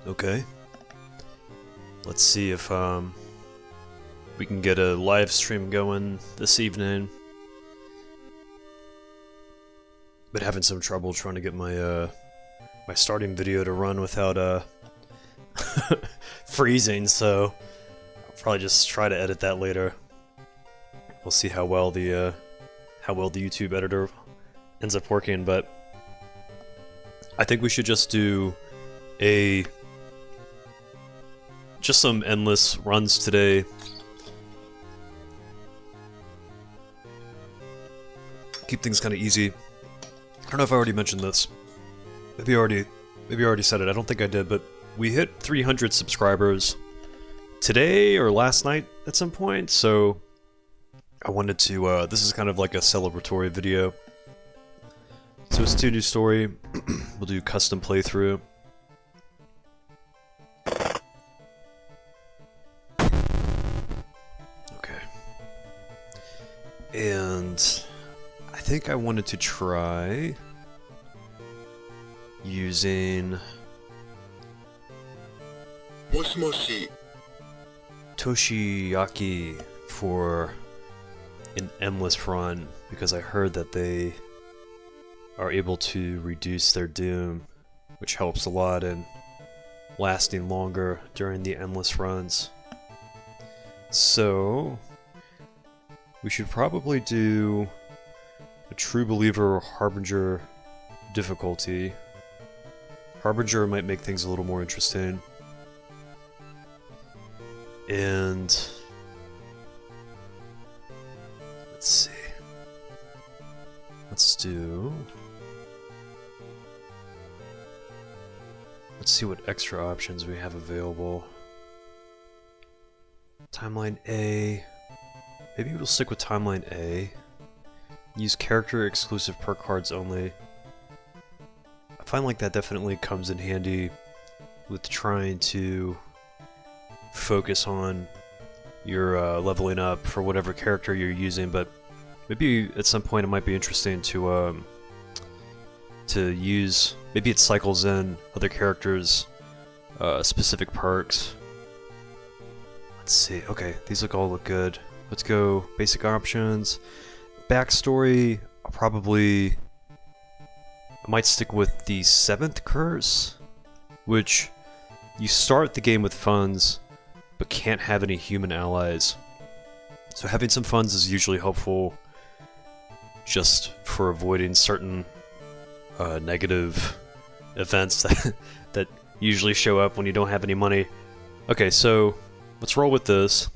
Okay. Let's see if we can get a live stream going this evening. Been having some trouble trying to get my my starting video to run without freezing, so I'll probably just try to edit that later. We'll see how well the YouTube editor ends up working, but I think we should just do just some endless runs today. Keep things kind of easy. I don't know if I already mentioned this. Maybe I already said it. I don't think I did, but we hit 300 subscribers today or last night at some point, so I wanted to, this is kind of like a celebratory video. So it's a new story. We'll do custom playthrough. Okay. And I think I wanted to try using Toshiaki for an endless run, because I heard that they are able to reduce their doom, which helps a lot in lasting longer during the endless runs. So we should probably do a True Believer Harbinger difficulty. Harbinger might make things a little more interesting. And let's see. Let's see what extra options we have available. Timeline A. Maybe we'll stick with Timeline A. Use character exclusive perk cards only. I find like that definitely comes in handy with trying to focus on your leveling up for whatever character you're using, but maybe at some point it might be interesting to use, maybe it cycles in other characters' specific perks. Let's see, okay, these all look good. Let's go basic options. Backstory, I might stick with the 7th curse, which you start the game with funds, but can't have any human allies. So having some funds is usually helpful just for avoiding certain negative events that usually show up when you don't have any money. Okay, so let's roll with this.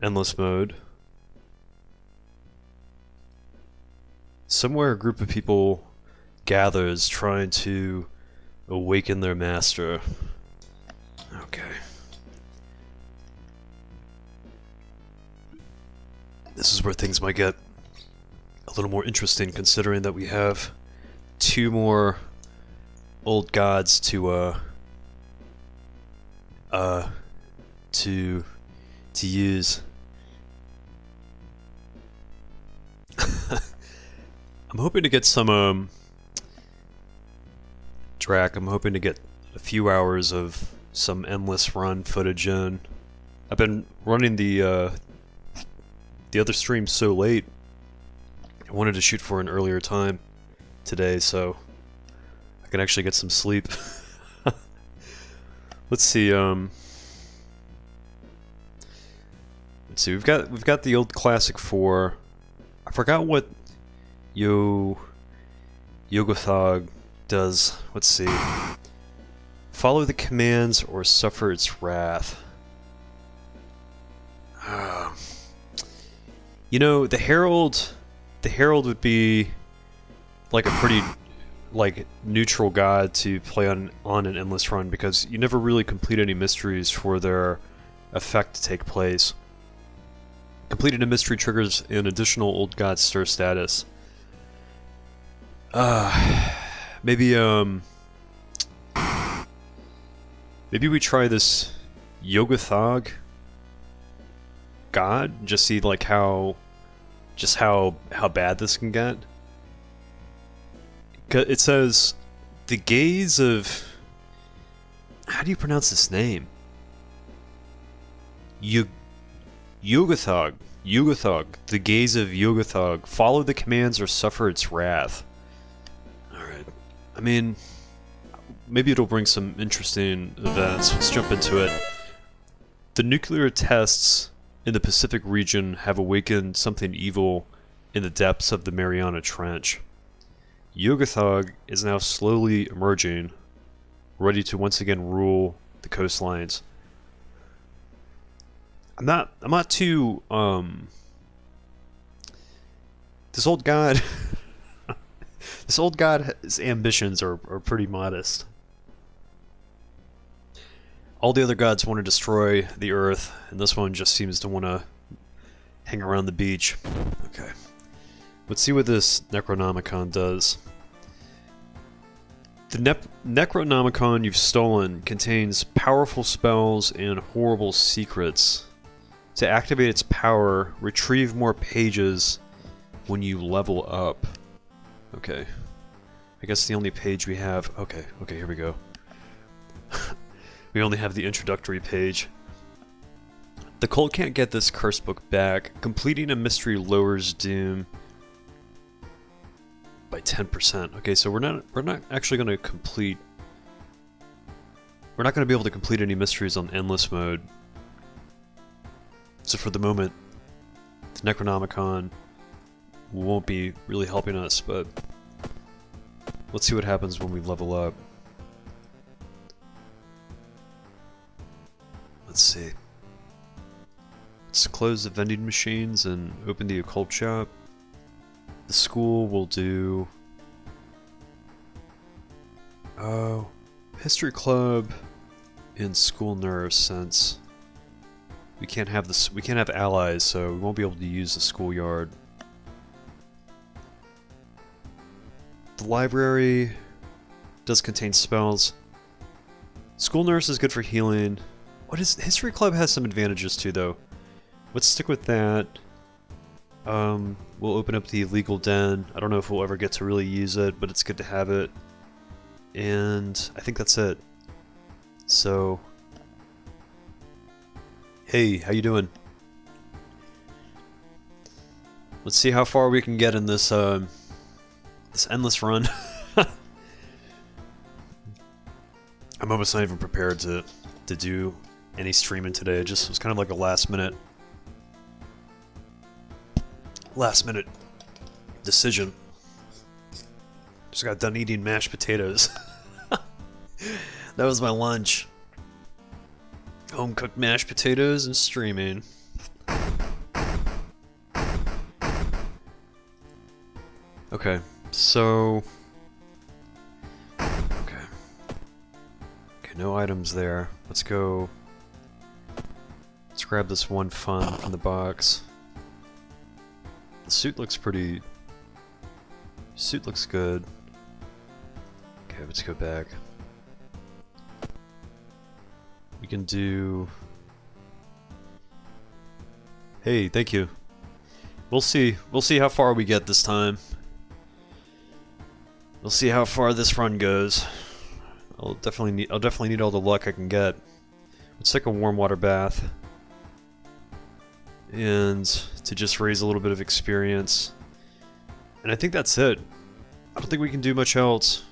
Endless mode. Somewhere a group of people gathers trying to awaken their master. Okay. This is where things might get a little more interesting, considering that we have 2 more old gods to use. I'm hoping to get some Drac, I'm hoping to get a few hours of some endless run footage in. I've been running the other stream so late. I wanted to shoot for an earlier time today, so I can actually get some sleep. Let's see. Let's see. We've got the old classic 4. I forgot what Yogothog does. Let's see. Follow the commands or suffer its wrath. You know, the Herald would be like a pretty neutral god to play on an endless run, because you never really complete any mysteries for their effect to take place. Completing a mystery triggers an additional old god stir status. Maybe we try this Yogothog god, just see like how bad this can get. It says the gaze of How do you pronounce this name? Yuggothog. Yuggothog. The gaze of Yuggothog. Follow the commands or suffer its wrath. Alright. I mean, maybe it'll bring some interesting events. Let's jump into it. The nuclear tests in the Pacific region have awakened something evil in the depths of the Mariana Trench. Yuggothog is now slowly emerging, ready to once again rule the coastlines. I'm not too, this old god, this old god's ambitions are pretty modest. All the other gods want to destroy the earth, and this one just seems to want to hang around the beach. Okay. Let's see what this Necronomicon does. The Necronomicon you've stolen contains powerful spells and horrible secrets. To activate its power, retrieve more pages when you level up. Okay. I guess the only page we have... Okay, here we go. We only have the introductory page. The cult can't get this curse book back. Completing a mystery lowers doom by 10%. Okay, so we're not actually going to complete... We're not going to be able to complete any mysteries on endless mode. So for the moment, the Necronomicon won't be really helping us, but let's see what happens when we level up. Let's see. Let's close the vending machines and open the occult shop. The school will do... Oh, history club and school nurse, since we can't have this. We can't have allies, so we won't be able to use the schoolyard. The library does contain spells. School nurse is good for healing. What is history club has some advantages too, though. Let's stick with that. We'll open up the illegal den. I don't know if we'll ever get to really use it, but it's good to have it. And I think that's it. So, hey, how you doing? Let's see how far we can get in this this endless run. I'm almost not even prepared to do any streaming today. It just was kind of like a last minute decision. Just got done eating mashed potatoes. That was my lunch. Home cooked mashed potatoes and streaming. Okay, so... Okay, no items there. Let's go... Let's grab this one fun from the box. The suit looks pretty... Suit looks good. Okay, let's go back. We can do... Hey, thank you. We'll see. We'll see how far we get this time. We'll see how far this run goes. I'll definitely need all the luck I can get. Let's take a warm water bath. And to just raise a little bit of experience. And I think that's it. I don't think we can do much else.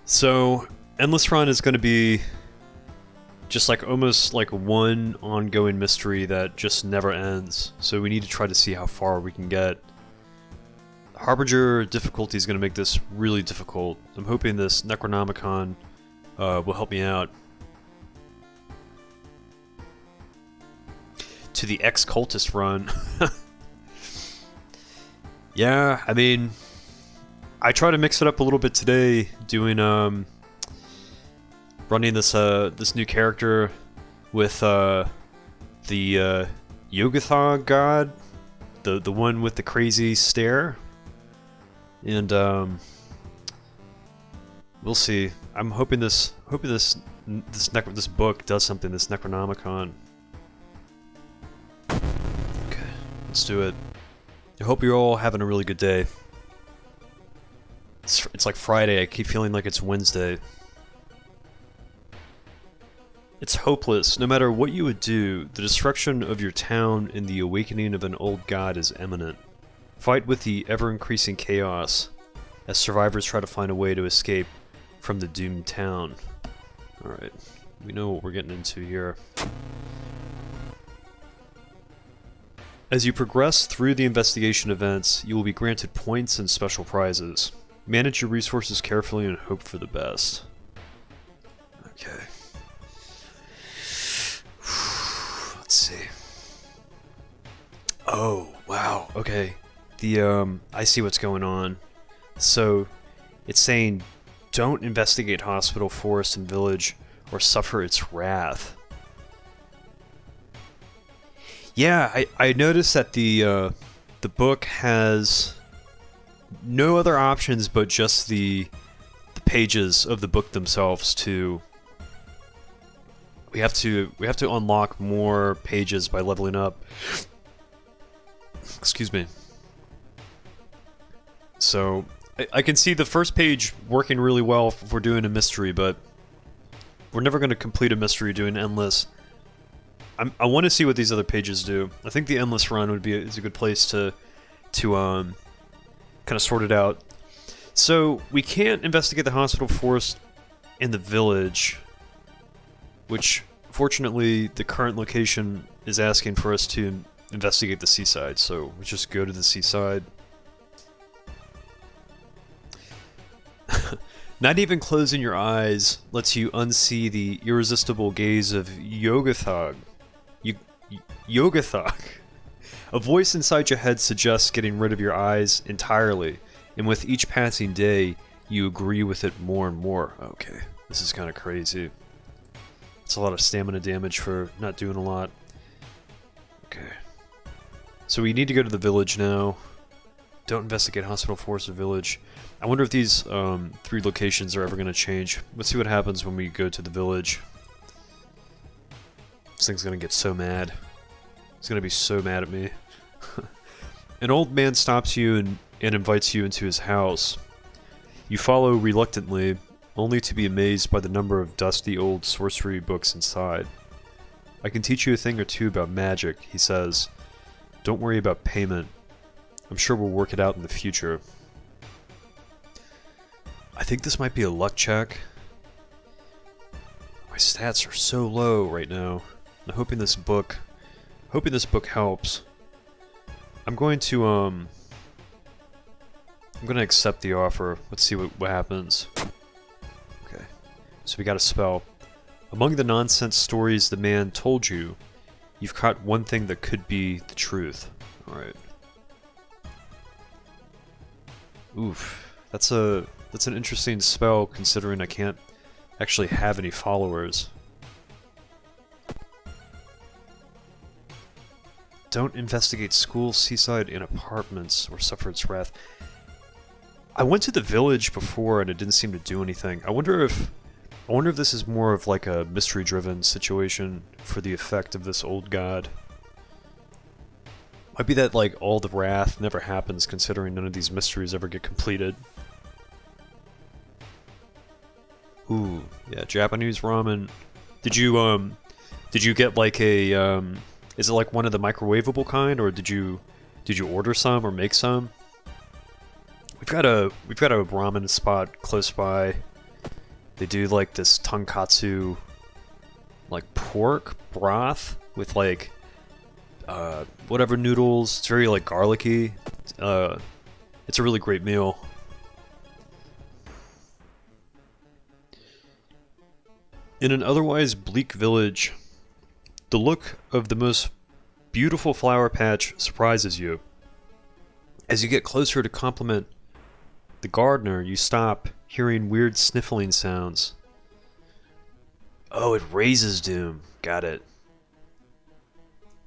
So, Endless Run is going to be just like almost like one ongoing mystery that just never ends. So we need to try to see how far we can get. Harbinger difficulty is going to make this really difficult. I'm hoping this Necronomicon will help me out. To the ex-cultist run. Yeah, I mean, I try to mix it up a little bit today, doing running this this new character with the Yuggothog god, the one with the crazy stare, and we'll see. I'm hoping this book does something. This Necronomicon. Okay, let's do it. I hope you're all having a really good day. It's like Friday. I keep feeling like it's Wednesday. It's hopeless. No matter what you would do, the destruction of your town and the awakening of an old god is imminent. Fight with the ever-increasing chaos as survivors try to find a way to escape from the doomed town. Alright, we know what we're getting into here. As you progress through the investigation events, you will be granted points and special prizes. Manage your resources carefully and hope for the best. Okay. Let's see. Oh, wow. Okay. I see what's going on. So, it's saying, don't investigate hospital, forest, and village, or suffer its wrath. Yeah, I noticed that the book has no other options but just the pages of the book themselves to... We have to unlock more pages by leveling up. Excuse me. So, I can see the first page working really well if we're doing a mystery, but we're never going to complete a mystery doing endless. I want to see what these other pages do. I think the endless run is a good place to kind of sort it out. So, we can't investigate the hospital, forest, and the village, which, fortunately, the current location is asking for us to investigate the seaside, so we just go to the seaside. Not even closing your eyes lets you unsee the irresistible gaze of Yogathog. Yogathog. A voice inside your head suggests getting rid of your eyes entirely, and with each passing day, you agree with it more and more. Okay, this is kind of crazy. It's a lot of stamina damage for not doing a lot. Okay. So we need to go to the village now. Don't investigate hospital, forest, or village. I wonder if these 3 locations are ever going to change. Let's see what happens when we go to the village. This thing's going to get so mad. It's going to be so mad at me. An old man stops you and invites you into his house. You follow reluctantly, only to be amazed by the number of dusty old sorcery books inside. I can teach you a thing or two about magic, he says. Don't worry about payment. I'm sure we'll work it out in the future. I think this might be a luck check. My stats are so low right now. I'm hoping this book helps. I'm going to accept the offer. Let's see what happens. Okay. So we got a spell. Among the nonsense stories the man told you, you've caught one thing that could be the truth. Alright. Oof. That's an interesting spell considering I can't actually have any followers. Don't investigate schools, seaside, and apartments, or suffer its wrath. I went to the village before and it didn't seem to do anything. I wonder if this is more of like a mystery-driven situation for the effect of this old god. Might be that like all the wrath never happens considering none of these mysteries ever get completed. Ooh, yeah, Japanese ramen. Did you get like a is it like one of the microwavable kind, or did you order some or make some? We've got a ramen spot close by. They do like this tonkatsu, like pork broth with like whatever noodles. It's very like garlicky. It's a really great meal. In an otherwise bleak village, the look of the most beautiful flower patch surprises you. As you get closer to compliment the gardener, you stop, hearing weird sniffling sounds. Oh, it raises doom. Got it.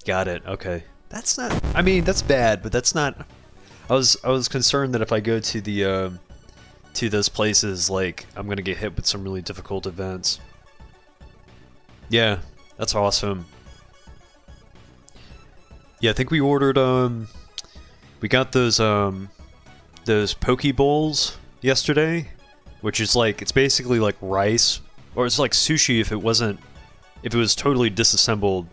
Got it. Okay. That's not... I mean, that's bad, but that's not... I was concerned that if I go to the to those places, like, I'm gonna get hit with some really difficult events. Yeah, that's awesome. Yeah, I think we ordered, we got those Poke Bowls yesterday, which is like, it's basically like rice, or it's like sushi if it wasn't if it was totally disassembled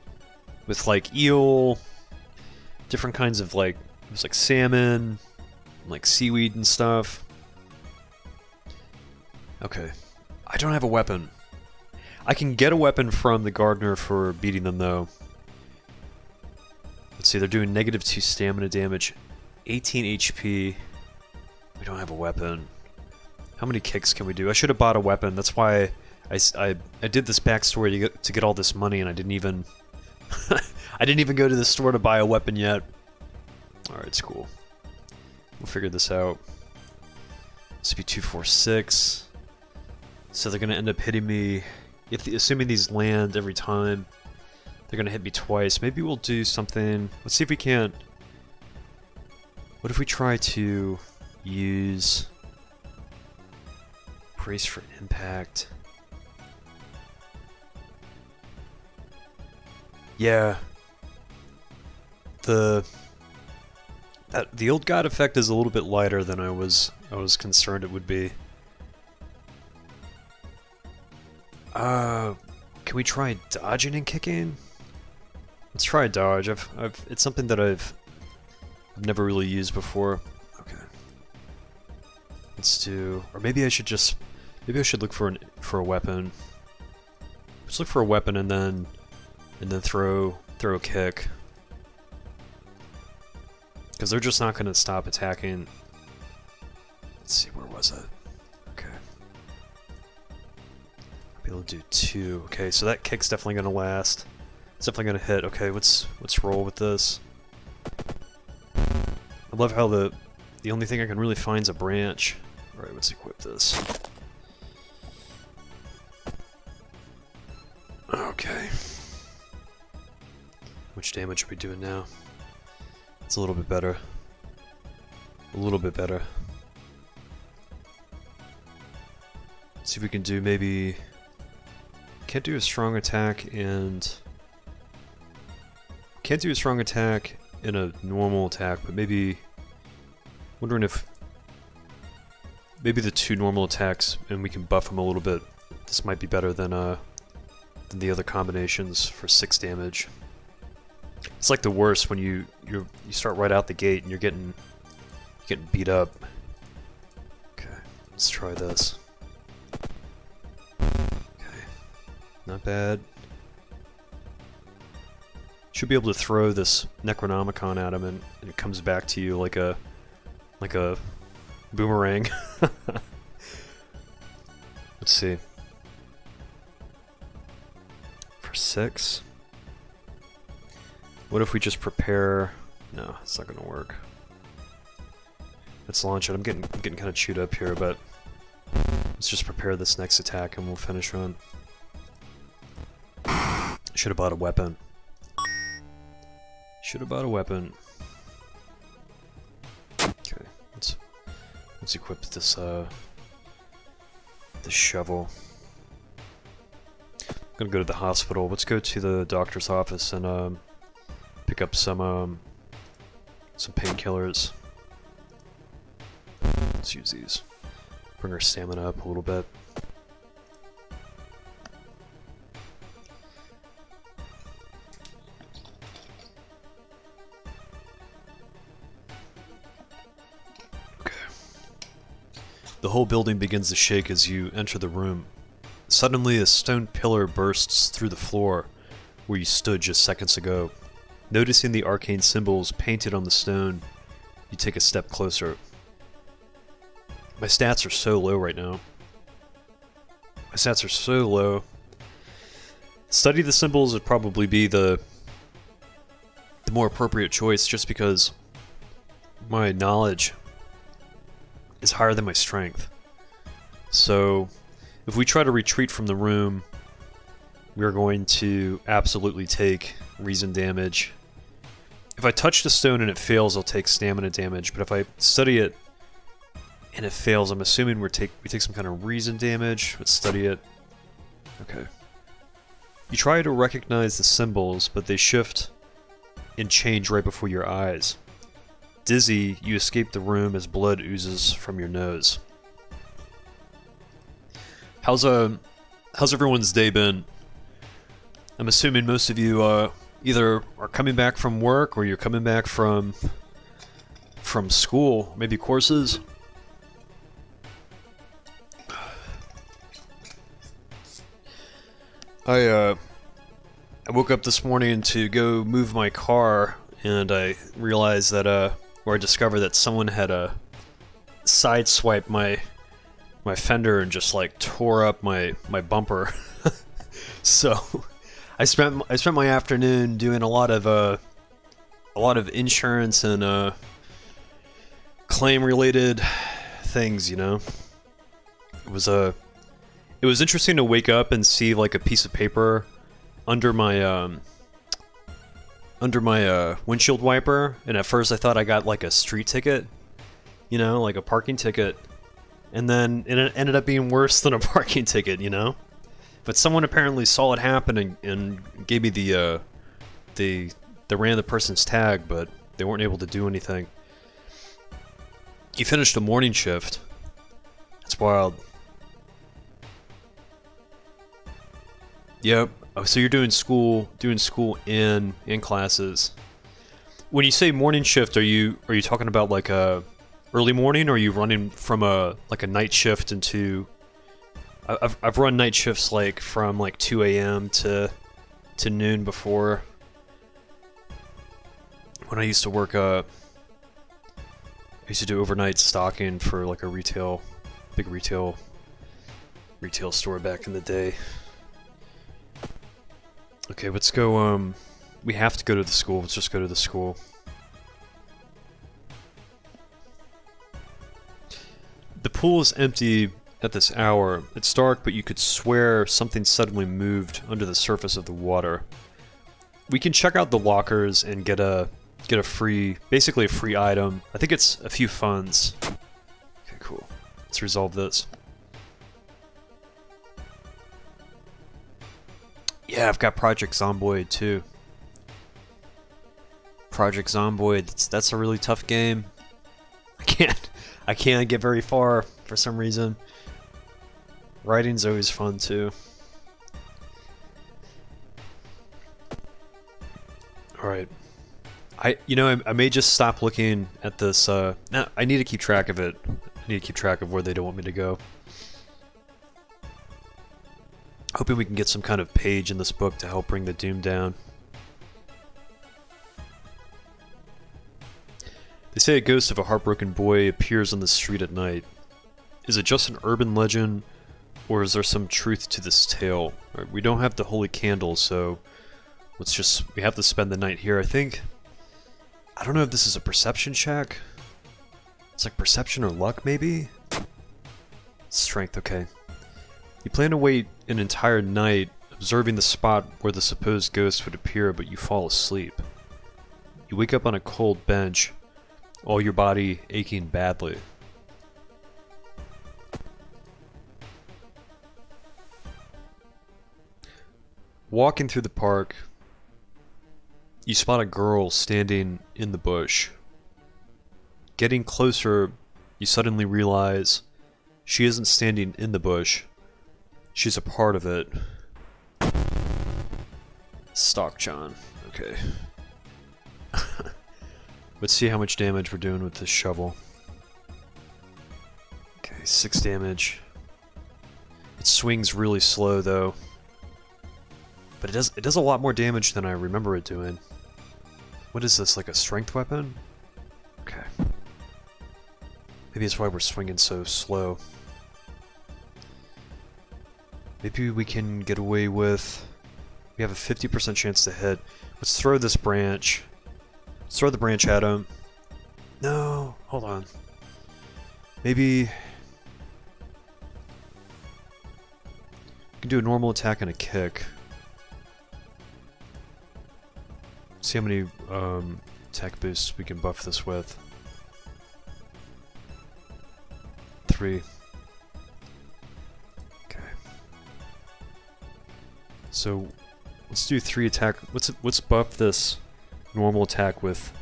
with like eel, different kinds of like, it was like salmon, like seaweed and stuff. Okay. I don't have a weapon. I can get a weapon from the gardener for beating them though. Let's see, they're doing -2 stamina damage, 18 HP. We don't have a weapon. How many kicks can we do? I should have bought a weapon. That's why I did this backstory to get all this money, and I didn't even I didn't even go to the store to buy a weapon yet. Alright, it's cool. We'll figure this out. This would be 246. So they're gonna end up hitting me, assuming these land every time, they're gonna hit me twice. Maybe we'll do something. Let's see if we can't. What if we try to use brace for impact? Yeah. The old god effect is a little bit lighter than I was concerned it would be. Can we try dodging and kicking? Let's try dodge. It's something that I've never really used before. Okay. Let's do, or maybe I should look for a weapon. Let's look for a weapon and then throw a kick. Because they're just not going to stop attacking. Let's see, where was it? Okay. I'll be able to do 2. Okay, so that kick's definitely going to last. It's definitely going to hit. Okay, let's roll with this. I love how the only thing I can really find is a branch. Alright, let's equip this. Okay. How much damage are we doing now? It's a little bit better. A little bit better. Let's see if we can do maybe... Can't do a strong attack and... Can't do a strong attack in a normal attack, but maybe... Wondering if... Maybe the 2 normal attacks and we can buff them a little bit. This might be better than the other combinations for 6 damage. It's like the worst when you start right out the gate and you're getting beat up. Okay, let's try this. Okay, not bad. Should be able to throw this Necronomicon at him and it comes back to you like a boomerang. Let's see. For 6. What if we just prepare... No, it's not gonna work. Let's launch it. I'm getting kind of chewed up here, but let's just prepare this next attack and we'll finish run. Should have bought a weapon. Should have bought a weapon. Okay, let's equip this this shovel. I'm gonna go to the hospital. Let's go to the doctor's office and pick up some painkillers. Let's use these. Bring our stamina up a little bit. Okay. The whole building begins to shake as you enter the room. Suddenly, a stone pillar bursts through the floor where you stood just seconds ago. Noticing the arcane symbols painted on the stone, you take a step closer. My stats are so low right now. My stats are so low. Study the symbols would probably be the more appropriate choice just because my knowledge is higher than my strength. So, if we try to retreat from the room, we're going to absolutely take reason damage. If I touch the stone and it fails, I'll take stamina damage, but if I study it and it fails, I'm assuming we take some kind of reason damage. Let's study it. Okay. You try to recognize the symbols, but they shift and change right before your eyes. Dizzy, you escape the room as blood oozes from your nose. How's everyone's day been? I'm assuming most of you either are coming back from work or you're coming back from school, maybe courses. I woke up this morning to go move my car, and I realized that or I discovered that someone had sideswiped my fender and just like tore up my bumper. So I spent my afternoon doing a lot of insurance and claim related things, you know. It was interesting to wake up and see like a piece of paper under my windshield wiper, and at first I thought I got like a street ticket, you know, like a parking ticket, and then it ended up being worse than a parking ticket, you know. But someone apparently saw it happen and gave me they ran the person's tag, but they weren't able to do anything. You finished a morning shift. That's wild. Yep. Oh, so you're doing school and classes. When you say morning shift, are you talking about like a early morning, or are you running from a night shift into? I've run night shifts like from like 2 a.m. to noon before. When I used to work, I used to do overnight stocking for like a big retail store back in the day. Okay, let's go, we have to go to the school. Let's just go to the school. The pool is empty at this hour. It's dark, but you could swear something suddenly moved under the surface of the water. We can check out the lockers and get a basically a free item. I think it's a few funds. Okay, cool. Let's resolve this. Yeah, I've got Project Zomboid too. Project Zomboid, that's a really tough game. I can't get very far for some reason. Writing's always fun too. Alright. I may just stop looking at this, no, I need to keep track of it. I need to keep track of where they don't want me to go. Hoping we can get some kind of page in this book to help bring the doom down. They say a ghost of a heartbroken boy appears on the street at night. Is it just an urban legend, or is there some truth to this tale? We don't have the holy candle, so we have to spend the night here. I don't know if this is a perception check. It's like perception or luck, maybe? Strength, okay. You plan to wait an entire night observing the spot where the supposed ghost would appear, but you fall asleep. You wake up on a cold bench, all your body aching badly. Walking through the park, you spot a girl standing in the bush. Getting closer, you suddenly realize she isn't standing in the bush. She's a part of it. Stock John. Okay. Let's see how much damage we're doing with this shovel. Okay, 6 damage. It swings really slow though. But it does a lot more damage than I remember it doing. What is this, like a strength weapon? Okay. Maybe that's why we're swinging so slow. Maybe we can get away with... We have a 50% chance to hit. Let's throw this branch. Let's throw the branch at him. No, hold on. Maybe... We can do a normal attack and a kick. See how many attack boosts we can buff this with. 3. Okay. So let's do 3 attack. Let's buff this normal attack with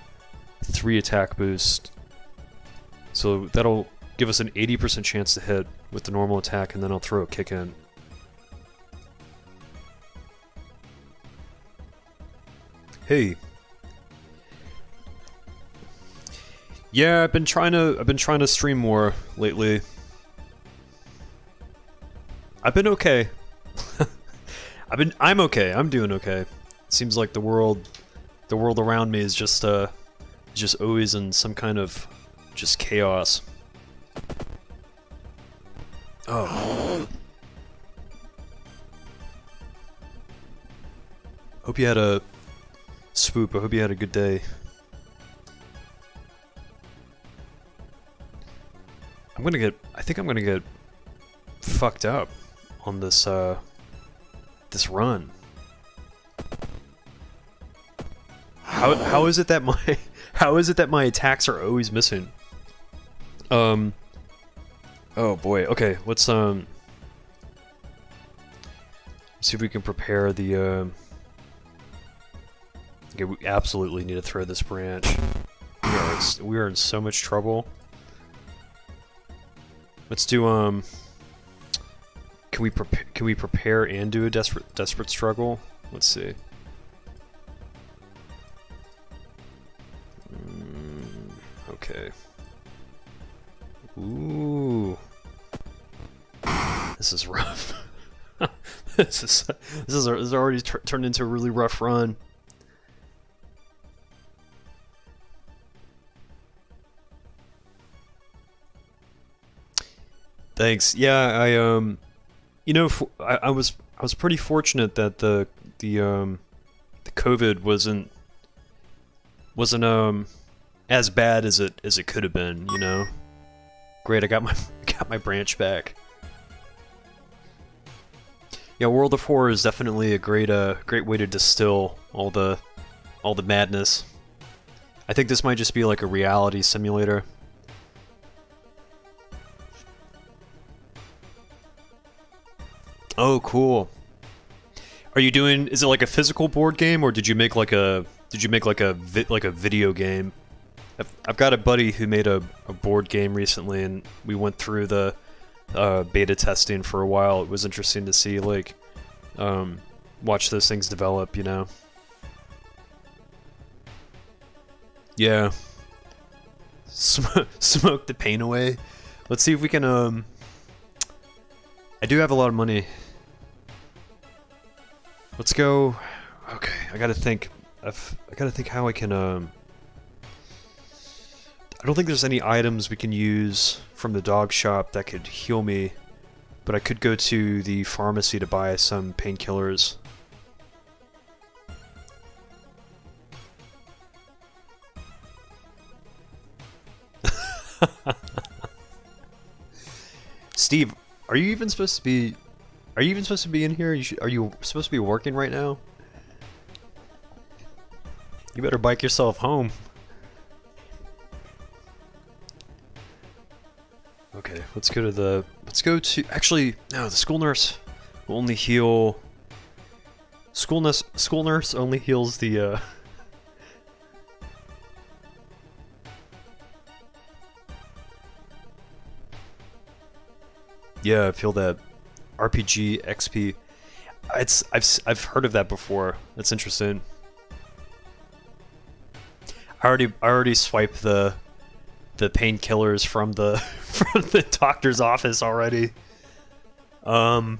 3 attack boost. So that'll give us an 80% chance to hit with the normal attack, and then I'll throw a kick in. Hey. Yeah, I've been trying to stream more lately. I've been okay. I'm okay. I'm doing okay. Seems like the world around me is just always in some kind of just chaos. Oh. Hope you had a swoop. I hope you had a good day. I think I'm gonna get fucked up on this this run. How is it that my attacks are always missing? Oh boy. Okay, let's see if we can prepare the okay, we absolutely need to throw this branch. We are in so much trouble. Let's do can we prepare and do a desperate struggle? Let's see. Okay. Ooh. This is rough. this is already turned into a really rough run. Thanks. Yeah, you know, I was pretty fortunate that the COVID wasn't as bad as it could have been. You know, great. I got my branch back. Yeah, World of Horror is definitely a great way to distill all the madness. I think this might just be like a reality simulator. Oh, cool. Are you doing? Is it like a physical board game, or did you make like a video game? I've got a buddy who made a board game recently, and we went through the beta testing for a while. It was interesting to see like watch those things develop. You know. Yeah. Smoke the pain away. Let's see if we can. I do have a lot of money. Let's go. Okay, I gotta think. I gotta think how I can. I don't think there's any items we can use from the dog shop that could heal me, but I could go to the pharmacy to buy some painkillers. Steve, are you even supposed to be? Are you even supposed to be in here? Are you supposed to be working right now? You better bike yourself home. Okay, let's go to actually, no, the school nurse will only heal. School nurse only heals the Yeah, I feel that. RPG XP. I've heard of that before. That's interesting. I already swiped the painkillers from the from the doctor's office already. I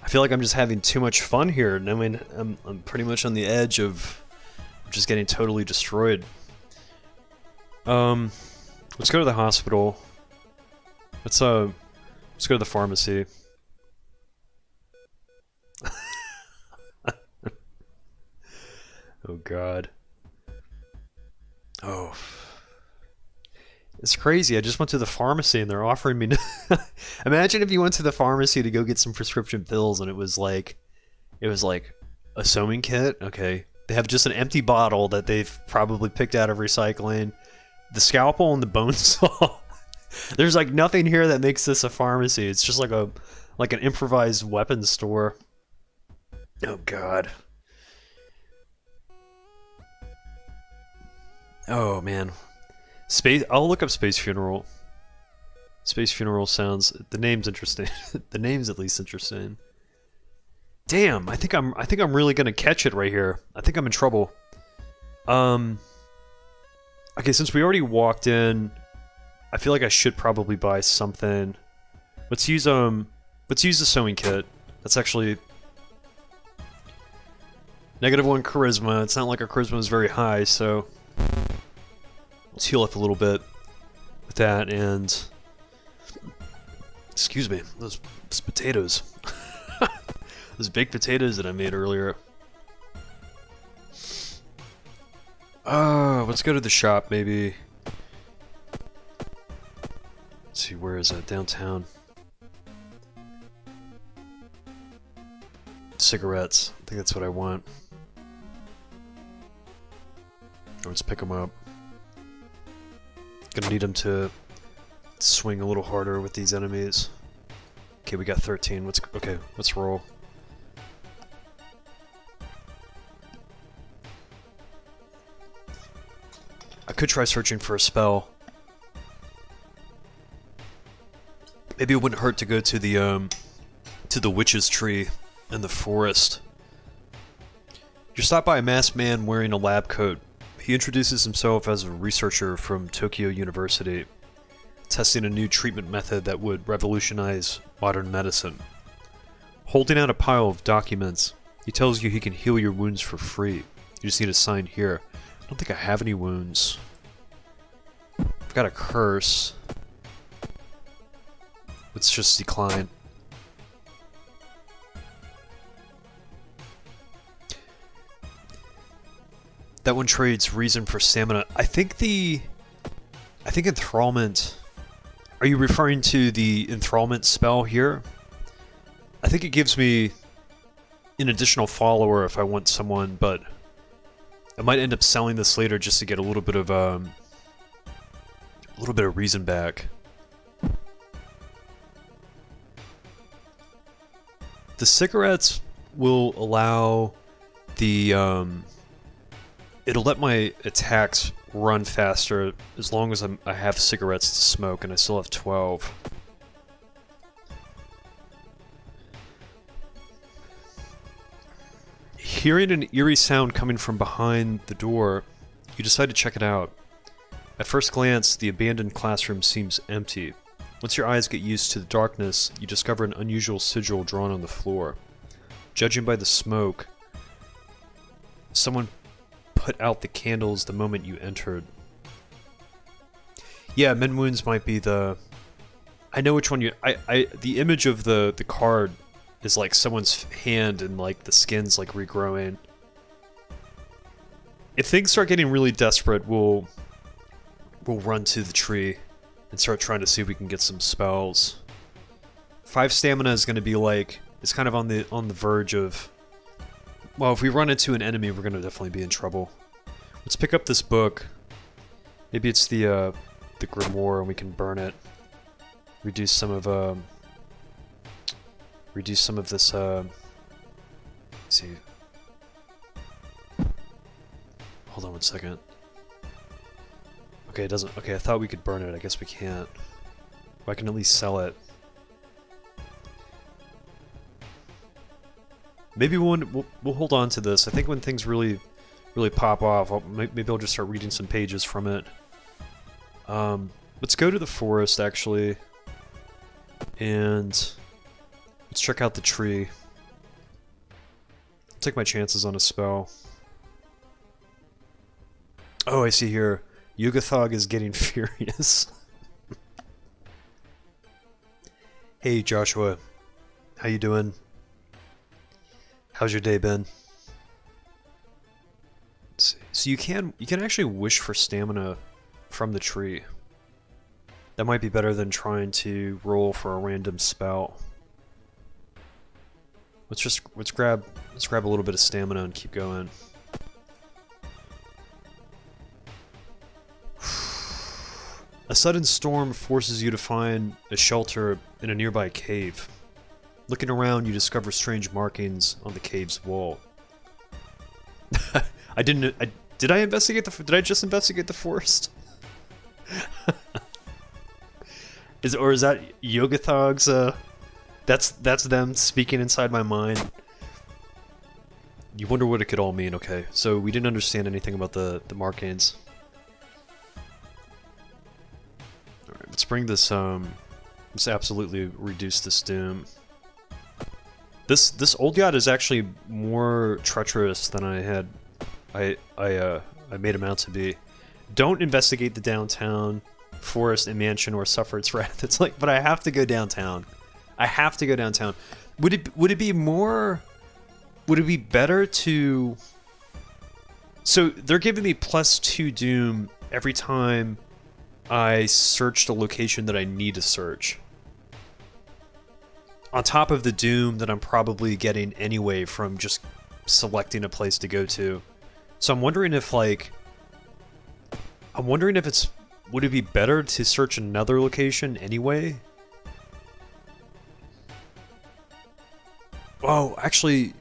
feel like I'm just having too much fun here. I mean, I'm pretty much on the edge of just getting totally destroyed. Let's go to the hospital. Let's go to the pharmacy. Oh god. Oh. It's crazy. I just went to the pharmacy and they're offering me Imagine if you went to the pharmacy to go get some prescription pills and it was like a sewing kit. Okay. They have just an empty bottle that they've probably picked out of recycling. The scalpel and the bone saw. There's like nothing here that makes this a pharmacy. It's just like an improvised weapons store. Oh god. Oh man. I'll look up Space Funeral. Space Funeral sounds, the name's interesting. The name's at least interesting. Damn, I think I'm really gonna catch it right here. I think I'm in trouble. Okay, since we already walked in, I feel like I should probably buy something. Let's use the sewing kit. That's actually -1 charisma. It's not like our charisma is very high, so let's heal up a little bit with that. And excuse me, those potatoes, those baked potatoes that I made earlier. Let's go to the shop maybe. Let's see, where is that? Downtown. Cigarettes. I think that's what I want. Let's pick them up. Gonna need them to swing a little harder with these enemies. Okay, we got 13. Let's roll. I could try searching for a spell. Maybe it wouldn't hurt to go to the witch's tree in the forest. You're stopped by a masked man wearing a lab coat. He introduces himself as a researcher from Tokyo University, testing a new treatment method that would revolutionize modern medicine. Holding out a pile of documents, he tells you he can heal your wounds for free. You just need a sign here. I don't think I have any wounds. I've got a curse. Let's just decline. That one trades reason for stamina. I think enthrallment. Are you referring to the enthrallment spell here? I think it gives me an additional follower if I want someone, but I might end up selling this later just to get a little bit of reason back. The cigarettes will allow the it'll let my attacks run faster as long as I have cigarettes to smoke, and I still have 12. Hearing an eerie sound coming from behind the door, you decide to check it out. At first glance, the abandoned classroom seems empty. Once your eyes get used to the darkness, you discover an unusual sigil drawn on the floor. Judging by the smoke, someone put out the candles the moment you entered. Yeah, men wounds might be the... I know which one you... the image of the card is like someone's hand and like the skin's like regrowing. If things start getting really desperate, we'll run to the tree and start trying to see if we can get some spells. 5 stamina is going to be like... It's kind of on the verge of... Well, if we run into an enemy, we're going to definitely be in trouble. Let's pick up this book. Maybe it's the grimoire, and we can burn it. Reduce some of this. Let's see. Hold on one second. Okay, it doesn't. Okay, I thought we could burn it. I guess we can't. Well, I can at least sell it. Maybe we'll hold on to this. I think when things really pop off, maybe I'll just start reading some pages from it. Let's go to the forest, actually. And let's check out the tree. I'll take my chances on a spell. Oh, I see here. Yugathog is getting furious. Hey, Joshua. How you doing? How's your day been? Let's see. So you can actually wish for stamina from the tree. That might be better than trying to roll for a random spell. Let's grab a little bit of stamina and keep going. A sudden storm forces you to find a shelter in a nearby cave. Looking around, you discover strange markings on the cave's wall. Did I just investigate the forest? Is that Yogathog's? That's them speaking inside my mind. You wonder what it could all mean. Okay, so we didn't understand anything about the Marcanes. Alright, let's bring this, let's absolutely reduce this doom. This old yacht is actually more treacherous than I made him out to be. Don't investigate the downtown forest and mansion or suffer its wrath. It's like, but I have to go downtown. I have to go downtown. Would it be better to... So they're giving me +2 doom every time I search the location that I need to search. On top of the doom that I'm probably getting anyway from just selecting a place to go to. So I'm wondering if, like... would it be better to search another location anyway? Oh, actually...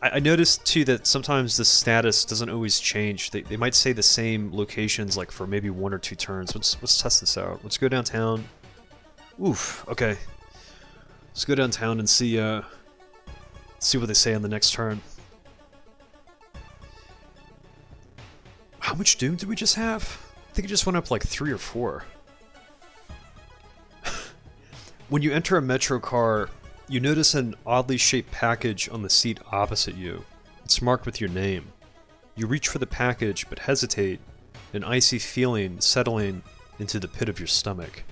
I noticed too that sometimes the status doesn't always change. They might say the same locations like for maybe 1 or 2 turns. Let's test this out. Let's go downtown. Oof, okay. Let's go downtown and see what they say on the next turn. How much doom did we just have? I think it just went up like 3 or 4. When you enter a metro car, you notice an oddly shaped package on the seat opposite you. It's marked with your name. You reach for the package but hesitate, an icy feeling settling into the pit of your stomach.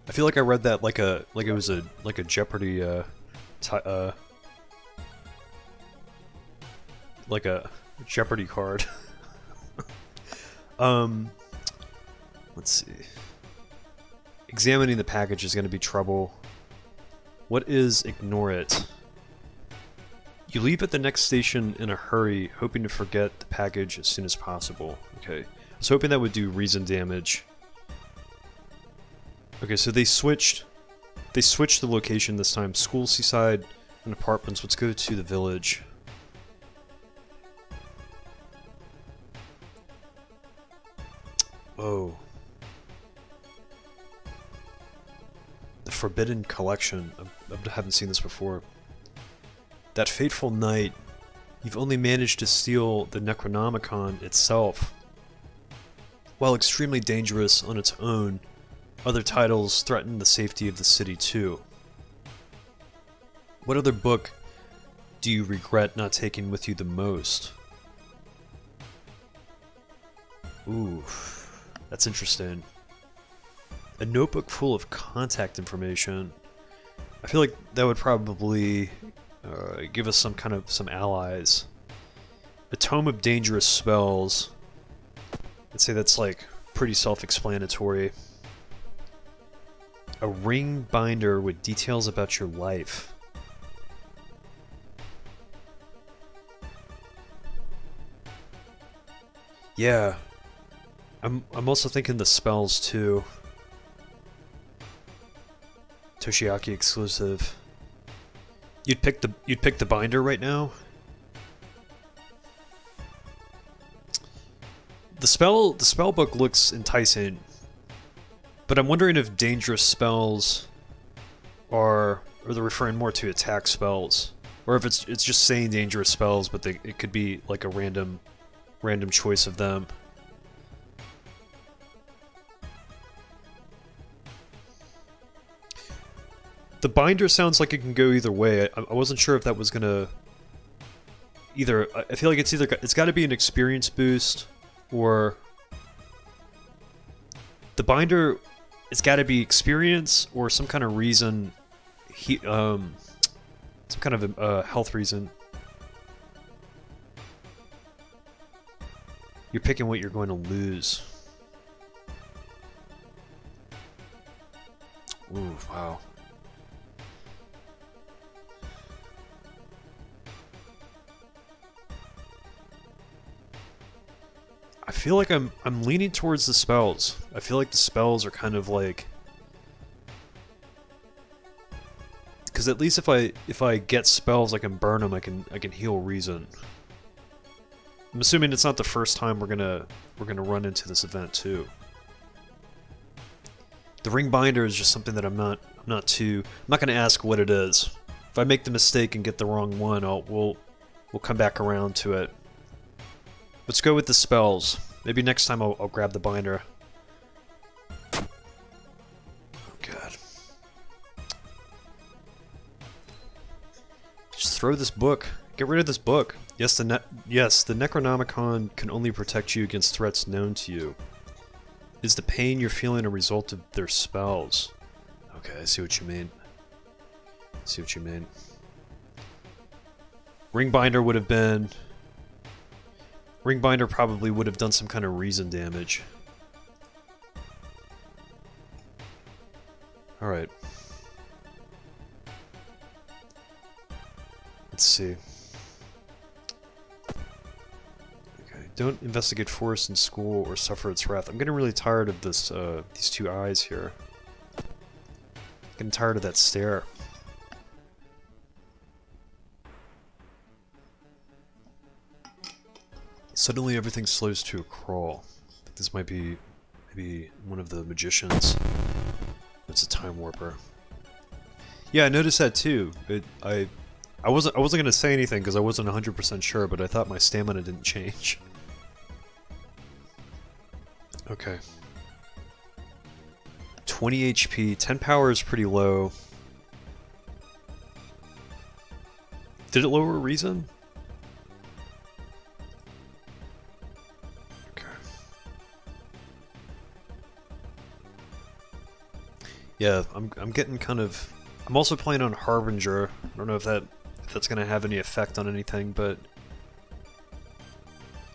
I feel like I read that like it was a Jeopardy like a Jeopardy card. Let's see. Examining the package is going to be trouble. What is ignore it? You leave at the next station in a hurry, hoping to forget the package as soon as possible. Okay. I was hoping that would do reason damage. Okay, so they switched the location this time. School, seaside, and apartments. Let's go to the village. Oh. The Forbidden Collection. I haven't seen this before. That fateful night, you've only managed to steal the Necronomicon itself. While extremely dangerous on its own, other titles threaten the safety of the city too. What other book do you regret not taking with you the most? Ooh, that's interesting. A notebook full of contact information. I feel like that would probably give us some allies. A tome of dangerous spells. I'd say that's like pretty self-explanatory. A ring binder with details about your life. Yeah. I'm also thinking the spells too. Toshiaki exclusive. You'd pick the binder right now? The spell book looks enticing. But I'm wondering if dangerous spells are they're referring more to attack spells, or if it's just saying dangerous spells, but it could be like a random choice of them. The binder sounds like it can go either way. I wasn't sure if that was gonna either. I feel like it's got to be an experience boost, or the binder. It's got to be experience or some kind of reason. Some kind of a health reason. You're picking what you're going to lose. Ooh, wow. I feel like I'm leaning towards the spells. I feel like the spells are kind of like, because at least if I get spells, I can burn them. I can heal reason. I'm assuming it's not the first time we're gonna run into this event too. The ring binder is just something that I'm not gonna ask what it is If I make the mistake and get the wrong one, we'll come back around to it. Let's go with the spells. Maybe next time I'll grab the binder. Oh god. Just throw this book. Get rid of this book. Yes, the Necronomicon can only protect you against threats known to you. Is the pain you're feeling a result of their spells? Okay, I see what you mean. I see what you mean. Ringbinder would have been... Ringbinder probably would have done some kind of reason damage. Alright. Let's see. Okay, don't investigate forest in school or suffer its wrath. I'm getting really tired of this, these two eyes here. Getting tired of that stare. Suddenly everything slows to a crawl. I think this might be maybe one of the magicians. It's a time warper. Yeah, I noticed that too. I wasn't gonna say anything because I wasn't 100% sure, but I thought my stamina didn't change. Okay. 20 HP, 10 power is pretty low. Did it lower reason? Yeah, I'm getting kind of... I'm also playing on Harbinger. I don't know if that's gonna have any effect on anything, but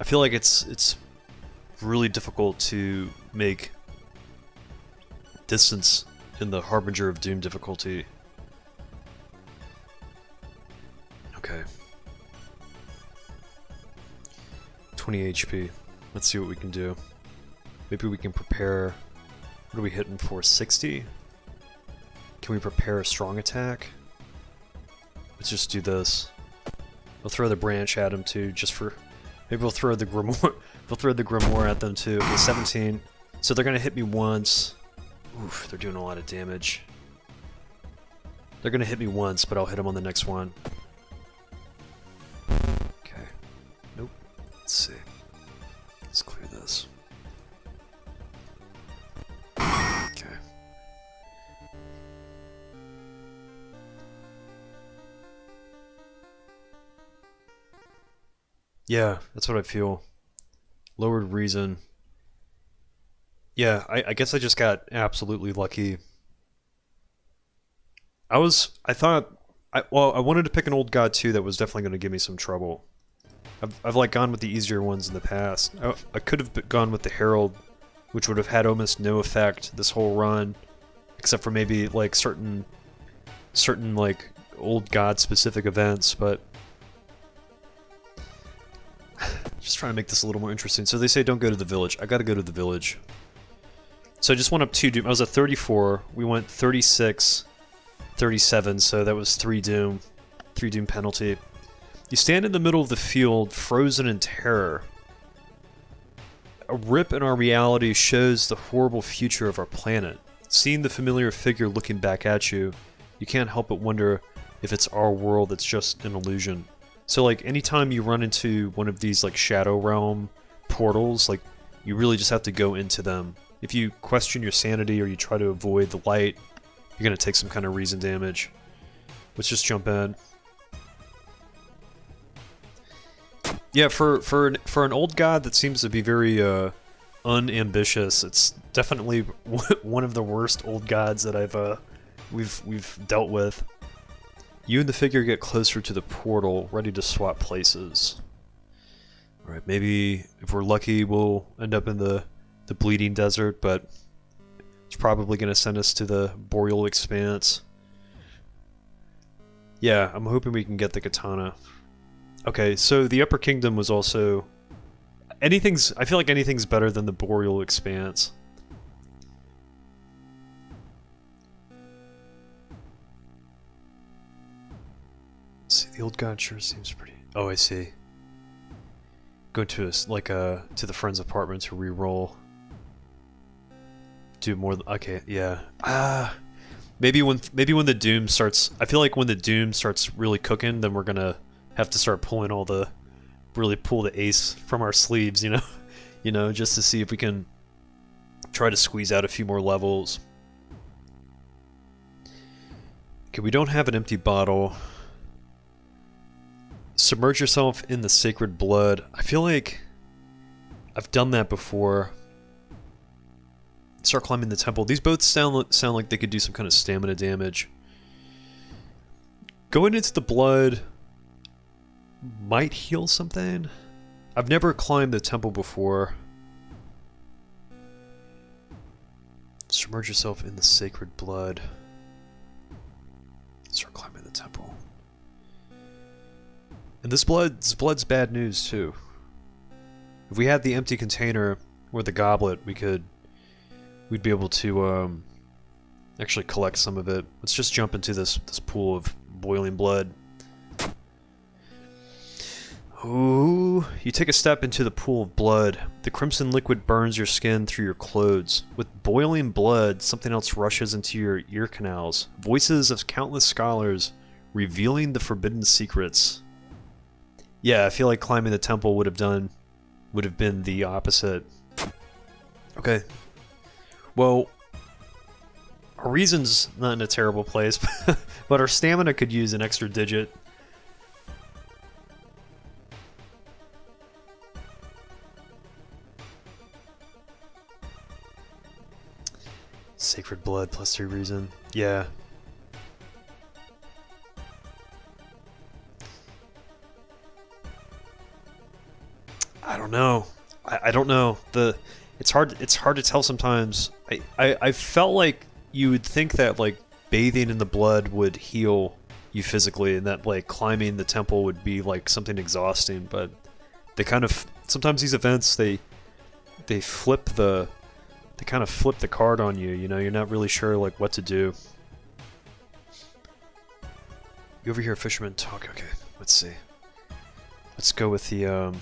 I feel like it's really difficult to make distance in the Harbinger of Doom difficulty. Okay. 20 HP. Let's see what we can do. Maybe we can prepare... What are we hitting for? 60? Can we prepare a strong attack? Let's just do this. We'll throw the branch at him too, just for... Maybe we'll throw the grimoire. We'll throw the grimoire at them too. Okay, 17. So they're gonna hit me once. Oof, they're doing a lot of damage. They're gonna hit me once, but I'll hit them on the next one. Okay. Nope. Let's see. Let's clear this. Okay. Yeah, that's what I feel. Lowered reason. Yeah, I guess I just got absolutely lucky. I wanted to pick an old god too that was definitely going to give me some trouble. I've like gone with the easier ones in the past. I could have gone with the Herald, which would have had almost no effect this whole run, except for maybe like certain like old god specific events, but just trying to make this a little more interesting. So they say don't go to the village. I gotta go to the village. So I just went up 2 Doom. I was at 34. We went 36, 37, so that was 3 Doom. 3 Doom penalty. You stand in the middle of the field, frozen in terror. A rip in our reality shows the horrible future of our planet. Seeing the familiar figure looking back at you, you can't help but wonder if it's our world that's just an illusion. So like anytime you run into one of these like Shadow Realm portals, like you really just have to go into them. If you question your sanity or you try to avoid the light, you're gonna take some kind of reason damage. Let's just jump in. Yeah, for an old god that seems to be very unambitious, it's definitely one of the worst old gods that we've dealt with. You and the figure get closer to the portal, ready to swap places. Alright, maybe if we're lucky we'll end up in the Bleeding Desert, but it's probably going to send us to the Boreal Expanse. Yeah, I'm hoping we can get the katana. Okay, so the Upper Kingdom was also... I feel like anything's better than the Boreal Expanse. Let's see, the old god sure seems pretty... Oh, I see. Go to to the friend's apartment to re-roll. Do more... Okay, yeah. Maybe when the doom starts, I feel like when the doom starts really cooking, then we're gonna have to start pulling really pull the ace from our sleeves, you know, just to see if we can try to squeeze out a few more levels. Okay, we don't have an empty bottle. Submerge yourself in the sacred blood. I feel like I've done that before. Start climbing the temple. These both sound like they could do some kind of stamina damage. Going into the blood might heal something. I've never climbed the temple before. Submerge yourself in the sacred blood. Start climbing the temple. And this blood's bad news too. If we had the empty container or the goblet, we'd be able to actually collect some of it. Let's just jump into this pool of boiling blood. Ooh, you take a step into the pool of blood. The crimson liquid burns your skin through your clothes. With boiling blood, something else rushes into your ear canals. Voices of countless scholars revealing the forbidden secrets. Yeah, I feel like climbing the temple would have been the opposite. Okay. Well, our reason's not in a terrible place, but our stamina could use an extra digit. Sacred blood plus 3 reason. Yeah. I don't know. I don't know. It's hard to tell sometimes. I felt like you would think that like bathing in the blood would heal you physically, and that like climbing the temple would be like something exhausting, but they kind of sometimes these events they kind of flip the card on you, you know, you're not really sure like what to do. You overhear a fisherman talk. Okay, let's see. Let's go with the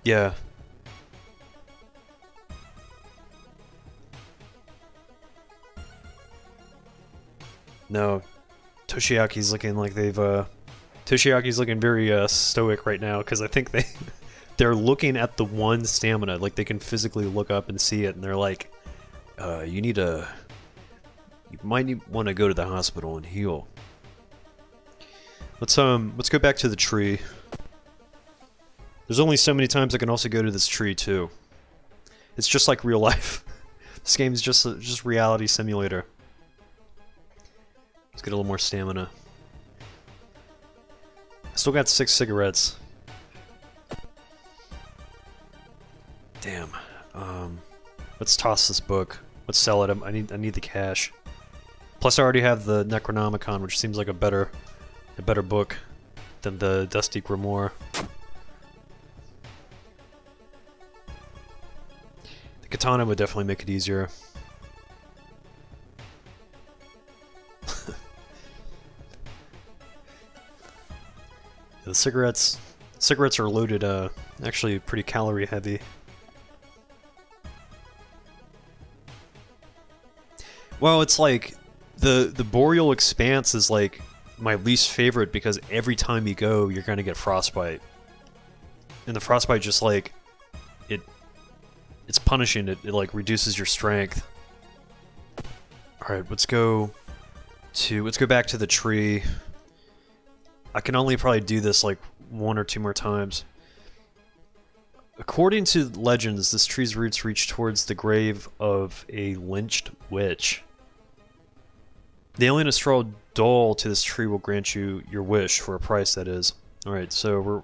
yeah. No, Toshiaki's looking like Toshiaki's looking very stoic right now, because I think they're looking at the one stamina, like they can physically look up and see it, and they're like, you might want to go to the hospital and heal. Let's go back to the tree. There's only so many times I can also go to this tree too. It's just like real life. This game is just reality simulator. Let's get a little more stamina. I still got 6 cigarettes. Damn. Let's toss this book. Let's sell it. I need the cash. Plus, I already have the Necronomicon, which seems like a better book than the Dusty Grimoire. The katana would definitely make it easier. The cigarettes are loaded, actually pretty calorie heavy. Well, it's like the Boreal Expanse is like my least favorite, because every time you go, you're gonna get frostbite, and the frostbite just like it's punishing. It like reduces your strength. All right, let's go back to the tree. I can only probably do this like 1 or 2 more times. According to legends, this tree's roots reach towards the grave of a lynched witch. Nailing a straw doll to this tree will grant you your wish, for a price, that is. Alright, so we're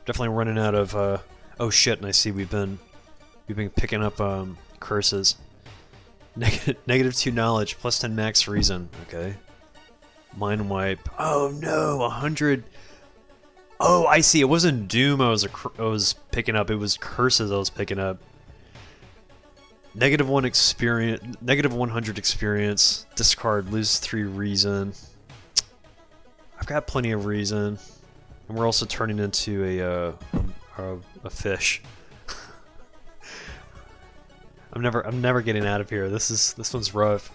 definitely running out of, oh shit, and I see we've been picking up, curses. -2 knowledge, plus 10 max reason, okay. Mind wipe. Oh no, 100. Oh, I see. It wasn't Doom I was picking up. It was curses I was picking up. -1 experience. -100 experience. Discard. Lose 3 reason. I've got plenty of reason, and we're also turning into a fish. I'm never getting out of here. This one's rough.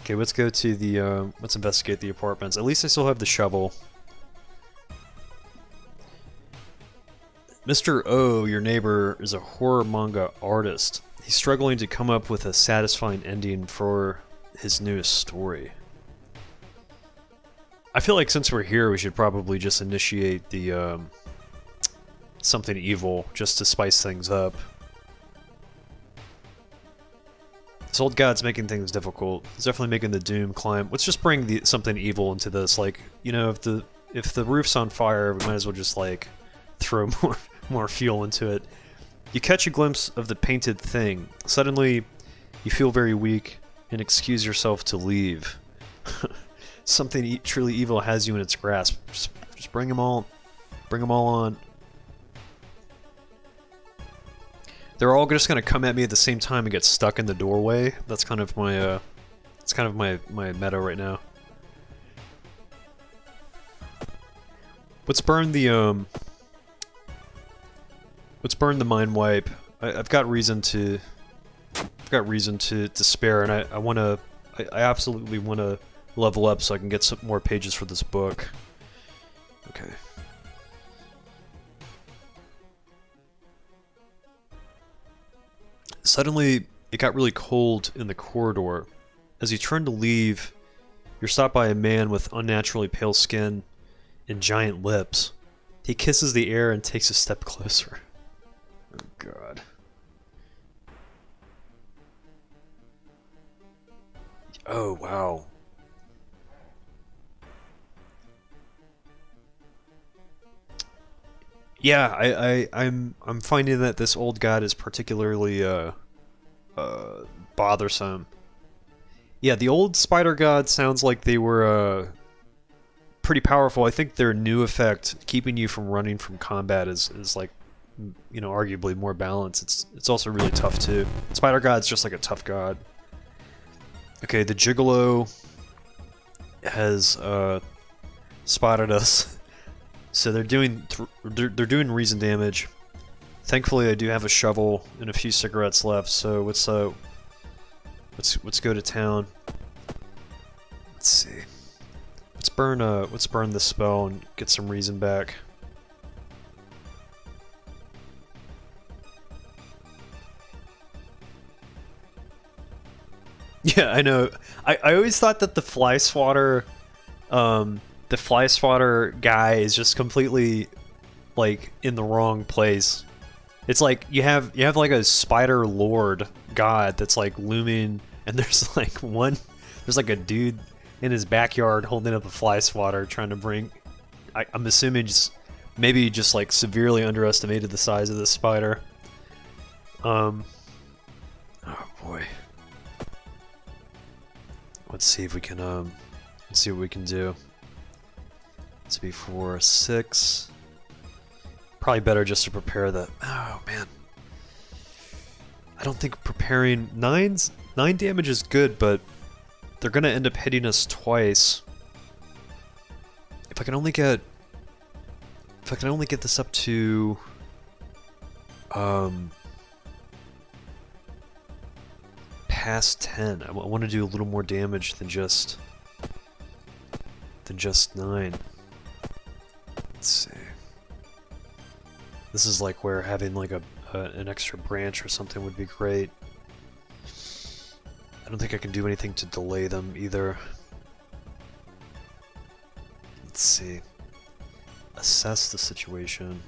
Okay, let's go to the, let's investigate the apartments. At least I still have the shovel. Mr. O, your neighbor, is a horror manga artist. He's struggling to come up with a satisfying ending for his newest story. I feel like since we're here, we should probably just initiate the, something evil, just to spice things up. This old god's making things difficult. He's definitely making the doom climb. Let's just bring something evil into this. Like, you know, if the roof's on fire, we might as well just like throw more fuel into it. You catch a glimpse of the painted thing. Suddenly, you feel very weak and excuse yourself to leave. Something truly evil has you in its grasp. Just bring them all on. They're all just gonna come at me at the same time and get stuck in the doorway. That's kind of my, it's kind of my meta right now. Let's burn the mind wipe. I've got reason to spare, and I absolutely wanna level up so I can get some more pages for this book. Okay. Suddenly, it got really cold in the corridor. As you turn to leave, you're stopped by a man with unnaturally pale skin and giant lips. He kisses the air and takes a step closer. Oh god. Oh wow. Yeah, I'm finding that this old god is particularly bothersome. Yeah, the old spider god sounds like they were pretty powerful. I think their new effect, keeping you from running from combat, is like, you know, arguably more balanced. It's also really tough too. Spider god's just like a tough god. Okay, the gigolo has spotted us. So they're doing reason damage. Thankfully, I do have a shovel and a few cigarettes left. So let's go to town. Let's see. Let's burn this spell and get some reason back. Yeah, I know. I always thought that the fly swatter guy is just completely like in the wrong place. It's like you have like a spider lord god that's like looming, and there's like a dude in his backyard holding up a fly swatter trying to bring. I'm assuming maybe just like severely underestimated the size of this spider. Oh boy. Let's see if we can let's see what we can do. It's before 6. Probably better just to prepare the. Oh man. I don't think preparing 9 damage is good, but they're gonna end up hitting us twice. If I can only get this up to past 10. I want to do a little more damage than just 9. Let's see. This is like where having like an extra branch or something would be great. I don't think I can do anything to delay them either. Let's see. Assess the situation.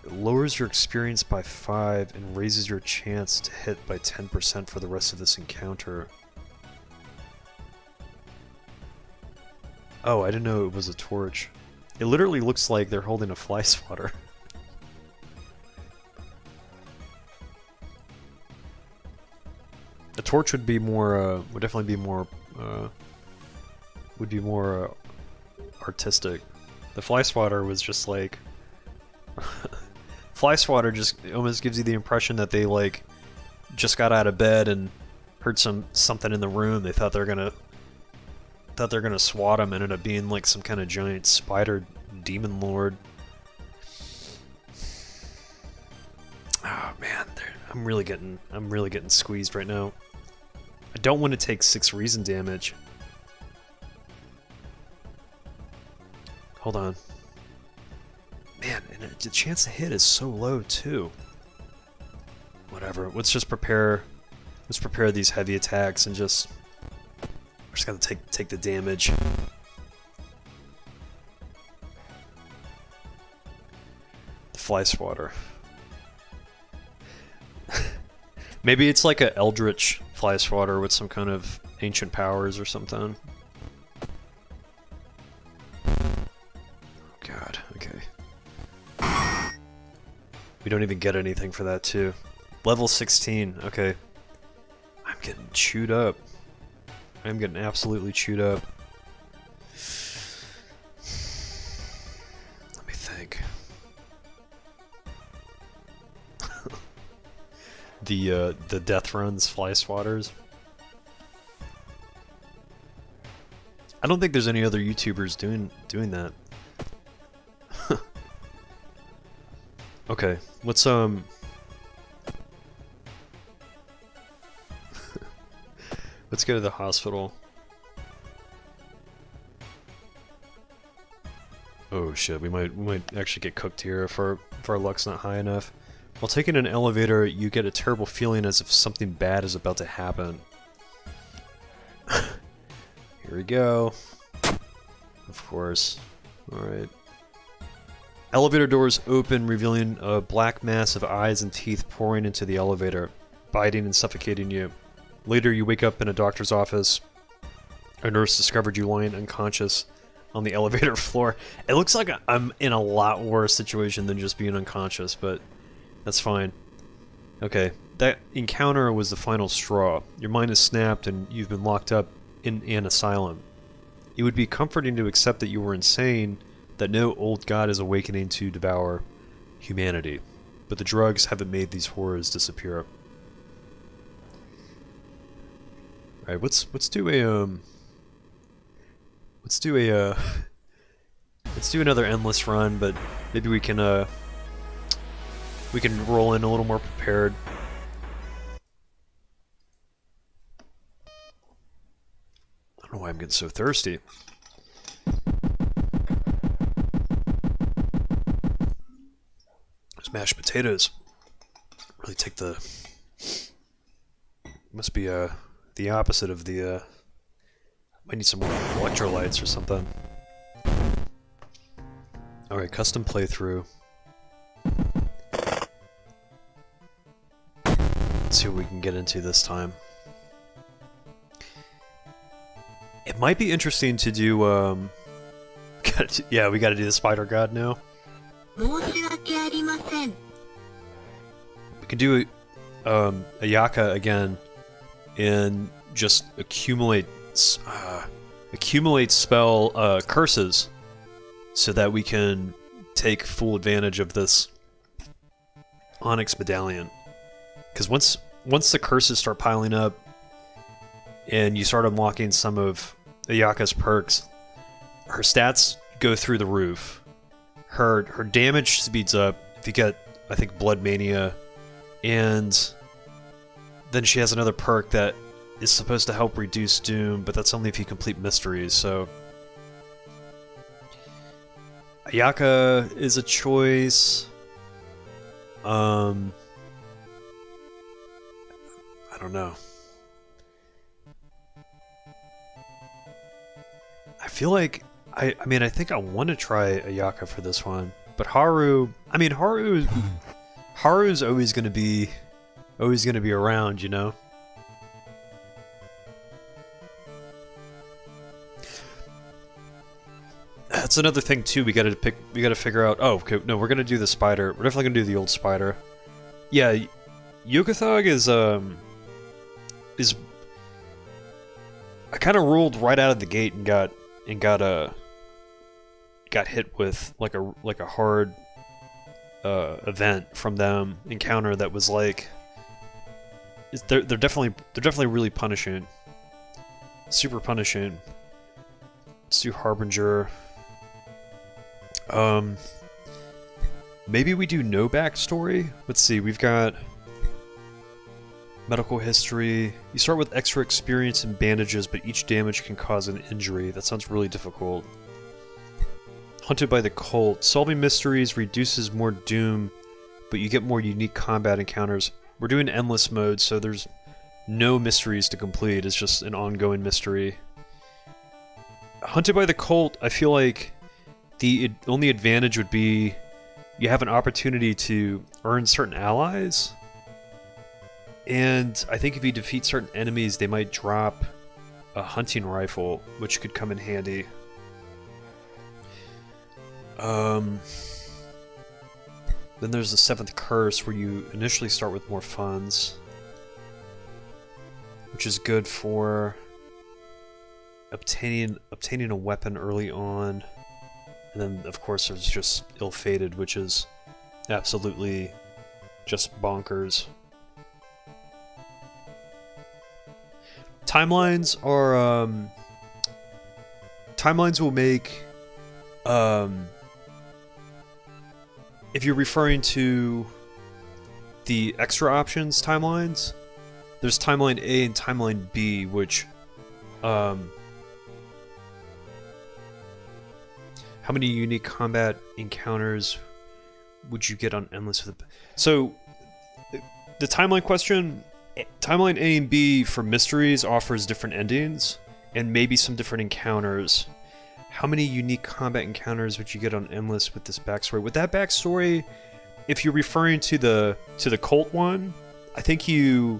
It lowers your experience by 5 and raises your chance to hit by 10% for the rest of this encounter. Oh, I didn't know it was a torch. It literally looks like they're holding a fly swatter. A torch would be more, would definitely be more, artistic. The fly swatter was just like... Fly swatter just almost gives you the impression that they like just got out of bed and heard something in the room. They thought they're gonna swat him, and ended up being like some kind of giant spider demon lord. Oh man, I'm really getting squeezed right now. I don't want to take 6 reason damage. Hold on. Man, and the chance to hit is so low too. Whatever. Let's just prepare. Let's prepare these heavy attacks and just. We're just gonna take the damage. The fly swatter. Maybe it's like a eldritch fly swatter with some kind of ancient powers or something. God, okay. We don't even get anything for that too. Level 16, okay. I'm getting chewed up. I'm getting absolutely chewed up. Let me think. The death runs fly swatters. I don't think there's any other YouTubers doing that. Okay, let's let's go to the hospital. Oh shit, we might actually get cooked here if our luck's not high enough. While taking an elevator, you get a terrible feeling as if something bad is about to happen. Here we go. Of course. Alright. Elevator doors open, revealing a black mass of eyes and teeth pouring into the elevator, biting and suffocating you. Later, you wake up in a doctor's office. A nurse discovered you lying unconscious on the elevator floor. It looks like I'm in a lot worse situation than just being unconscious, but that's fine. Okay, that encounter was the final straw. Your mind is snapped and you've been locked up in an asylum. It would be comforting to accept that you were insane, that no old god is awakening to devour humanity. But the drugs haven't made these horrors disappear. Alright, let's do another endless run, but maybe we can roll in a little more prepared. I don't know why I'm getting so thirsty. Those mashed potatoes really take the... Must be the opposite of the... Might need some more electrolytes or something. Alright, custom playthrough. Let's see what we can get into this time. It might be interesting to do, yeah, we gotta do the spider god now. We can do a Ayaka again and just accumulate spell curses so that we can take full advantage of this Onyx Medallion. Because once the curses start piling up and you start unlocking some of Ayaka's perks, her stats go through the roof. Her damage speeds up if you get, I think, Blood Mania, and then she has another perk that is supposed to help reduce Doom, but that's only if you complete mysteries, so... Ayaka is a choice. I don't know. I feel like... I mean, I think I want to try Ayaka for this one, but Haru... I mean, Haru's always gonna be around, you know? That's another thing too. We gotta figure out. Oh, okay, no, we're gonna do the spider. We're definitely gonna do the old spider. Yeah, Yukathog is I kind of rolled right out of the gate and got hit with like a hard event from them encounter that was like they're definitely really punishing, super punishing. Let's do Harbinger. Maybe we do no backstory. Let's see. We've got Medical history. You start with extra experience and bandages, but each damage can cause an injury. That sounds really difficult. Hunted by the cult. Solving mysteries reduces more doom, but you get more unique combat encounters. We're doing endless mode, so there's no mysteries to complete. It's just an ongoing mystery. Hunted by the cult, I feel like the only advantage would be you have an opportunity to earn certain allies. And I think if you defeat certain enemies, they might drop a hunting rifle, which could come in handy. Then there's the 7th curse, where you initially start with more funds, which is good for obtaining a weapon early on. And then, of course, there's just ill-fated, which is absolutely just bonkers. Timelines are, timelines will make, if you're referring to the extra options timelines, there's Timeline A and Timeline B, which, how many unique combat encounters would you get on Endless? So, the timeline question, Timeline A and B for mysteries offers different endings, and maybe some different encounters. How many unique combat encounters would you get on Endless with this backstory? With that backstory, if you're referring to the cult one, I think I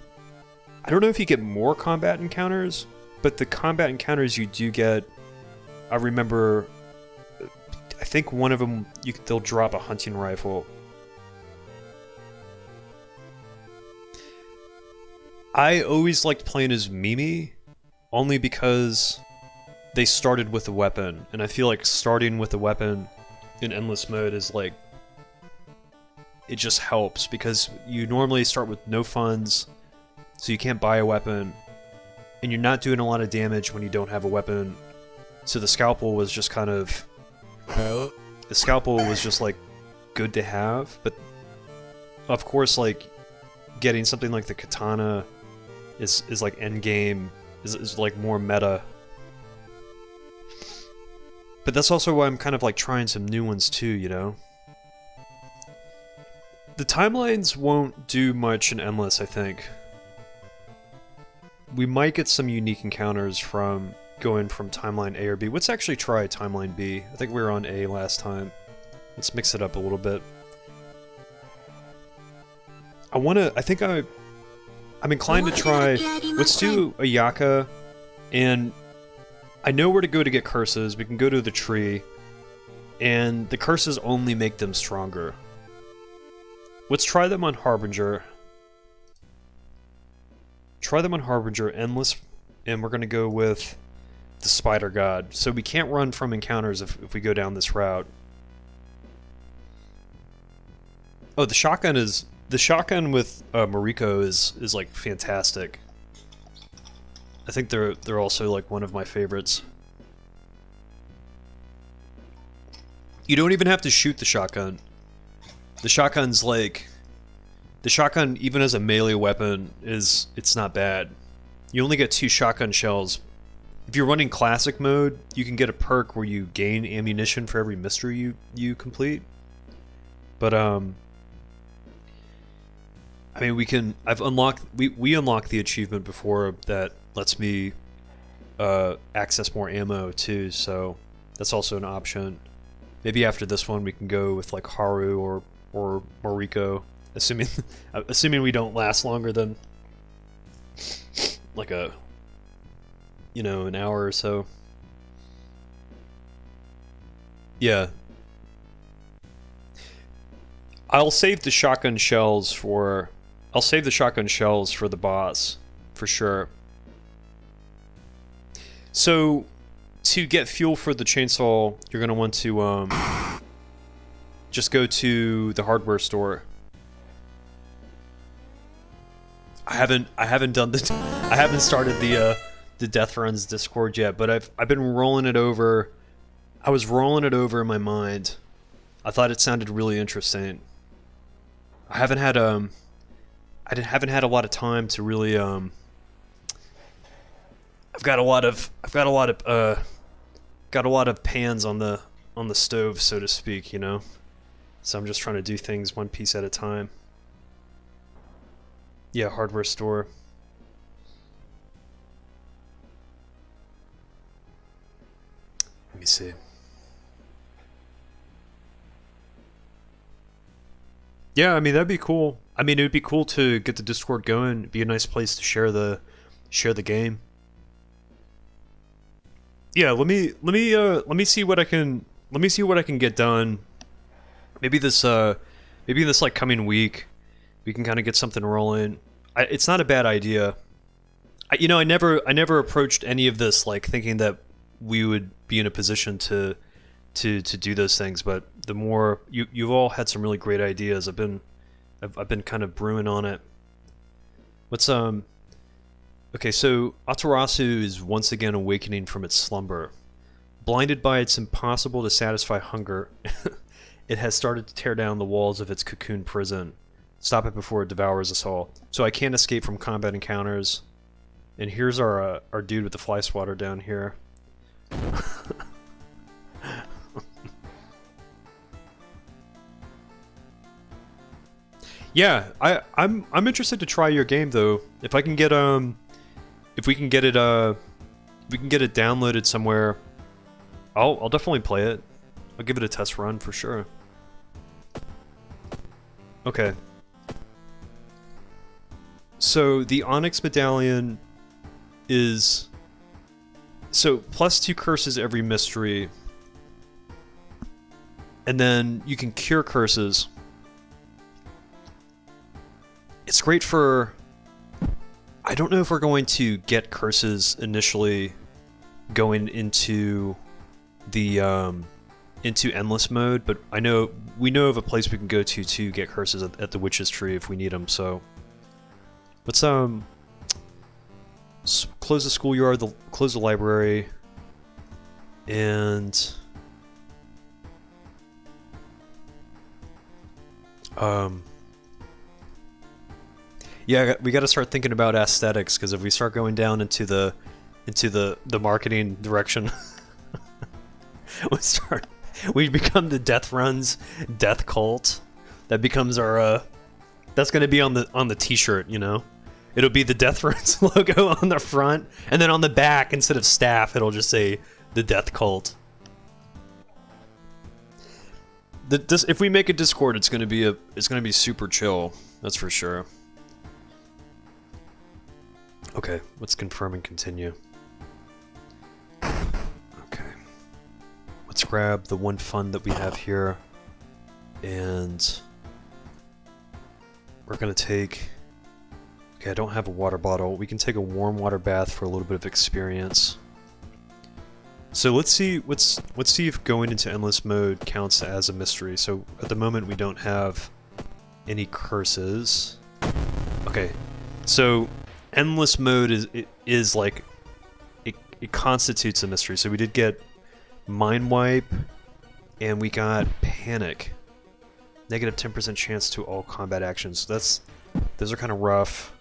don't know if you get more combat encounters, but the combat encounters you do get, I remember, I think one of them, they'll drop a hunting rifle. I always liked playing as Mimi, only because they started with a weapon, and I feel like starting with a weapon in endless mode is like, it just helps, because you normally start with no funds, so you can't buy a weapon, and you're not doing a lot of damage when you don't have a weapon, so the scalpel was just kind of, the scalpel was just like good to have, but of course like getting something like the katana is like endgame, is like more meta. But that's also why I'm kind of like trying some new ones too, you know? The timelines won't do much in Endless, I think. We might get some unique encounters from going from Timeline A or B. Let's actually try Timeline B. I think we were on A last time. Let's mix it up a little bit. I'm inclined to try, let's do Ayaka, and I know where to go to get curses. We can go to the tree, and the curses only make them stronger. Let's try them on Harbinger. Try them on Harbinger, Endless, and we're going to go with the Spider God. So we can't run from encounters if we go down this route. Oh, the shotgun with Mariko is like fantastic. I think they're also like one of my favorites. You don't even have to shoot the shotgun. The shotgun's like, the shotgun even as a melee weapon it's not bad. You only get 2 shotgun shells. If you're running classic mode, you can get a perk where you gain ammunition for every mystery you complete. But I mean, we unlocked the achievement before that lets me access more ammo too, so that's also an option. Maybe after this one we can go with like Haru or Mariko, assuming we don't last longer than like an hour or so. Yeah. I'll save the shotgun shells for the boss, for sure. So, to get fuel for the chainsaw, you're gonna want to just go to the hardware store. I haven't started the Death Runs Discord yet, but I've been rolling it over. I was rolling it over in my mind. I thought it sounded really interesting. I haven't haven't had a lot of time to really I've got a lot of pans on the stove, so to speak, you know. So I'm just trying to do things one piece at a time. Yeah, hardware store. Let me see. Yeah, I mean that'd be cool. I mean it would be cool to get the Discord going. It'd be a nice place to share the game. Yeah, let me see what I can get done. Maybe this like coming week we can kind of get something rolling. It's not a bad idea. You know, I never approached any of this like thinking that we would be in a position to do those things, but the more you've all had some really great ideas. I've been kind of brewing on it. What's Okay, so Amaterasu is once again awakening from its slumber. Blinded by its impossible to satisfy hunger, it has started to tear down the walls of its cocoon prison. Stop it before it devours us all. So I can't escape from combat encounters. And here's our dude with the fly swatter down here. Yeah, I'm interested to try your game though. If I can get if we can get it downloaded somewhere, I'll definitely play it. I'll give it a test run for sure. Okay. So the Onyx Medallion is +2 curses every mystery. And then you can cure curses. It's great for... I don't know if we're going to get curses initially going into the into endless mode, but we know of a place we can go to get curses at the Witch's Tree if we need them. So let's close the schoolyard, close the library, and yeah, we got to start thinking about aesthetics, because if we start going down into the marketing direction, we become the Death Runs death cult. That becomes our that's going to be on the t-shirt, you know. It'll be the Death Runs logo on the front, and then on the back, instead of staff, it'll just say the Death Cult. If we make a Discord, it's going to be super chill. That's for sure. Okay, let's confirm and continue. Okay. Let's grab the one fund that we have here, and we're gonna take... Okay, I don't have a water bottle. We can take a warm water bath for a little bit of experience. So let's see if going into endless mode counts as a mystery. So at the moment we don't have any curses. Okay, so endless mode is like it constitutes a mystery. So we did get mind wipe, and we got panic. Negative 10% chance to all combat actions. Those are kind of rough.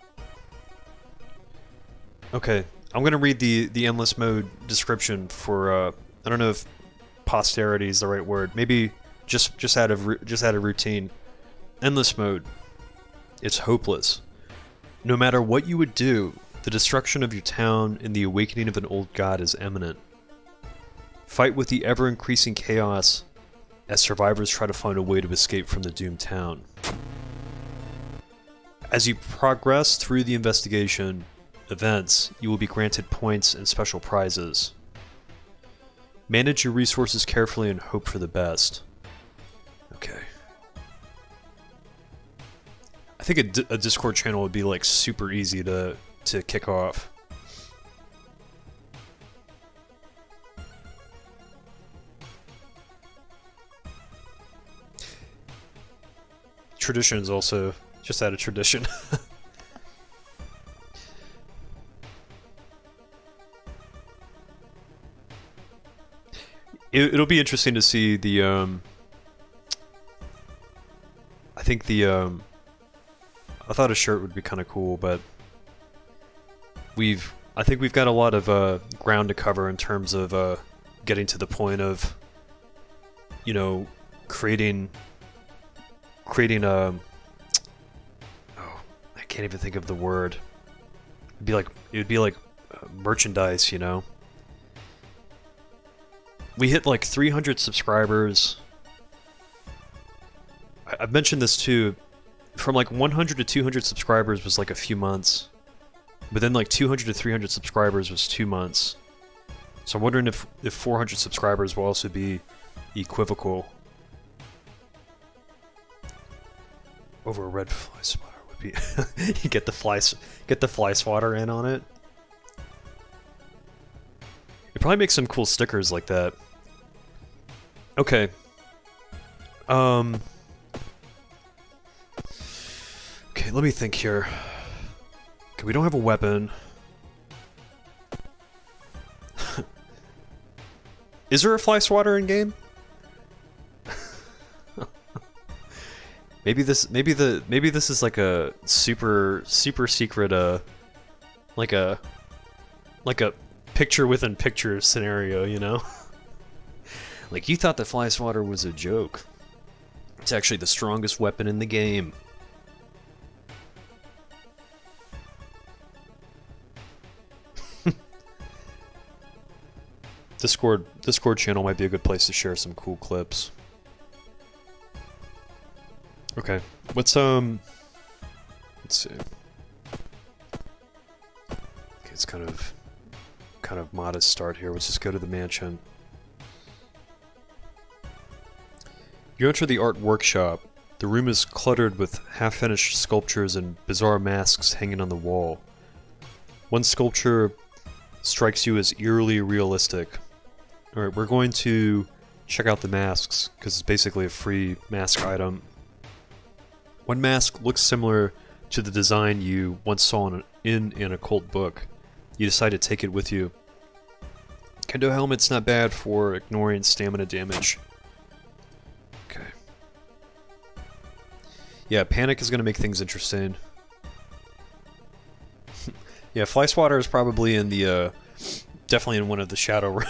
Okay, I'm gonna read the endless mode description for I don't know if posterity is the right word. Maybe just out of routine. Endless mode. It's hopeless. No matter what you would do, the destruction of your town and the awakening of an old god is imminent. Fight with the ever-increasing chaos as survivors try to find a way to escape from the doomed town. As you progress through the investigation events, you will be granted points and special prizes. Manage your resources carefully and hope for the best. Okay. I think a Discord channel would be like super easy to kick off. Tradition is also just out of tradition. It'll be interesting to see the I think the I thought a shirt would be kind of cool, but I think we've got a lot of ground to cover in terms of getting to the point of, you know, creating a... Oh, I can't even think of the word. It would be like merchandise, you know? We hit like 300 subscribers. I've mentioned this too. From like 100 to 200 subscribers was like a few months. But then like 200 to 300 subscribers was 2 months. So I'm wondering if 400 subscribers will also be equivocal. Over a red fly swatter would be... You get the fly swatter in on it. It probably makes some cool stickers like that. Okay. Okay, let me think here. Okay, we don't have a weapon. Is there a fly swatter in game? Maybe this is like a super secret like a picture within picture scenario, you know? Like, you thought the fly swatter was a joke. It's actually the strongest weapon in the game. Discord channel might be a good place to share some cool clips. Okay, let's see. Okay, it's kind of modest start here. Let's just go to the mansion. You enter the art workshop. The room is cluttered with half-finished sculptures and bizarre masks hanging on the wall. One sculpture strikes you as eerily realistic. Alright, we're going to check out the masks, because it's basically a free mask item. One mask looks similar to the design you once saw in an occult book. You decide to take it with you. Kendo helmet's not bad for ignoring stamina damage. Okay. Yeah, panic is going to make things interesting. Yeah, fly swatter is probably in the definitely in one of the shadow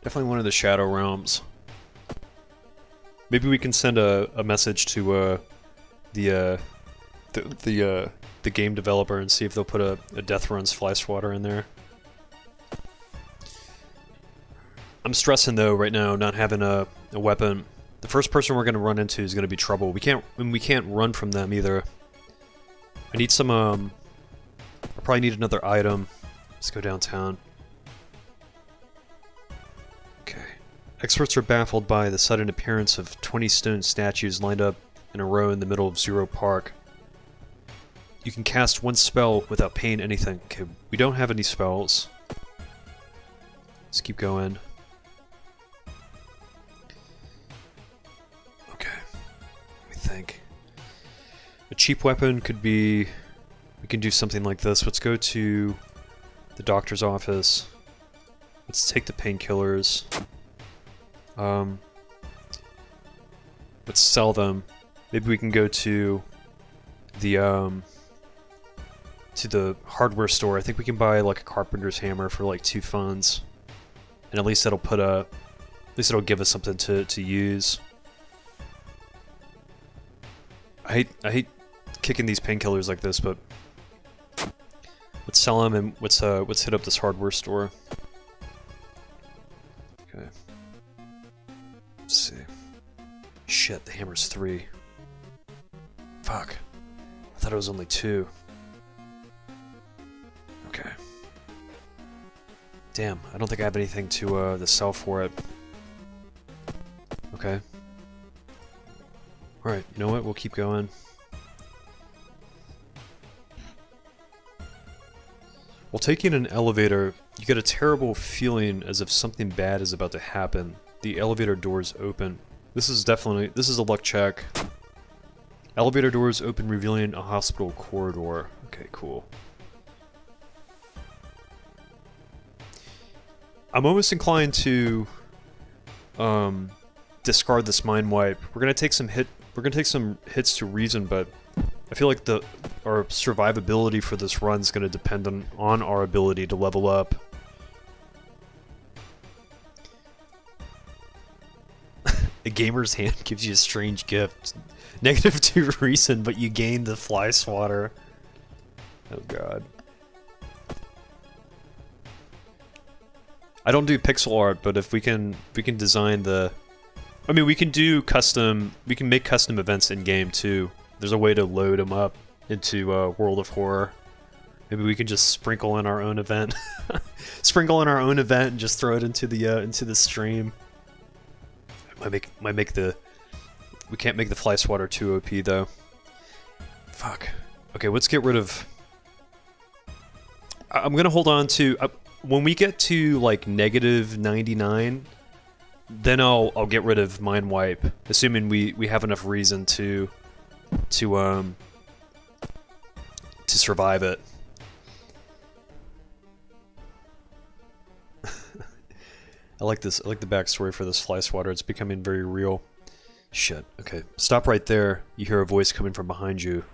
definitely one of the shadow realms. Maybe we can send a message to the game developer and see if they'll put a Death Runs fly swatter in there. I'm stressing though right now not having a weapon. The first person we're gonna run into is gonna be trouble. We can't run from them either. I need some I probably need another item. Let's go downtown. Okay. Experts are baffled by the sudden appearance of 20 stone statues lined up in a row in the middle of Zero Park. You can cast one spell without paying anything. Okay, we don't have any spells. Let's keep going. Okay, let me think. A cheap weapon could be... We can do something like this. Let's go to the doctor's office. Let's take the painkillers. Let's sell them. Maybe we can go to the hardware store. I think we can buy like a carpenter's hammer for like 2 funds, and at least that'll give us something to use. I hate kicking these painkillers like this, but let's sell them and let's hit up this hardware store. Okay. Let's see. Shit, the hammer's 3. Fuck. I thought it was only 2. Okay. Damn, I don't think I have anything to sell for it. Okay. Alright, you know what? We'll keep going. While taking an elevator, you get a terrible feeling as if something bad is about to happen. The elevator doors open. This is a luck check. Elevator doors open, revealing a hospital corridor. Okay, cool. I'm almost inclined to discard this mind wipe. We're gonna take some hits to reason, but I feel like the our survivability for this run is going to depend on our ability to level up. A gamer's hand gives you a strange gift. -2 reason, but you gain the fly swatter. Oh god. I don't do pixel art, but if we can design the... I mean, we can do custom... We can make custom events in-game, too. There's a way to load them up into World of Horror. Maybe we can just sprinkle in our own event. Sprinkle in our own event and just throw it into the stream. Might make the... We can't make the fly swatter too OP, though. Fuck. Okay, let's get rid of... I'm gonna hold on to... when we get to, like, -99, then I'll get rid of Mind Wipe, assuming we have enough reason to survive it. I like this. I like the backstory for this fly swatter. It's becoming very real. Shit. Okay. Stop right there. You hear a voice coming from behind you.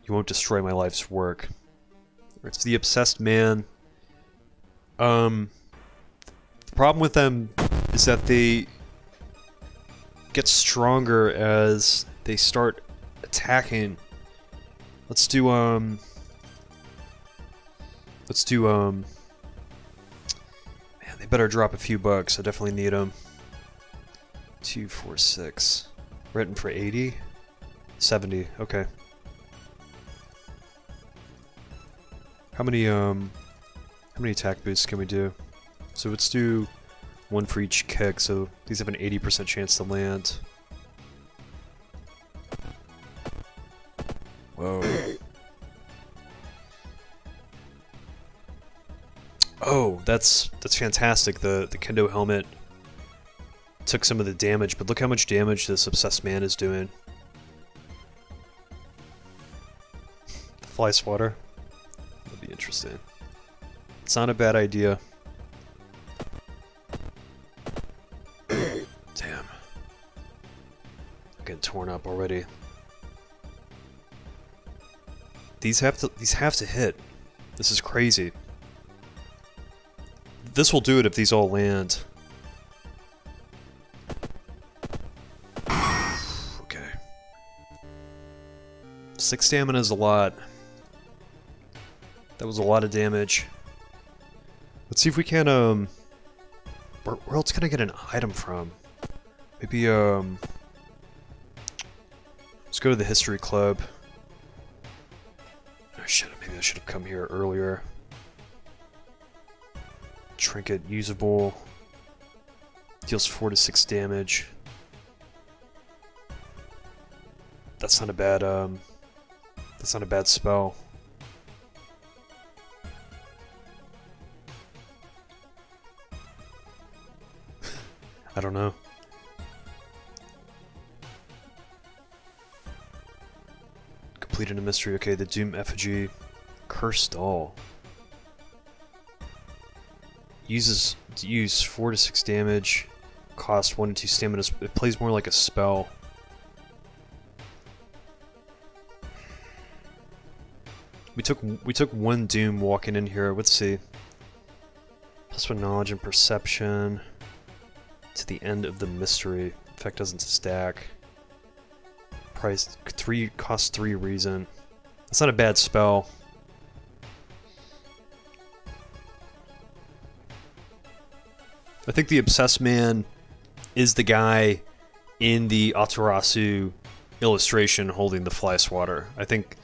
You won't destroy my life's work. It's the obsessed man. The problem with them is that they get stronger as they start attacking. Let's do man, they better drop a few bucks. I definitely need them. 2, 4, 6. Written for 80? 70, okay. How many attack boosts can we do? So let's do one for each kick, so these have an 80% chance to land. Whoa. Oh, that's fantastic. The kendo helmet took some of the damage, but look how much damage this obsessed man is doing. The fly swatter. That'd be interesting. It's not a bad idea. Damn. I'm getting torn up already. These have to hit. This is crazy. This will do it if these all land. Okay. 6 stamina is a lot. That was a lot of damage. Let's see if we can, where else can I get an item from? Maybe, let's go to the history club. Oh shit, maybe I should have come here earlier. Trinket usable. Deals 4 to 6 damage. That's not a bad, spell. I don't know. Completed a mystery. Okay, the Doom Effigy. Cursed Doll. Use 4 to 6 damage. Cost 1 to 2 stamina. It plays more like a spell. We took 1 Doom walking in here. Let's see. +1 knowledge and perception. To the end of the mystery. Effect doesn't stack. Price 3, cost 3 reason. That's not a bad spell. I think the Obsessed Man is the guy in the Amaterasu illustration holding the fly swatter. I think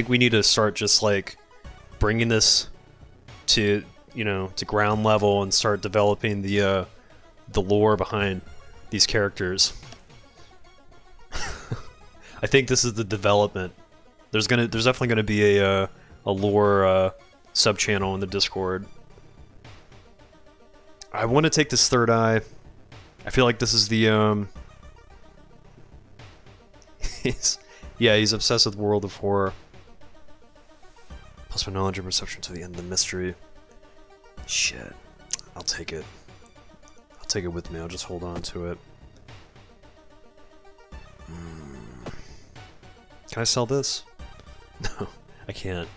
we need to start just like bringing this to, you know, to ground level and start developing the lore behind these characters. I think this is the development. There's definitely gonna be a lore sub-channel in the Discord. I want to take this third eye. I feel like this is the he's obsessed with World of Horror. +1 knowledge and perception to the end of the mystery. Shit. I'll take it. I'll take it with me. I'll just hold on to it. Can I sell this? No. I can't.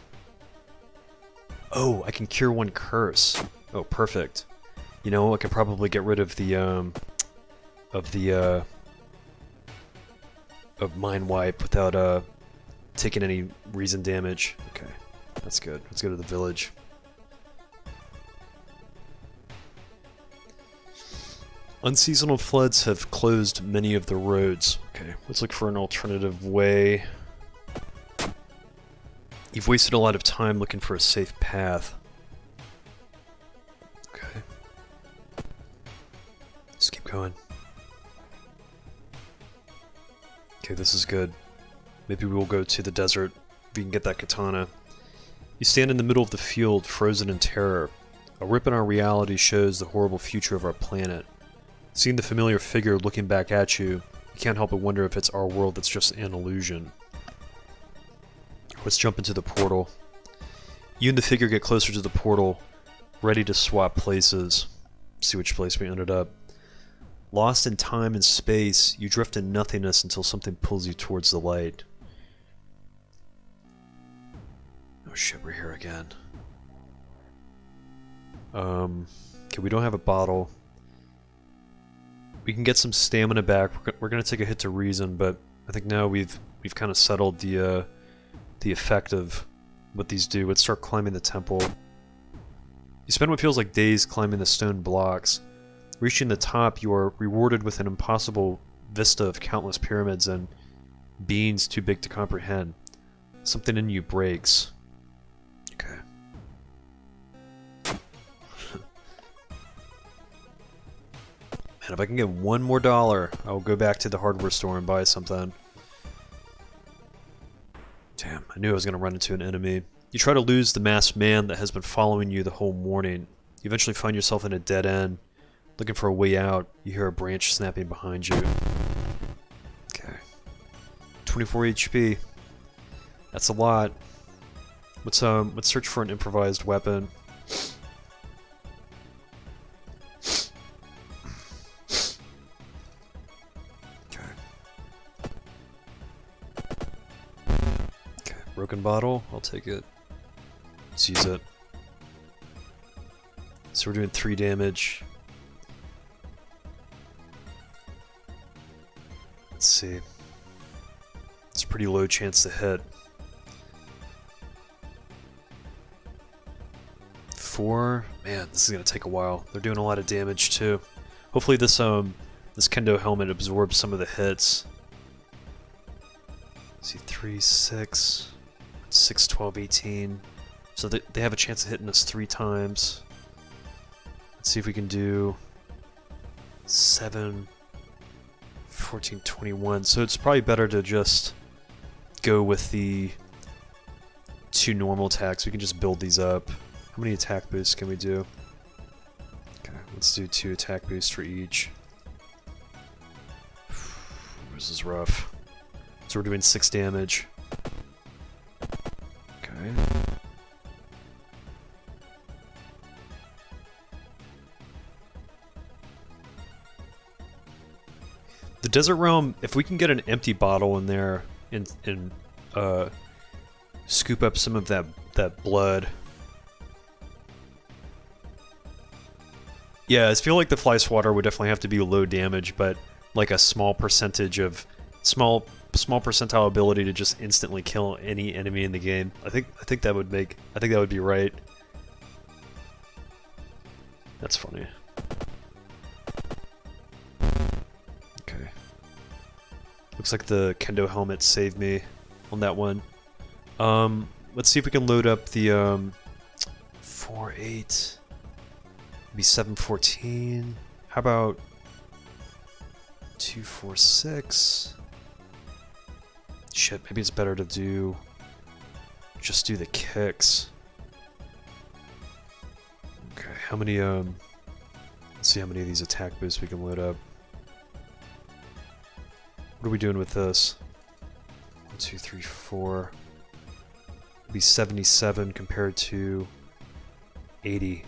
Oh, I can cure one curse. Oh, perfect. You know, I can probably get rid of the of mind wipe without taking any reason damage. Okay, that's good. Let's go to the village. Unseasonal floods have closed many of the roads. Okay, let's look for an alternative way. You've wasted a lot of time looking for a safe path. Okay. Let's keep going. Okay, this is good. Maybe we'll go to the desert if we can get that katana. You stand in the middle of the field, frozen in terror. A rip in our reality shows the horrible future of our planet. Seeing the familiar figure looking back at you, you can't help but wonder if it's our world that's just an illusion. Let's jump into the portal. You and the figure get closer to the portal, ready to swap places. See which place we ended up. Lost in time and space, you drift in nothingness until something pulls you towards the light. Oh shit, we're here again. Okay, we don't have a bottle. We can get some stamina back. We're gonna take a hit to reason, but I think now we've kind of settled the effect of what these do. Let's start climbing the temple. You spend what feels like days climbing the stone blocks. Reaching the top, you are rewarded with an impossible vista of countless pyramids and beings too big to comprehend. Something in you breaks. Okay. Man, if I can get one more dollar, I'll go back to the hardware store and buy something. Damn, I knew I was going to run into an enemy. You try to lose the masked man that has been following you the whole morning. You eventually find yourself in a dead end. Looking for a way out, you hear a branch snapping behind you. Okay. 24 HP. That's a lot. Let's search for an improvised weapon. Broken bottle, I'll take it. Let's use it. So we're doing 3 damage. Let's see. It's a pretty low chance to hit. 4. Man, this is gonna take a while. They're doing a lot of damage too. Hopefully this kendo helmet absorbs some of the hits. Let's see, 3, 6. 6, 12, 18. So they have a chance of hitting us 3 times. Let's see if we can do 7, 14, 21. So it's probably better to just go with the 2 normal attacks. We can just build these up. How many attack boosts can we do? Okay, let's do 2 attack boosts for each. This is rough. So we're doing 6 damage. Okay. The Desert Realm, if we can get an empty bottle in there and scoop up some of that blood. Yeah, I feel like the fly swatter would definitely have to be low damage, but like a small percentage of small percentile ability to just instantly kill any enemy in the game. I think that would be right. That's funny. Okay. Looks like the kendo helmet saved me on that one. Let's see if we can load up the 4, 8, maybe 7, 14. How about 2, 4, 6? Shit, maybe it's better to just do the kicks. Okay, how many, let's see how many of these attack boosts we can load up. What are we doing with this? 1, 2, 3, 4. It'd be 77 compared to 80.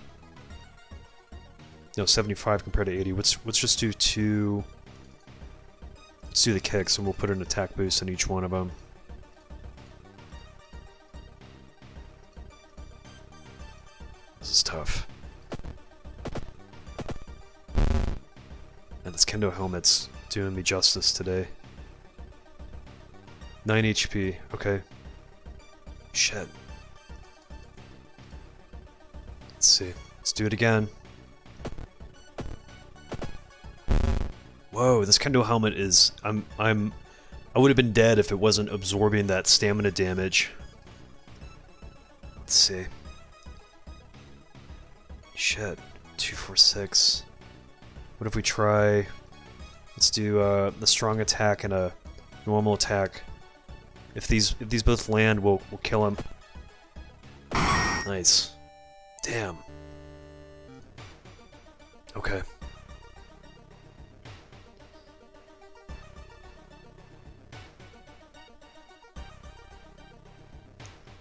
No, 75 compared to 80. Let's just do 2. Let's do the kicks, and we'll put an attack boost in each one of them. This is tough. And this kendo helmet's doing me justice today. 9 HP, okay. Shit. Let's see. Let's do it again. Whoa, this kendo helmet is... I would have been dead if it wasn't absorbing that stamina damage. Let's see. Shit. 246. What if we try... Let's do the strong attack and a normal attack. If these both land, we'll kill him. Nice. Damn. Okay.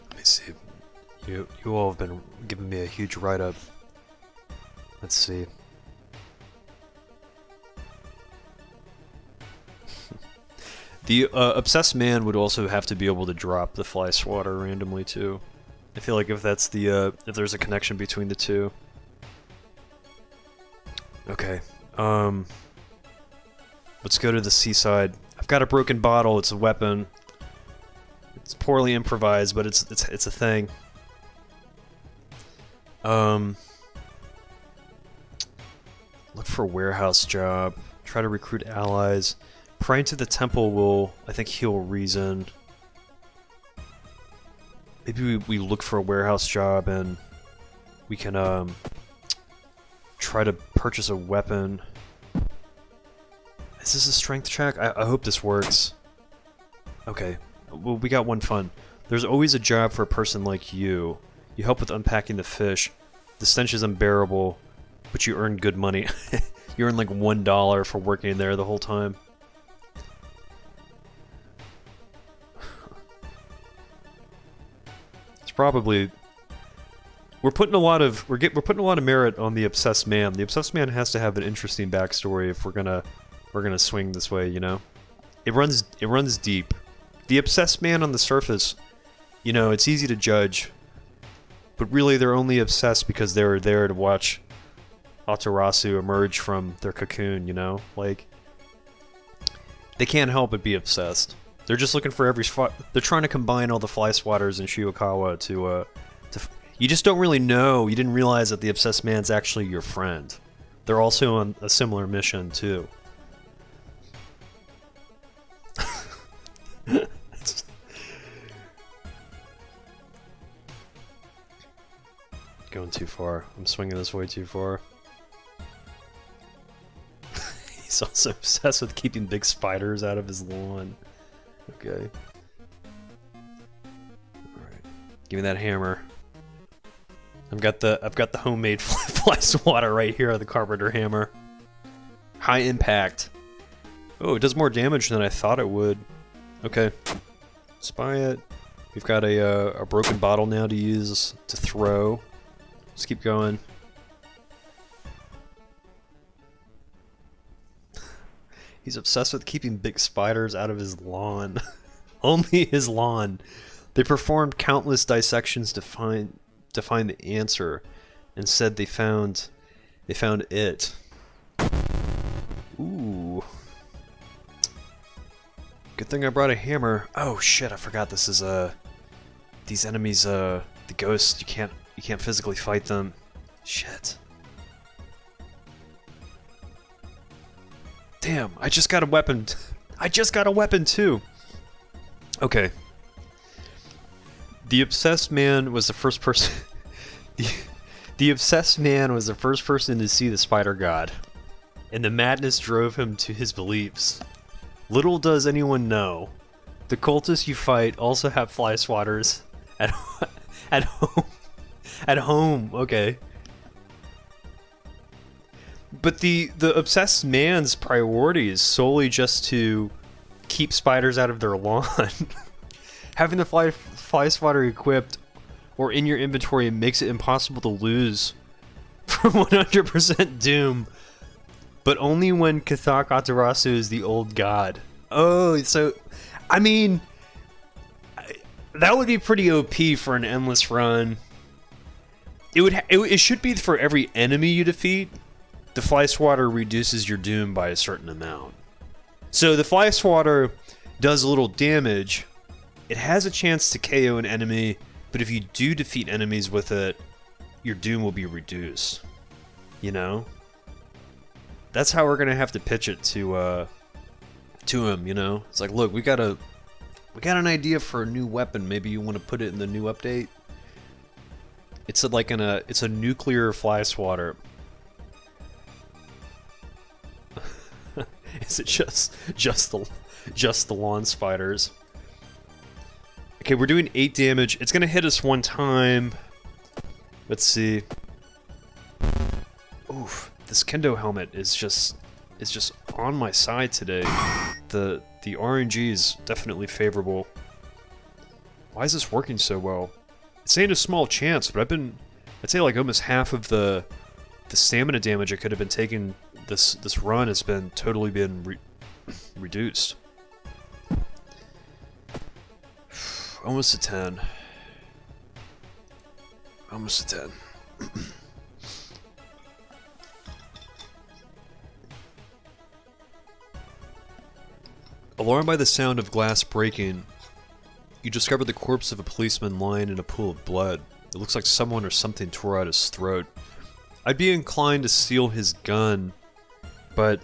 Let me see. You all have been giving me a huge write-up. Let's see. The obsessed man would also have to be able to drop the fly swatter randomly too. I feel like if that's the if there's a connection between the two. Okay. Let's go to the seaside. I've got a broken bottle. It's a weapon. It's poorly improvised, but it's a thing. Look for a warehouse job. Try to recruit allies. Praying to the temple will, I think, heal reason. Maybe we look for a warehouse job and we can try to purchase a weapon. Is this a strength check? I hope this works. Okay, well, we got one fun. There's always a job for a person like you. You help with unpacking the fish. The stench is unbearable, but you earn good money. You earn like $1 for working there the whole time. It's probably... We're putting a lot of merit on the obsessed man. The obsessed man has to have an interesting backstory if we're gonna swing this way, you know. It runs deep. The obsessed man on the surface, you know, it's easy to judge, but really they're only obsessed because they were there to watch Amaterasu emerge from their cocoon, you know? Like, they can't help but be obsessed. They're just looking for every spot. They're trying to combine all the fly swatters in Shiokawa to you just don't really know. You didn't realize that the obsessed man's actually your friend. They're also on a similar mission, too. Going too far. I'm swinging this way too far. He's also obsessed with keeping big spiders out of his lawn. Okay. Alright. Give me that hammer. I've got the homemade fly swatter right here, the carpenter hammer. High impact. Oh, it does more damage than I thought it would. Okay. Spy it. We've got a broken bottle now to use to throw. Let's keep going. He's obsessed with keeping big spiders out of his lawn. Only his lawn. They performed countless dissections to find the answer, and said they found it. Ooh. Good thing I brought a hammer. Oh shit, I forgot this is these enemies, the ghosts, you can't physically fight them. Shit. Damn, I just got a weapon. I just got a weapon too. Okay. The obsessed man was the first person. The obsessed man was the first person to see the spider god, and the madness drove him to his beliefs. Little does anyone know, the cultists you fight also have fly swatters at home. At home, okay. But the obsessed man's priority is solely just to keep spiders out of their lawn. Having the fly swatter equipped or in your inventory makes it impossible to lose from 100% doom, but only when Kathak Atarasu is the old god. Oh, so, I mean, that would be pretty OP for an endless run. it should be for every enemy you defeat, the fly swatter reduces your doom by a certain amount. So the fly swatter does a little damage. It has a chance to KO an enemy, but if you do defeat enemies with it, your doom will be reduced. You know? That's how we're gonna have to pitch it to him, you know? It's like, look, we got an idea for a new weapon. Maybe you want to put it in the new update? It's a nuclear fly swatter. Is it just the lawn spiders? Okay, we're doing 8 damage. It's gonna hit us one time. Let's see. Oof, this kendo helmet is just on my side today. The RNG is definitely favorable. Why is this working so well? It's ain't a small chance, but I'd say like almost half of the stamina damage I could have been taking this run has been totally reduced. Almost a 10. Almost a 10. Alarmed by the sound of glass breaking, you discover the corpse of a policeman lying in a pool of blood. It looks like someone or something tore out his throat. I'd be inclined to steal his gun, but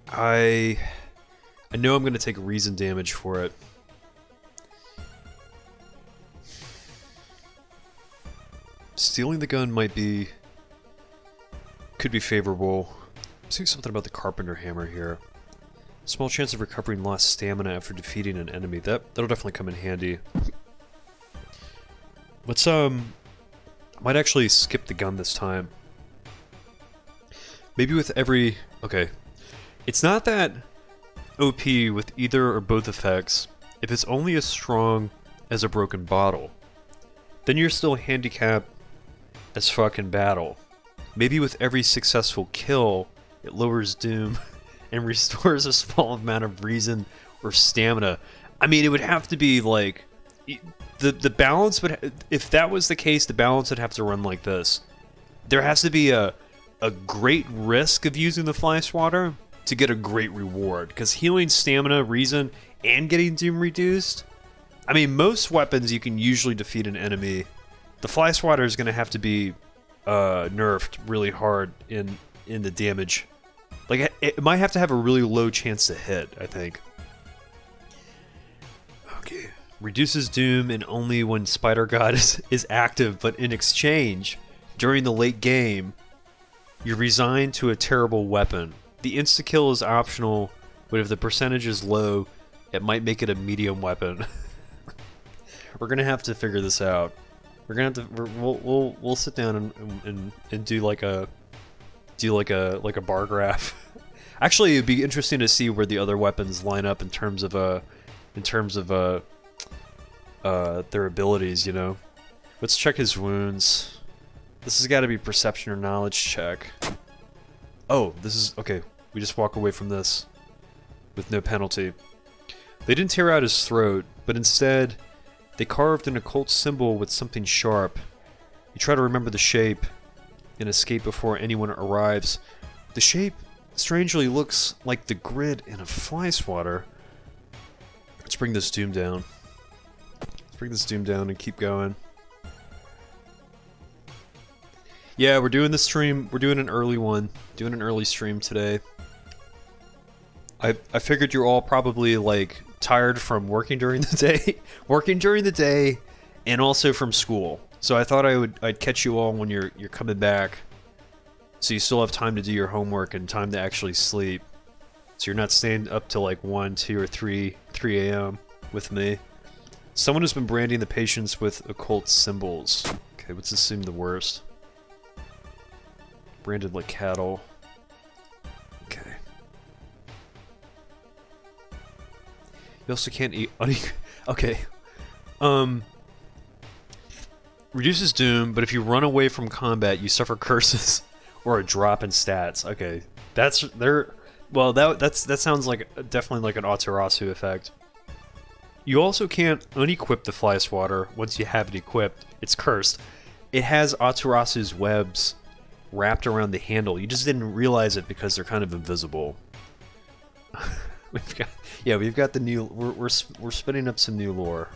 I know I'm going to take reason damage for it. Stealing the gun could be favorable. I'm seeing something about the carpenter hammer here. Small chance of recovering lost stamina after defeating an enemy. That'll definitely come in handy. Let's I might actually skip the gun this time. Maybe with every... Okay. It's not that OP with either or both effects if it's only as strong as a broken bottle. Then you're still handicapped as fuck in battle. Maybe with every successful kill, it lowers doom and restores a small amount of reason or stamina. I mean, it would have to be like... The balance would... If that was the case, the balance would have to run like this. There has to be a great risk of using the fly swatter to get a great reward. Because healing stamina, reason, and getting doom reduced... I mean, most weapons you can usually defeat an enemy. The fly swatter is going to have to be nerfed really hard in the damage. Like, it might have to have a really low chance to hit, I think. Okay. Reduces doom and only when Spider God is active, but in exchange, during the late game, you're resigned to a terrible weapon. The insta-kill is optional, but if the percentage is low, it might make it a medium weapon. We're gonna have to figure this out. We're gonna have to. We'll sit down and do like a bar graph. Actually, it'd be interesting to see where the other weapons line up in terms of their abilities. You know, let's check his wounds. This has got to be perception or knowledge check. Oh, this is okay. We just walk away from this with no penalty. They didn't tear out his throat, but instead they carved an occult symbol with something sharp. You try to remember the shape and escape before anyone arrives. The shape strangely looks like the grid in a fly swatter. Let's bring this doom down. Let's bring this doom down and keep going. Yeah, we're doing the stream. We're doing an early one. Doing an early stream today. I figured you're all probably like tired from working during the day, and also from school. So I thought I'd catch you all when you're coming back, so you still have time to do your homework and time to actually sleep. So you're not staying up till like 1, 2, or 3 a.m. with me. Someone has been branding the patients with occult symbols. Okay, let's assume the worst. Branded like cattle. Okay. You also can't eat okay. Reduces doom, but if you run away from combat, you suffer curses or a drop in stats. Okay. That sounds like definitely like an Amaterasu effect. You also can't unequip the fly swatter once you have it equipped. It's cursed. it has Aturasu's webs wrapped around the handle. You just didn't realize it because they're kind of invisible. we've got the new. We're spinning up some new lore,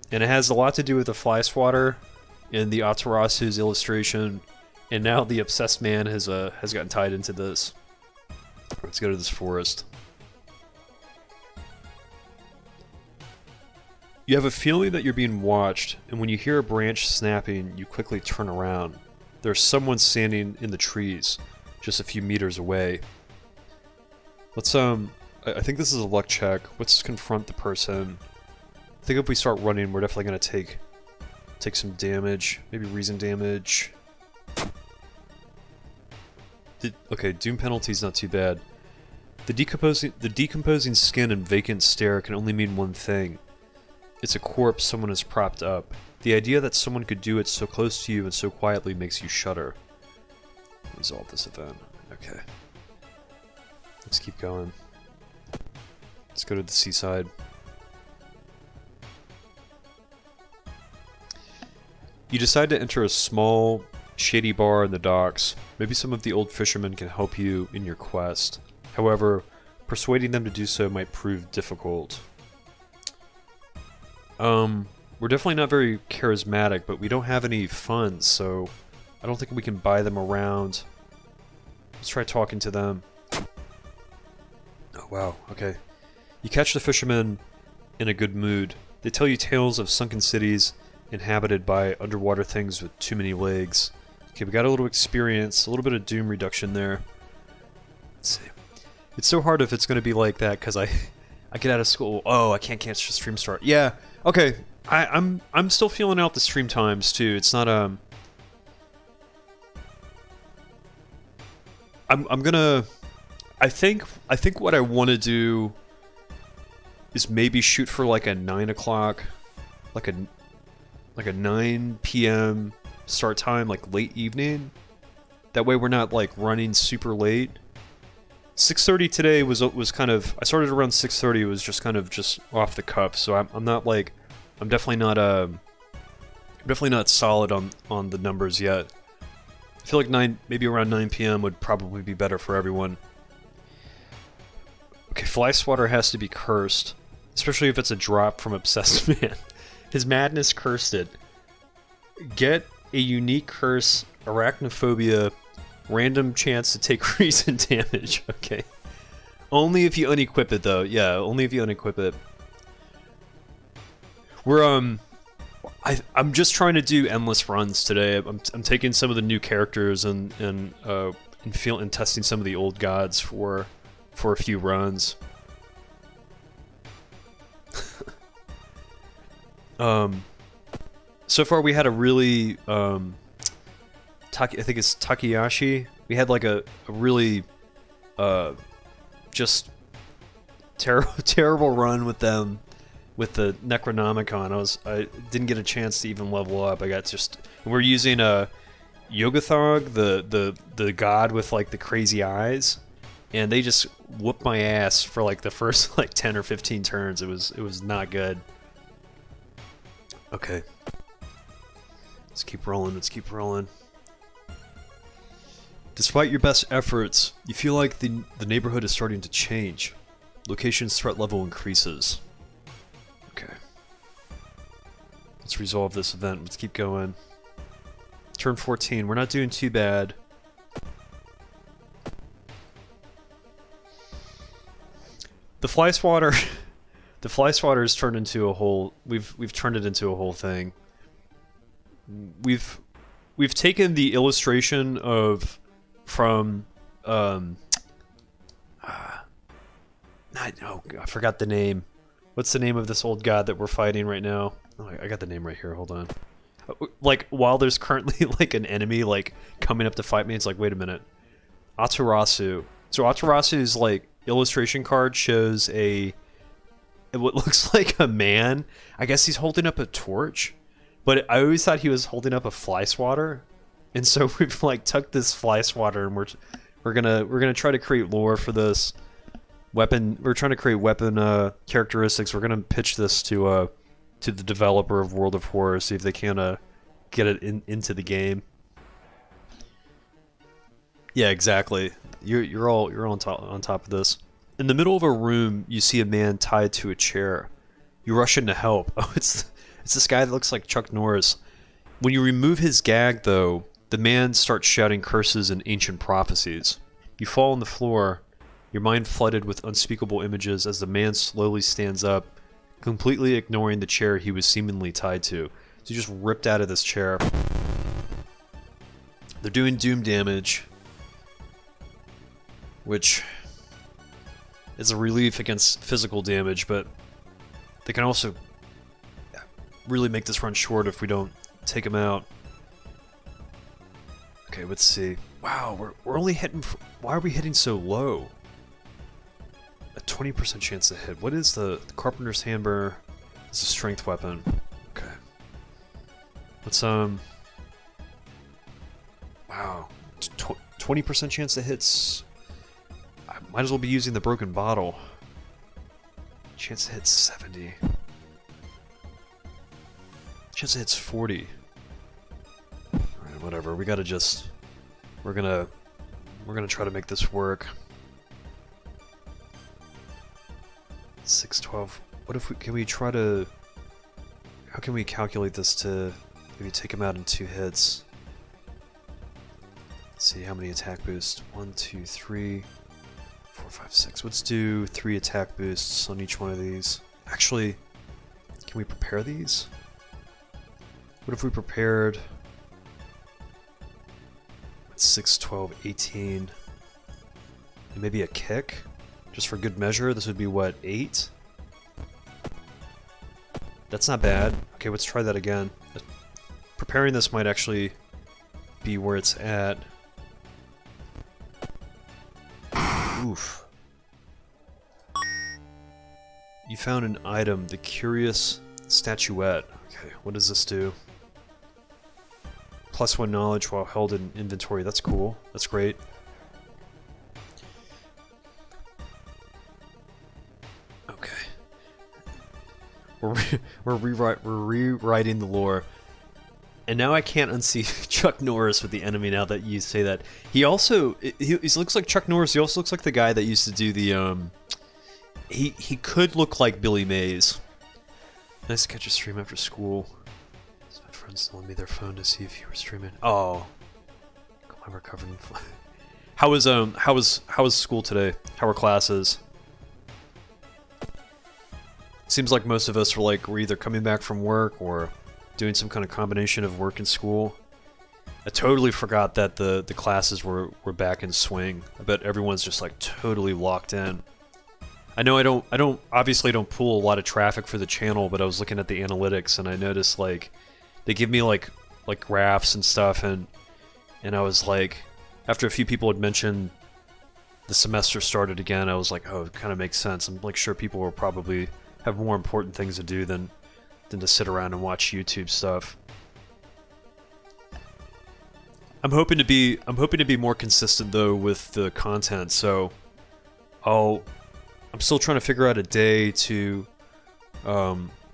and it has a lot to do with the fly swatter and the Aturasu's illustration, and now the obsessed man has gotten tied into this. Let's go to this forest. You have a feeling that you're being watched, and when you hear a branch snapping, you quickly turn around. There's someone standing in the trees, just a few meters away. Let's I think this is a luck check. Let's confront the person. I think if we start running, we're definitely gonna take some damage, maybe reason damage. Okay, doom penalty's not too bad. The decomposing skin and vacant stare can only mean one thing. It's a corpse someone has propped up. The idea that someone could do it so close to you and so quietly makes you shudder. Resolve this event. Okay. Let's keep going. Let's go to the seaside. You decide to enter a small, shady bar in the docks. Maybe some of the old fishermen can help you in your quest. However, persuading them to do so might prove difficult. We're definitely not very charismatic, but we don't have any funds, so I don't think we can buy them around. Let's try talking to them. Oh wow, okay. You catch the fishermen in a good mood. They tell you tales of sunken cities inhabited by underwater things with too many legs. Okay, we got a little experience, a little bit of doom reduction there. Let's see. It's so hard if it's going to be like that, because I get out of school. Oh, I can't catch the stream start. Yeah, okay. I'm still feeling out the stream times too. It's not I'm gonna I think what I want to do is maybe shoot for like a 9 o'clock, like a 9 p.m. start time, like late evening. That way we're not like running super late. 6:30 today was kind of, I started around 6:30. It was just kind of just off the cuff. So I'm not like, I'm definitely not solid on the numbers yet. I feel like maybe around 9 p.m. would probably be better for everyone. Okay, fly swatter has to be cursed, especially if it's a drop from obsessed man. His madness cursed it. Get a unique curse, arachnophobia, random chance to take reason damage. Okay. Only if you unequip it though. Yeah, only if you unequip it. We're I'm just trying to do endless runs today. I'm taking some of the new characters and testing some of the old gods for a few runs. So far we had a really I think it's Takayashi. We had like a really just terrible run with them with the Necronomicon. I didn't get a chance to even level up. We're using a Yogathog, the god with like the crazy eyes, and they just whooped my ass for like the first like 10 or 15 turns. It was not good. Okay. Let's keep rolling, let's keep rolling. Despite your best efforts, you feel like the neighborhood is starting to change. Location's threat level increases. Okay. Let's resolve this event. Let's keep going. Turn 14. We're not doing too bad. The fly swatter has turned into a whole we've turned it into a whole thing. We've taken the illustration from I forgot the name. What's the name of this old god that we're fighting right now? Oh, I got the name right here. Hold on. Like, while there's currently like an enemy like coming up to fight me, it's like, wait a minute. Amaterasu. So Aterasu's like illustration card shows what looks like a man. I guess he's holding up a torch, but I always thought he was holding up a fly swatter. And so we've like took this fly swatter and we're gonna try to create lore for this weapon. We're trying to create weapon characteristics. We're gonna pitch this to the developer of World of Horror, see if they can get it into the game. Yeah, exactly. You're on top of this. In the middle of a room, you see a man tied to a chair. You rush in to help. Oh, it's this guy that looks like Chuck Norris. When you remove his gag, though, the man starts shouting curses and ancient prophecies. You fall on the floor, your mind flooded with unspeakable images as the man slowly stands up, completely ignoring the chair he was seemingly tied to. So you just ripped out of this chair. They're doing doom damage, which is a relief against physical damage, but they can also really make this run short if we don't take him out. Okay, let's see. Wow, we're only hitting... Why are we hitting so low? A 20% chance to hit. What is the Carpenter's Hammer? It's a strength weapon. Okay. Let's, wow. 20% chance to hit. I might as well be using the broken bottle. Chance to hit 70. Chance to hit's 40. Alright, whatever. We gotta just... We're gonna try to make this work. 612. What if we... Can we try to... How can we calculate this to maybe take him out in 2 hits? Let's see how many attack boosts. 1, 2, 3, 4, 5, 6. Let's do 3 attack boosts on each one of these. Actually, can we prepare these? What if we prepared 6, 12, 18, and maybe a kick? Just for good measure, this would be what, 8? That's not bad. Okay, let's try that again. Preparing this might actually be where it's at. Oof. You found an item, the curious statuette. Okay, what does this do? +1 knowledge while held in inventory. That's cool. That's great. Okay. We're rewriting the lore. And now I can't unsee Chuck Norris with the enemy now that you say that. He also... He looks like Chuck Norris. He also looks like the guy that used to do the... He could look like Billy Mays. Nice to catch a stream after school. So my friends lent me their phone to see if you were streaming. Oh. I'm recovering. How was school today? How were classes? Seems like most of us were either coming back from work or doing some kind of combination of work and school. I totally forgot that the classes were back in swing. I bet everyone's just like totally locked in. I know I don't obviously don't pull a lot of traffic for the channel, but I was looking at the analytics and I noticed like they give me like graphs and stuff, and I was like, after a few people had mentioned the semester started again, I was like, oh, it kind of makes sense. I'm like sure people will probably have more important things to do than to sit around and watch YouTube stuff. I'm hoping to be more consistent though with the content, so I'm still trying to figure out a day to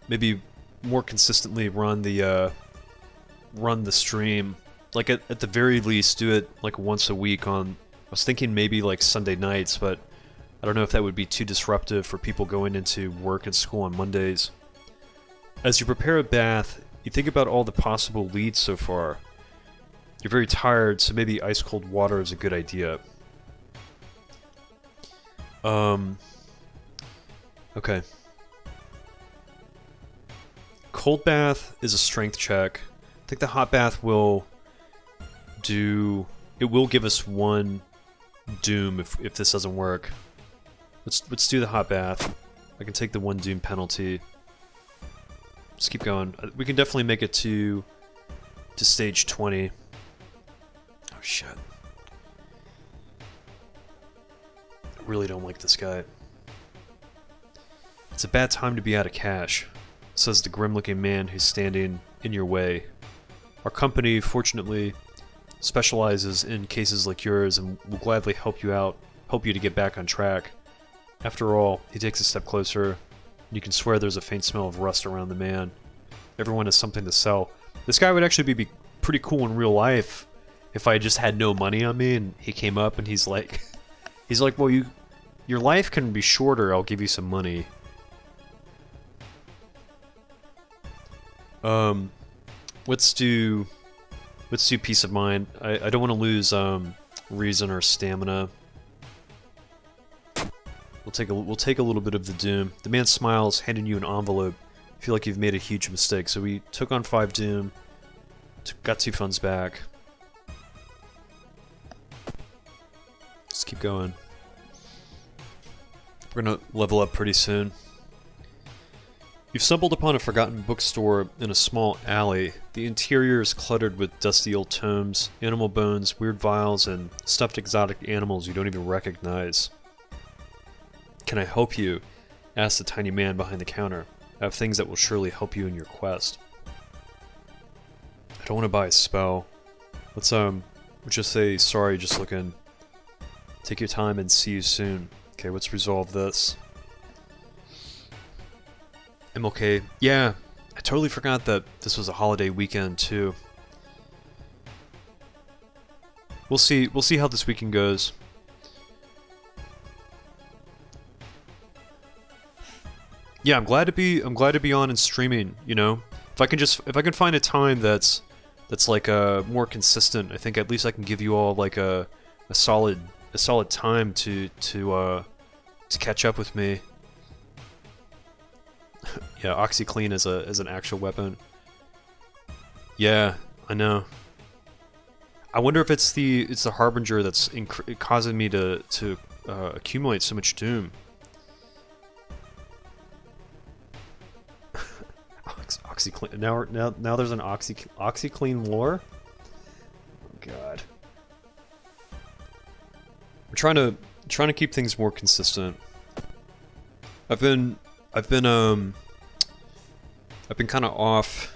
maybe more consistently run the stream. Like at the very least do it like once a week on, I was thinking maybe like Sunday nights, but I don't know if that would be too disruptive for people going into work and school on Mondays. As you prepare a bath, you think about all the possible leads so far. You're very tired, so maybe ice cold water is a good idea. Okay. Cold bath is a strength check. I think the hot bath will do... It will give us 1 doom if this doesn't work. Let's do the hot bath. I can take the 1 doom penalty. Just keep going. We can definitely make it to stage 20. Oh shit. I really don't like this guy. It's a bad time to be out of cash, says the grim-looking man who's standing in your way. Our company, fortunately, specializes in cases like yours and will gladly help you to get back on track. After all, he takes a step closer, and you can swear there's a faint smell of rust around the man. Everyone has something to sell. This guy would actually be pretty cool in real life if I just had no money on me and he came up and he's like, well, your life can be shorter, I'll give you some money. Let's do peace of mind. I don't want to lose reason or stamina. We'll take a little bit of the doom. The man smiles, handing you an envelope. Feel like you've made a huge mistake. So we took on 5 doom, got 2 funds back. Let's keep going. We're gonna level up pretty soon. You've stumbled upon a forgotten bookstore in a small alley. The interior is cluttered with dusty old tomes, animal bones, weird vials, and stuffed exotic animals you don't even recognize. Can I help you? Asked the tiny man behind the counter. I have things that will surely help you in your quest. I don't want to buy a spell. Let's just say sorry, just looking. Take your time and see you soon. Okay, let's resolve this. I'm okay. Yeah, I totally forgot that this was a holiday weekend too. We'll see how this weekend goes. Yeah, I'm glad to be on and streaming, you know. If I can find a time that's like more consistent, I think at least I can give you all like a solid time to catch up with me. Yeah, OxyClean is an actual weapon. Yeah, I know. I wonder if it's the harbinger that's causing me to accumulate so much doom. OxyClean. Now there's an OxyClean lore. Oh God. We're trying to keep things more consistent. I've been kind of off.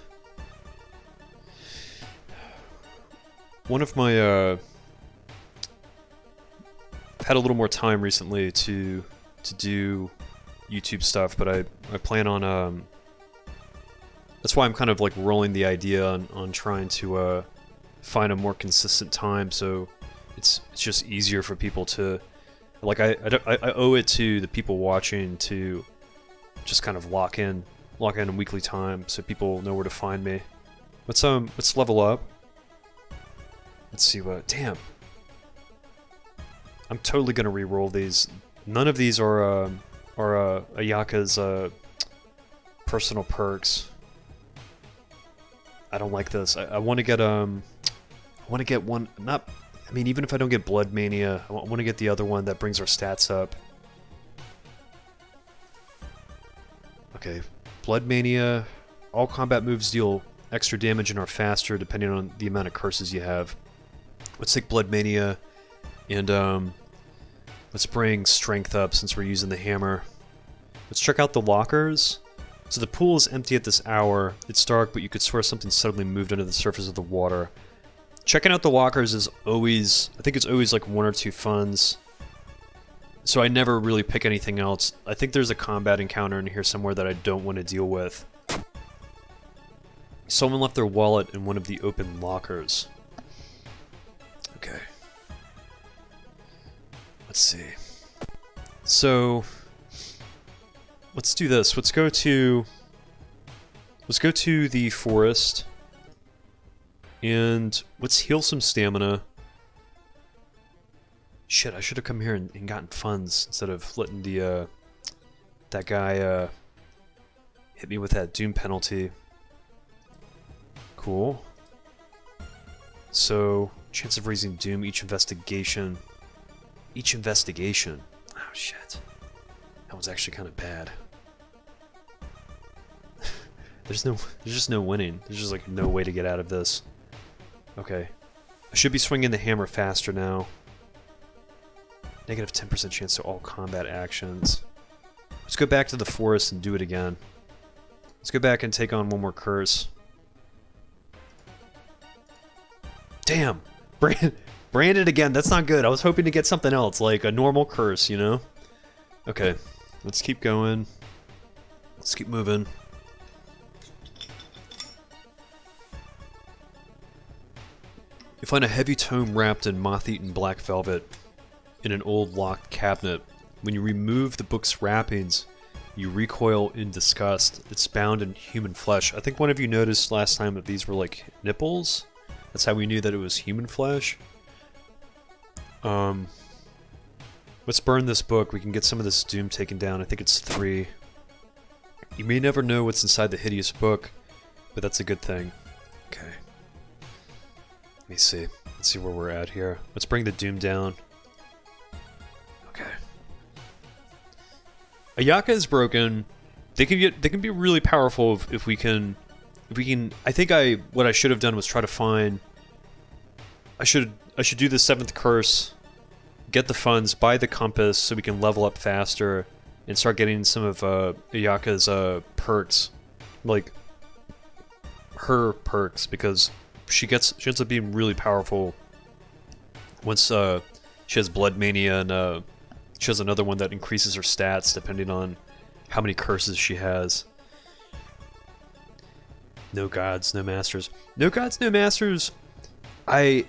One of my I've had a little more time recently to do YouTube stuff, but I plan on that's why I'm kind of like rolling the idea on trying to find a more consistent time, so it's just easier for people to, like, I owe it to the people watching to just kind of lock in a weekly time so people know where to find me. Let's level up. Let's see what. Damn. I'm totally gonna re-roll these. None of these are Ayaka's personal perks. I don't like this. I want to get one. Not. I mean, even if I don't get Blood Mania, I want to get the other one that brings our stats up. Okay, Blood Mania. All combat moves deal extra damage and are faster depending on the amount of curses you have. Let's take Blood Mania, and let's bring Strength up since we're using the hammer. Let's check out the lockers. So the pool is empty at this hour. It's dark, but you could swear something suddenly moved under the surface of the water. Checking out the lockers is always, I think it's always like 1 or 2 funds. So I never really pick anything else. I think there's a combat encounter in here somewhere that I don't want to deal with. Someone left their wallet in one of the open lockers. Okay. Let's see. So let's do this. Let's go to the forest. And let's heal some stamina. Shit, I should have come here and gotten funds instead of letting the that guy hit me with that doom penalty. Cool. So, chance of raising doom each investigation. Each investigation. Oh shit. That was actually kind of bad. There's just no winning. There's just like no way to get out of this. Okay. I should be swinging the hammer faster now. Negative 10% chance to all combat actions. Let's go back to the forest and do it again. Let's go back and take on one more curse. Damn! Branded again, that's not good. I was hoping to get something else, like a normal curse, you know? Okay, let's keep going. Let's keep moving. You find a heavy tome wrapped in moth-eaten black velvet in an old locked cabinet. When you remove the book's wrappings, you recoil in disgust. It's bound in human flesh. I think one of you noticed last time that these were like nipples. That's how we knew that it was human flesh. Let's burn this book. We can get some of this doom taken down. I think it's 3. You may never know what's inside the hideous book, but that's a good thing. Okay. Let me see. Let's see where we're at here. Let's bring the doom down. Okay. Ayaka is broken. They can be really powerful if we can I think what I should have done was try to find I should do the 7th curse, get the funds, buy the compass so we can level up faster and start getting some of Ayaka's perks, like her perks, because she ends up being really powerful once she has blood mania, and she has another one that increases her stats depending on how many curses she has. No gods, no masters. No gods, no masters. I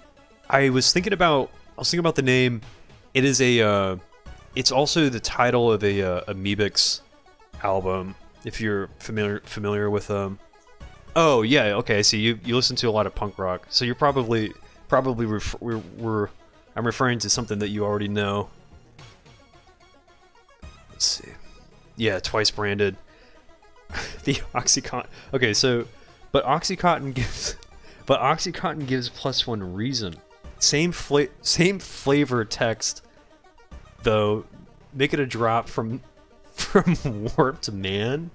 was thinking about the name. It is it's also the title of a Amoebix album. If you're familiar with Oh yeah, okay. I see you listen to a lot of punk rock, so you're probably I'm referring to something that you already know. Let's see. Yeah, twice branded. The Oxycontin. Okay, so but Oxycontin gives +1 reason. Same flavor text, though. Make it a drop from warp to man.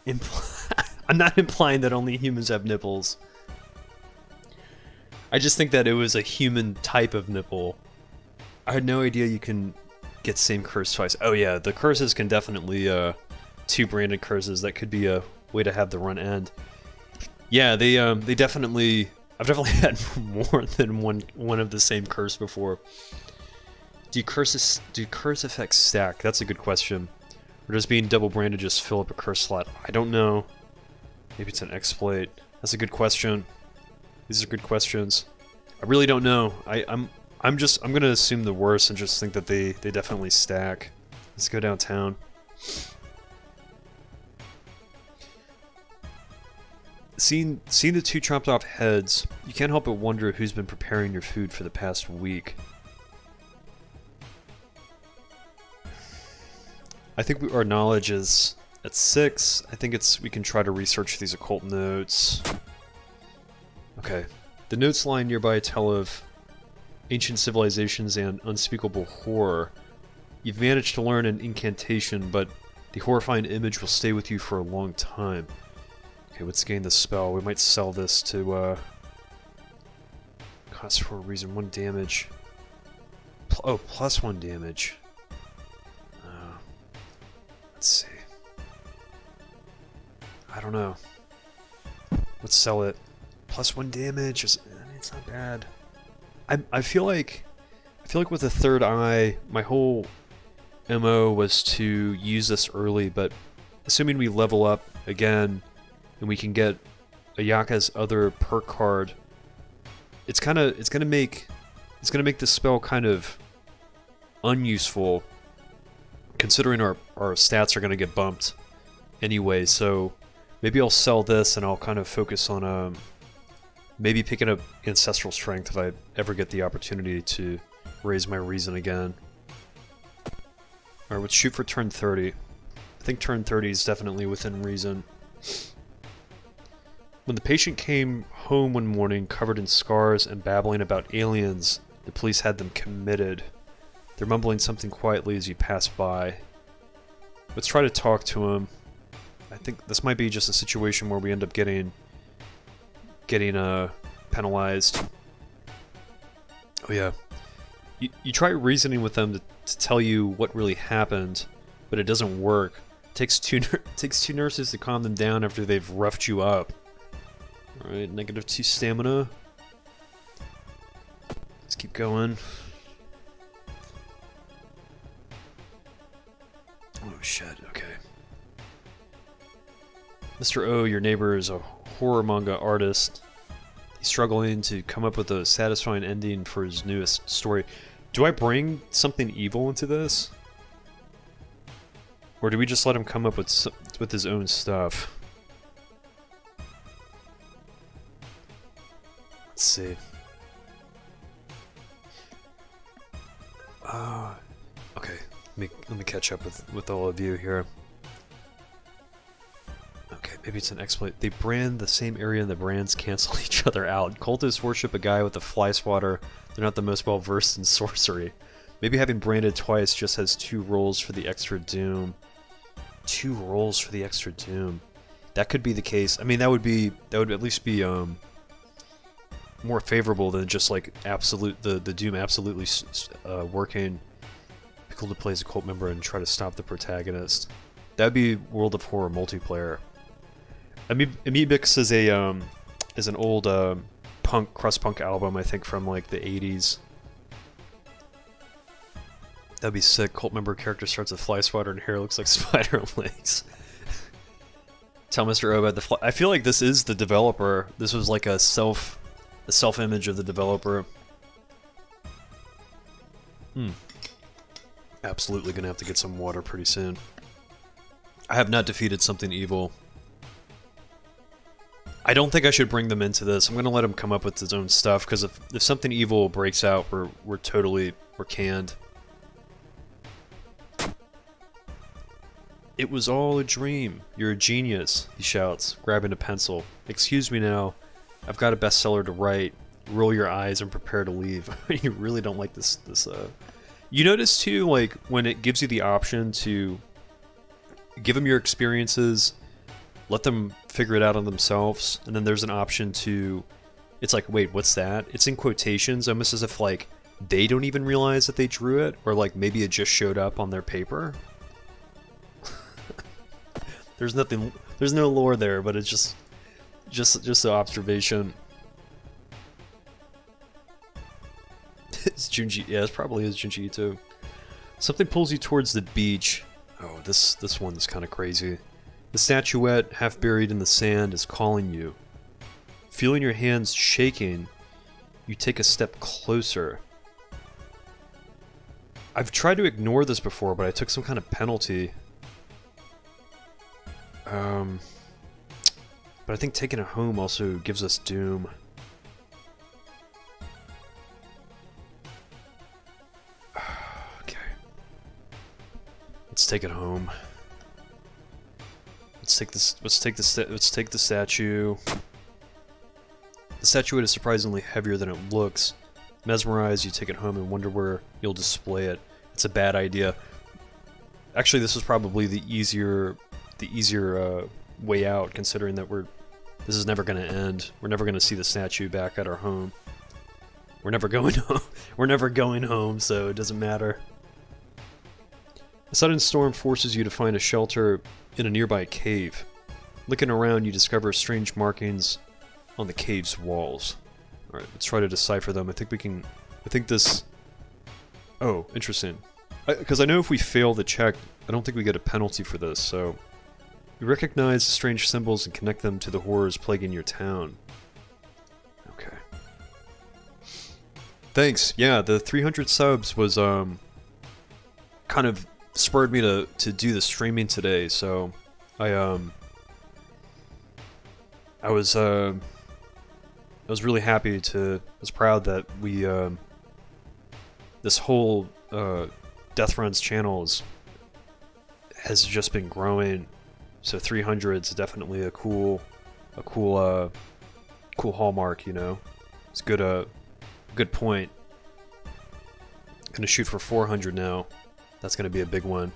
I'm not implying that only humans have nipples. I just think that it was a human type of nipple. I had no idea you can get same curse twice. Oh yeah, the curses can definitely 2 branded curses. That could be a way to have the run end. Yeah, they definitely. I've definitely had more than one of the same curse before. Do curse effects stack? That's a good question. Or does being double branded just fill up a curse slot? I don't know. Maybe it's an exploit. That's a good question. These are good questions. I really don't know. I'm gonna assume the worst and just think that they definitely stack. Let's go downtown. Seeing the 2 chopped off heads, you can't help but wonder who's been preparing your food for the past week. I think our knowledge is at 6. I think we can try to research these occult notes. Okay. The notes lying nearby tell of ancient civilizations and unspeakable horror. You've managed to learn an incantation, but the horrifying image will stay with you for a long time. Okay, let's gain the spell. We might sell this to, cost for a reason. 1 damage. Oh, +1 damage. Let's see. I don't know. Let's sell it. +1 damage. It's not bad. I feel like with the 3rd eye, my whole MO was to use this early, but assuming we level up again and we can get Ayaka's other perk card, it's gonna make this spell kind of unuseful, considering our stats are gonna get bumped anyway. So maybe I'll sell this and I'll kind of focus on maybe picking up Ancestral Strength if I ever get the opportunity to raise my reason again. Alright, let's shoot for turn 30. I think turn 30 is definitely within reason. When the patient came home one morning covered in scars and babbling about aliens, the police had them committed. They're mumbling something quietly as you pass by. Let's try to talk to him. I think this might be just a situation where we end up getting penalized. Oh yeah. You try reasoning with them to tell you what really happened, but it doesn't work. It takes two nurses to calm them down after they've roughed you up. Alright, -2 stamina. Let's keep going. Oh shit, okay. Mr. O, your neighbor, is a horror manga artist. He's struggling to come up with a satisfying ending for his newest story. Do I bring something evil into this? Or do we just let him come up with his own stuff? Let's see. Okay. Let me catch up with all of you here. Okay, maybe it's an exploit. They brand the same area and the brands cancel each other out. Cultists worship a guy with a fly swatter. They're not the most well versed in sorcery. Maybe having branded twice just has 2 rolls for the extra doom. 2 rolls for the extra doom. That could be the case. I mean, that would at least be more favorable than just like the doom absolutely working. Be cool to play as a cult member and try to stop the protagonist. That'd be World of Horror multiplayer. Amoebix is an old crust punk album, I think, from like the 80s. That'd be sick. Cult member character starts with fly swatter and hair looks like spider legs. Tell Mr. Obed the fly. I feel like this is the developer. This was like a self-image of the developer. Absolutely gonna have to get some water pretty soon. I have not defeated something evil. I don't think I should bring them into this. I'm gonna let him come up with his own stuff, because if something evil breaks out, we're canned. It was all a dream. You're a genius, he shouts, grabbing a pencil. Excuse me now. I've got a bestseller to write. Roll your eyes and prepare to leave. You really don't like this. You notice too, like, when it gives you the option to give them your experiences, let them figure it out on themselves, and then there's an option to... It's like, wait, what's that? It's in quotations, almost as if, like, they don't even realize that they drew it, or, like, maybe it just showed up on their paper. There's no lore there, but it's just the observation. It's Junji, yeah, it probably is Junji too. Something pulls you towards the beach. Oh, this one's kind of crazy. The statuette, half buried in the sand, is calling you. Feeling your hands shaking, you take a step closer. I've tried to ignore this before, but I took some kind of penalty. But I think taking it home also gives us doom. Okay. Let's take it home. Let's take the statue. The statuette is surprisingly heavier than it looks. Mesmerized, you take it home and wonder where you'll display it. It's a bad idea. Actually, this is probably the easier way out, considering that this is never going to end. We're never going to see the statue back at our home. We're never going home. We're never going home, so it doesn't matter. A sudden storm forces you to find a shelter in a nearby cave. Looking around, you discover strange markings on the cave's walls. Alright, let's try to decipher them. I think this... Oh, interesting. Because I know if we fail the check, I don't think we get a penalty for this, so... You recognize the strange symbols and connect them to the horrors plaguing your town. Okay. Thanks. Yeah, the 300 subs was, kind of spurred me to do the streaming today, so... I was really happy I was proud that we, this whole, Death Run's channel has just been growing. So 300 is definitely a cool hallmark, you know. It's good point. Gonna shoot for 400 now. That's gonna be a big one.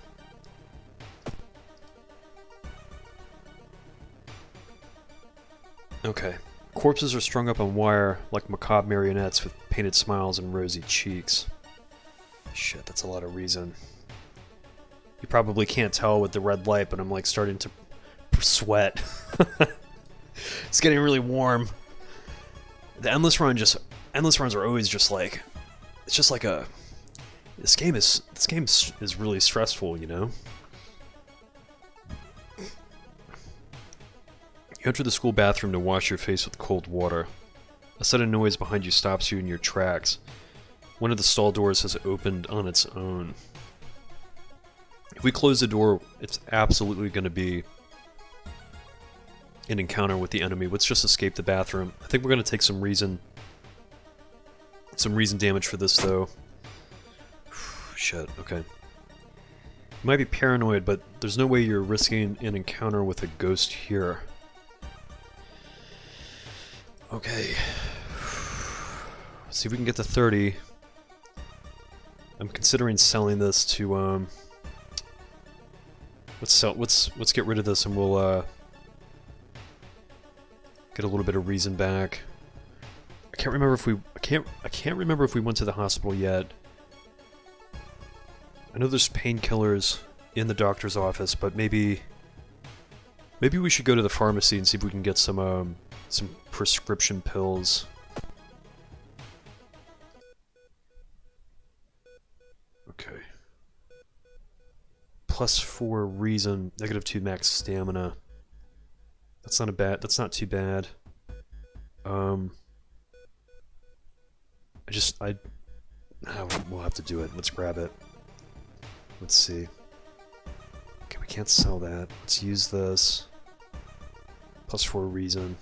Okay. Corpses are strung up on wire like macabre marionettes with painted smiles and rosy cheeks. Shit, that's a lot of reason. You probably can't tell with the red light, but I'm like starting to sweat. It's getting really warm. The endless runs are always just like, it's just like this game is really stressful, you know? You enter the school bathroom to wash your face with cold water. A sudden noise behind you stops you in your tracks. One of the stall doors has opened on its own. If we close the door, it's absolutely going to be an encounter with the enemy. Let's just escape the bathroom. I think we're going to take some reason damage for this, though. Shit, okay. You might be paranoid, but there's no way you're risking an encounter with a ghost here. Okay. Let's see if we can get to 30. I'm considering selling this to, let's get rid of this and we'll, get a little bit of reason back. I can't remember if we went to the hospital yet. I know there's painkillers in the doctor's office, but maybe we should go to the pharmacy and see if we can get some prescription pills. Okay. +4 reason, -2 max stamina. That's not too bad. We'll have to do it. Let's grab it. Let's see. Okay, we can't sell that. Let's use this. +4 reason.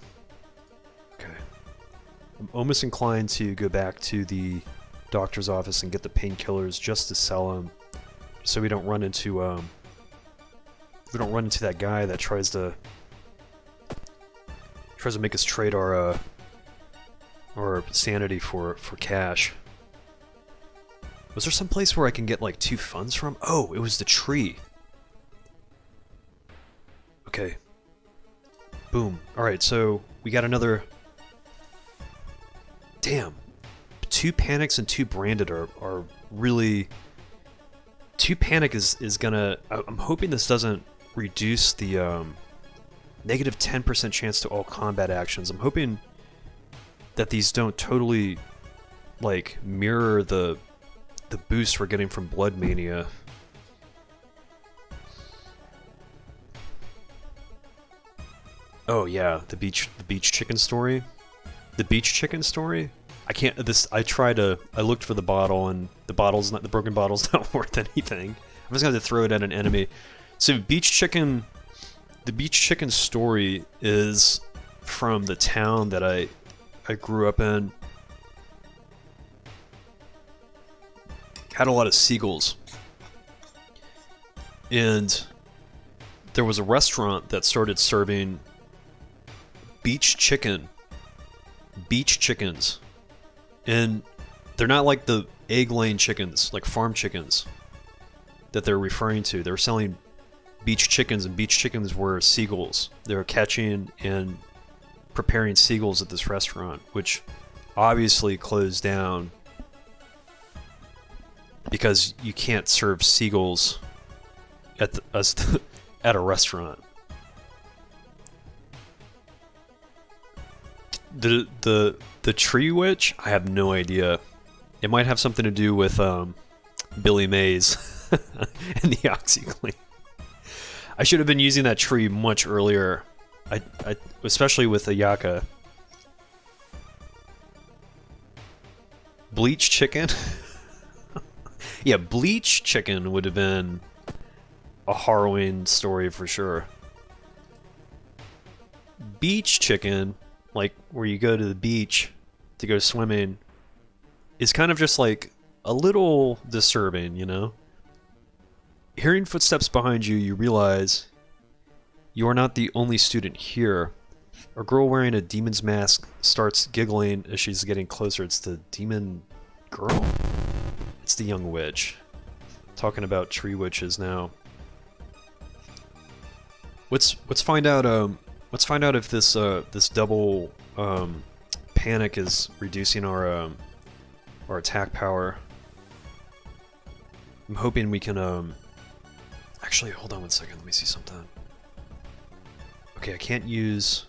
Okay. I'm almost inclined to go back to the doctor's office and get the painkillers just to sell them, so we don't run into that guy that tries to make us trade our sanity for cash. Was there some place where I can get like 2 funds from? Oh, it was the tree. Okay. Boom. Alright, so we got another... Damn. 2 panics and 2 branded are really... 2 panic is gonna... I'm hoping this doesn't reduce the negative 10% chance to all combat actions. I'm hoping that these don't totally like mirror the boost we're getting from Blood Mania. Oh yeah, the beach chicken story. The beach chicken story? I can't I looked for the bottle and the broken bottle's not worth anything. I'm just gonna have to throw it at an enemy. So the beach chicken story is from the town that I grew up in. Had a lot of seagulls. And there was a restaurant that started serving beach chickens. And they're not like the egg-laying chickens, like farm chickens that they're referring to. They're selling beach chickens, and beach chickens were seagulls. They were catching and preparing seagulls at this restaurant, which obviously closed down because you can't serve seagulls at a restaurant. The tree witch? I have no idea. It might have something to do with Billy Mays and the OxyClean. I should have been using that tree much earlier. I especially with Ayaka. Bleach chicken? Yeah, bleach chicken would have been a harrowing story for sure. Beach chicken, like where you go to the beach to go swimming, is kind of just like a little disturbing, you know? Hearing footsteps behind you, you realize you are not the only student here. A girl wearing a demon's mask starts giggling as she's getting closer. It's the demon girl? It's the young witch. Talking about tree witches now. Let's find out if this double panic is reducing our attack power. I'm hoping we can actually, hold on one second, let me see something. Okay, I can't use...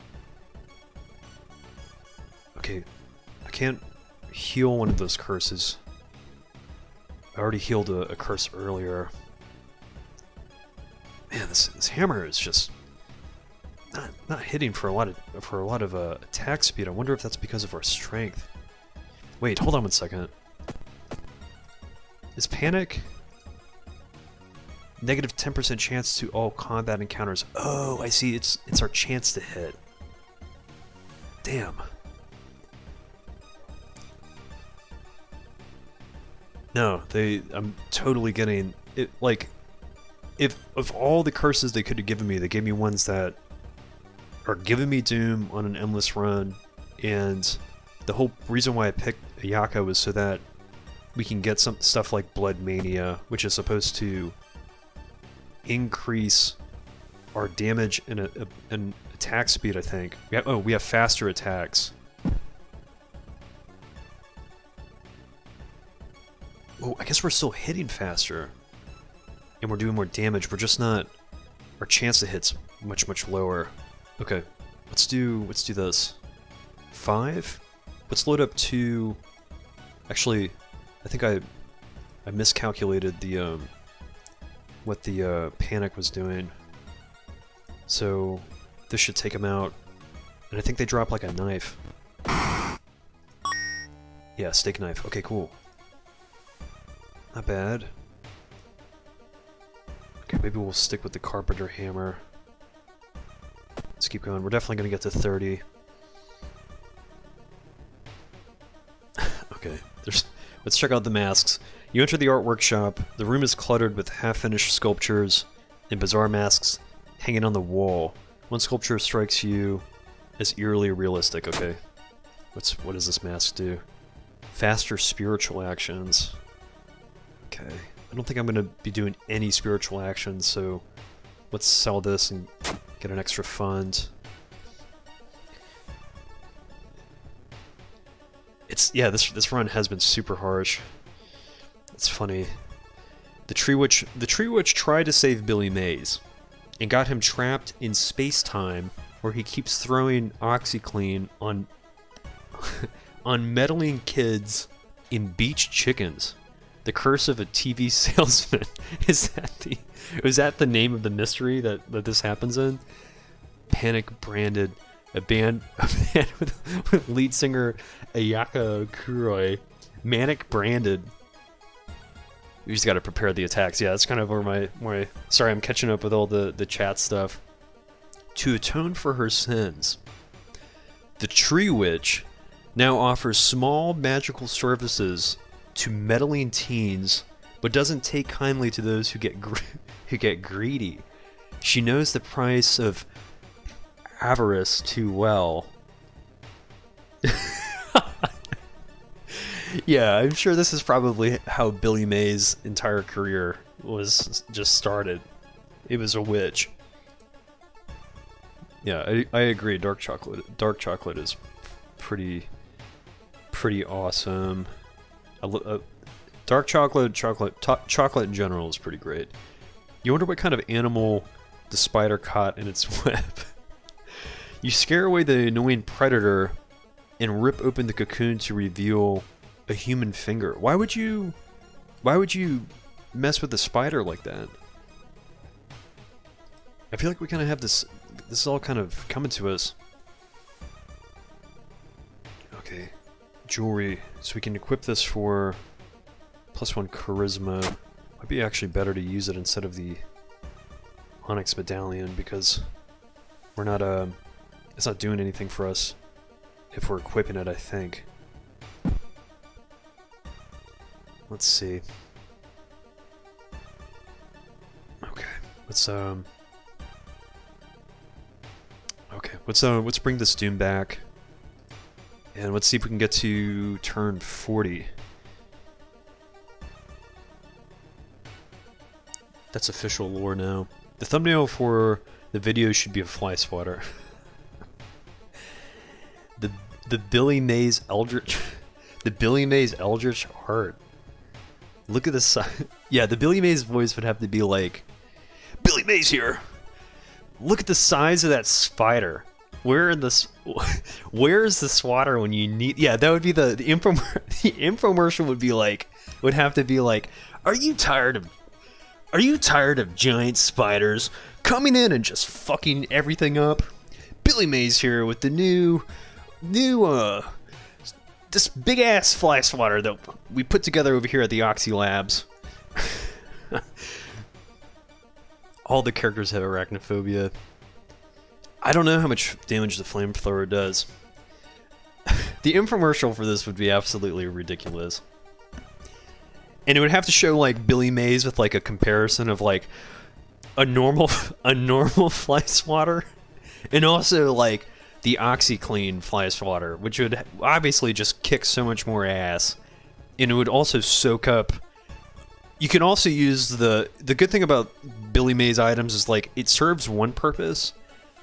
Okay, I can't heal one of those curses. I already healed a curse earlier. Man, this hammer is just not hitting for a lot of attack speed. I wonder if that's because of our strength. Wait, hold on 1 second. Is panic negative 10% chance to all combat encounters? Oh, I see. It's our chance to hit. Damn. No, I'm totally getting it. Like, if of all the curses they could have given me, they gave me ones that are giving me doom on an endless run, and the whole reason why I picked Ayaka was so that we can get some stuff like Blood Mania, which is supposed to increase our damage and attack speed, I think. We have faster attacks. Oh, I guess we're still hitting faster. And we're doing more damage, we're just not... Our chance to hit's much lower. Okay, let's do this. 5? Let's load up to... Actually, I think I miscalculated the what the panic was doing. So this should take him out. And I think they drop like a knife. Yeah, steak knife. Okay, cool. Not bad. Okay, maybe we'll stick with the carpenter hammer. Let's keep going. We're definitely going to get to 30. Okay, let's check out the masks. You enter the art workshop. The room is cluttered with half-finished sculptures and bizarre masks hanging on the wall. One sculpture strikes you as eerily realistic. Okay, what does this mask do? Faster spiritual actions. Okay, I don't think I'm going to be doing any spiritual actions, so let's sell this and get an extra fund. This run has been super harsh. It's funny. The Tree Witch tried to save Billy Mays and got him trapped in space-time where he keeps throwing OxyClean on on meddling kids in beach chickens. The Curse of a TV Salesman. Is that the name of the mystery that this happens in? Panic Branded, a band with lead singer Ayaka Kuroi. Manic Branded. We just got to prepare the attacks. Yeah, that's kind of where my sorry, I'm catching up with all the chat stuff. To atone for her sins, the Tree Witch now offers small magical services to meddling teens, but doesn't take kindly to those who get greedy. She knows the price of avarice too well. Yeah, I'm sure this is probably how Billy Mays' entire career was just started. It was a witch. Yeah, I agree. Dark chocolate is pretty awesome. Dark chocolate in general is pretty great. You wonder what kind of animal the spider caught in its web. You scare away the annoying predator and rip open the cocoon to reveal a human finger. Why would you mess with the spider like that? I feel like we kind of have this is all kind of coming to us. Okay, jewelry. So we can equip this for +1 charisma. Might be actually better to use it instead of the onyx medallion because we're not it's not doing anything for us if we're equipping it, I think. Let's see. Okay, let's bring this Doom back, and let's see if we can get to turn 40. That's official lore now. The thumbnail for the video should be a fly swatter. the Billy Mays Eldritch, the Billy Mays Eldritch Heart. Look at the size. Yeah, the Billy Mays voice would have to be like, Billy Mays here. Look at the size of that spider. Where's the swatter when you need? Yeah, that would be the infomercial would have to be like, Are you tired of giant spiders coming in and just fucking everything up? Billy Mays here with the new, this big ass fly swatter that we put together over here at the Oxy Labs. All the characters have arachnophobia. I don't know how much damage the flamethrower does. The infomercial for this would be absolutely ridiculous. And it would have to show like Billy Mays with like a comparison of like a normal fly swatter and also like the OxyClean fly swatter, which would obviously just kick so much more ass. And it would also soak up. You can also use the good thing about Billy Mays items is like it serves one purpose,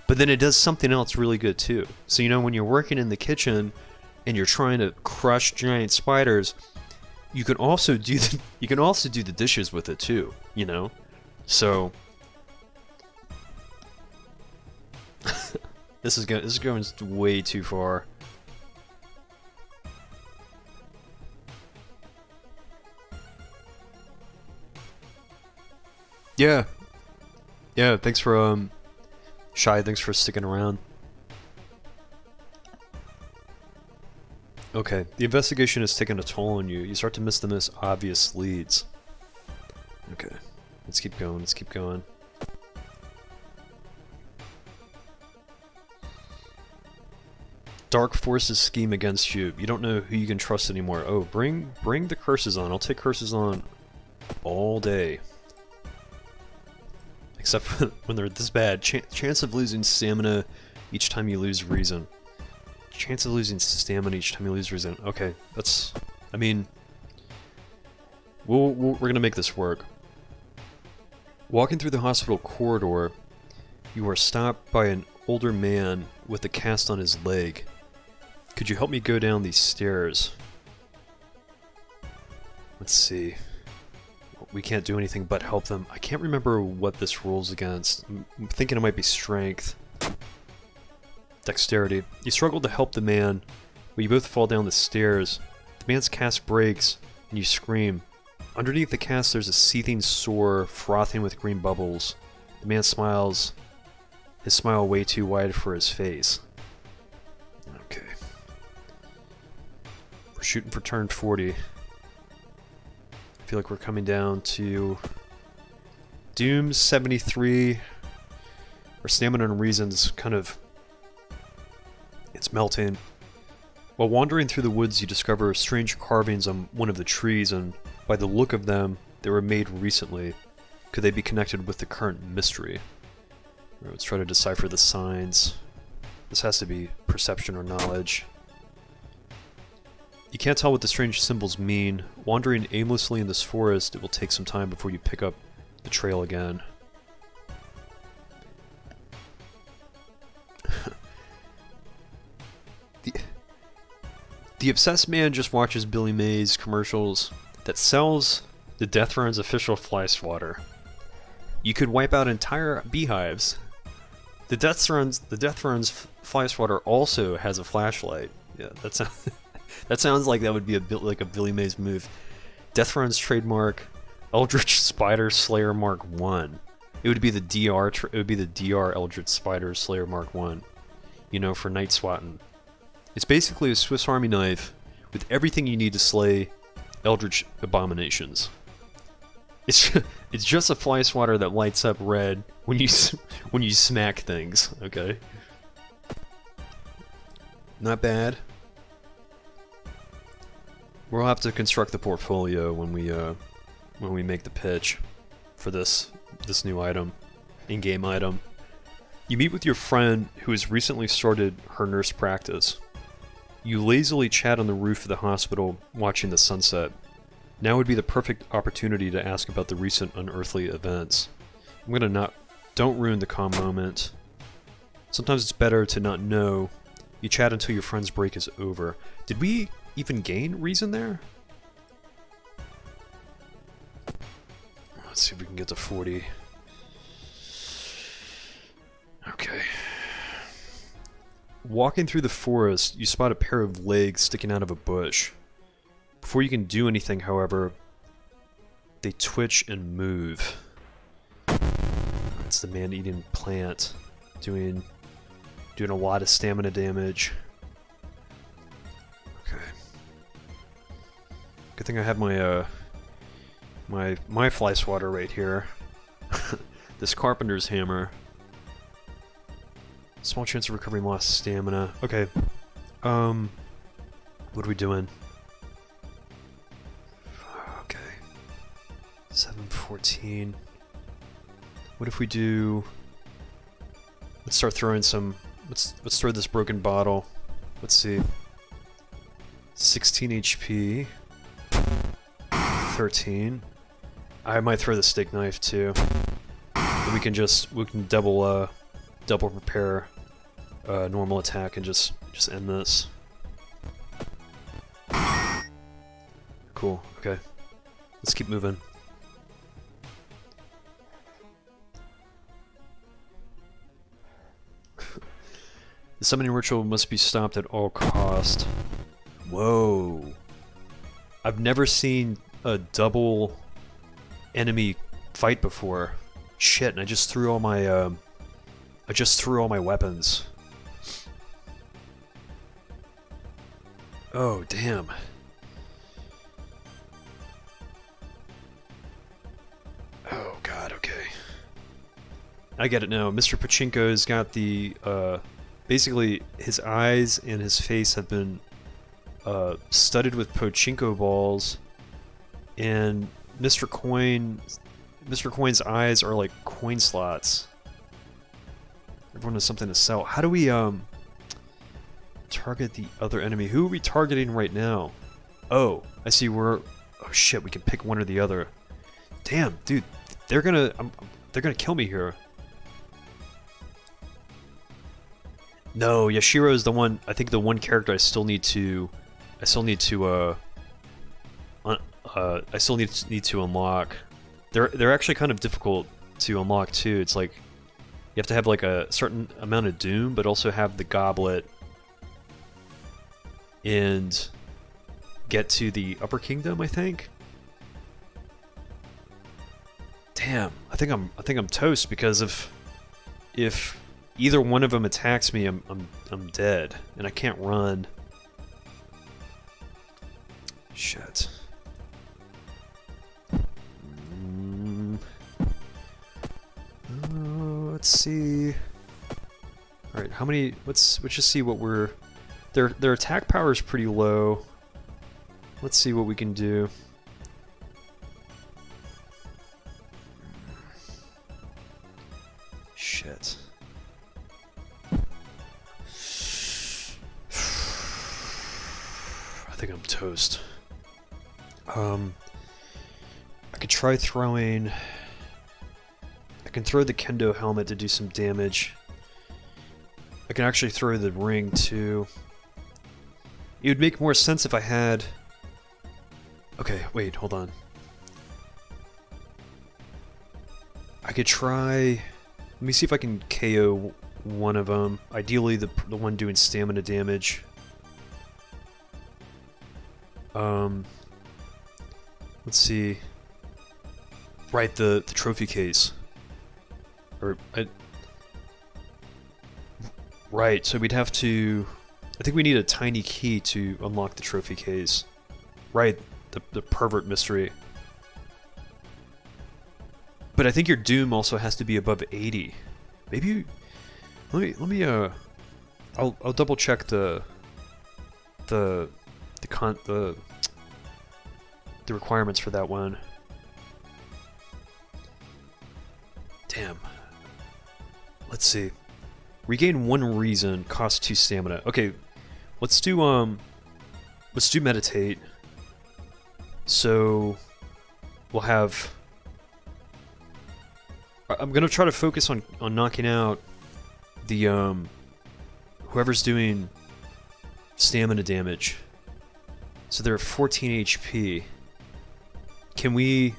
but then it does something else really good too. So you know when you're working in the kitchen and you're trying to crush giant spiders, you can also do the dishes with it too, you know? So this is going way too far. Yeah, thanks for Shy, thanks for sticking around. Okay, the investigation has taken a toll on you. You start to miss the most obvious leads. Okay, let's keep going. Dark forces scheme against you. You don't know who you can trust anymore. Oh, bring the curses on. I'll take curses on all day. Except when they're this bad. Chance of losing stamina each time you lose reason. Chance of losing stamina each time you lose reason. Okay, that's... I mean... we're gonna make this work. Walking through the hospital corridor, you are stopped by an older man with a cast on his leg. Could you help me go down these stairs? Let's see. We can't do anything but help them. I can't remember what this rolls against. I'm thinking it might be strength. Dexterity. You struggle to help the man, but you both fall down the stairs. The man's cast breaks, and you scream. Underneath the cast there's a seething sore, frothing with green bubbles. The man smiles, his smile way too wide for his face. Okay. We're shooting for turn 40. I feel like we're coming down to Doom 73. Our stamina and reason's kind of... it's melting. While wandering through the woods, you discover strange carvings on one of the trees, and by the look of them, they were made recently. Could they be connected with the current mystery? Let's try to decipher the signs. This has to be perception or knowledge. You can't tell what the strange symbols mean. Wandering aimlessly in this forest, it will take some time before you pick up the trail again. The obsessed man just watches Billy Mays commercials that sells the Death Run's official fly swatter. You could wipe out entire beehives. The Death Run's fly swatter also has a flashlight. Yeah, that sounds like that would be like a Billy Mays move. Death Run's trademark, Eldritch Spider Slayer Mark 1. It would be the DR Eldritch Spider Slayer Mark 1. You know, for night swatting. It's basically a Swiss Army knife with everything you need to slay Eldritch abominations. It's just a fly swatter that lights up red when you smack things. Okay, not bad. We'll have to construct the portfolio when we make the pitch for this new item, in-game item. You meet with your friend who has recently started her nurse practice. You lazily chat on the roof of the hospital, watching the sunset. Now would be the perfect opportunity to ask about the recent unearthly events. Don't ruin the calm moment. Sometimes it's better to not know. You chat until your friend's break is over. Did we even gain reason there? Let's see if we can get to 40. Okay. Walking through the forest, you spot a pair of legs sticking out of a bush. Before you can do anything, however, they twitch and move. It's the man-eating plant doing Doing a lot of stamina damage. Okay. Good thing I have my my fly swatter right here. This carpenter's hammer. Small chance of recovering lost stamina. Okay. What are we doing? Okay. 7:14. What if we do? Let's start throwing some. Let's throw this broken bottle. Let's see. 16 HP. 13. I might throw the steak knife too. And we can double prepare normal attack and just end this. Cool. Okay. Let's keep moving. The summoning ritual must be stopped at all cost. Whoa. I've never seen a double enemy fight before. Shit, and I just threw all my weapons. Oh, damn. Oh god, okay. I get it now. Mr. Pachinko's got the basically his eyes and his face have been studded with pachinko balls, and Mr. Coin's eyes are like coin slots. Everyone has something to sell. How do we target the other enemy? Who are we targeting right now? Oh, I see. Oh shit, we can pick one or the other. Damn, dude, they're gonna kill me here. No, Yashiro is the one. I think the one character I still need to unlock. They're actually kind of difficult to unlock too. It's like you have to have like a certain amount of doom, but also have the goblet and get to the upper kingdom, I think. Damn, I think I'm toast, because if either one of them attacks me, I'm dead, and I can't run. Shit. Let's see. All right, how many? Let's just see what we're. Their attack power is pretty low. Let's see what we can do. Shit. I think I'm toast. I could try throwing. I can throw the kendo helmet to do some damage. I can actually throw the ring too. It would make more sense if I had... Okay, wait, hold on. I could try... Let me see if I can KO one of them. Ideally, the one doing stamina damage. Let's see. Right, the trophy case. Right, so we'd have to... I think we need a tiny key to unlock the trophy case. Right, the pervert mystery. But I think your doom also has to be above 80. Maybe let me I'll double check the requirements for that one. Damn. Let's see. Regain 1 reason, cost 2 stamina. Okay, let's do meditate. So we'll have. I'm gonna try to focus on knocking out the whoever's doing stamina damage. So they're at 14 HP. Can we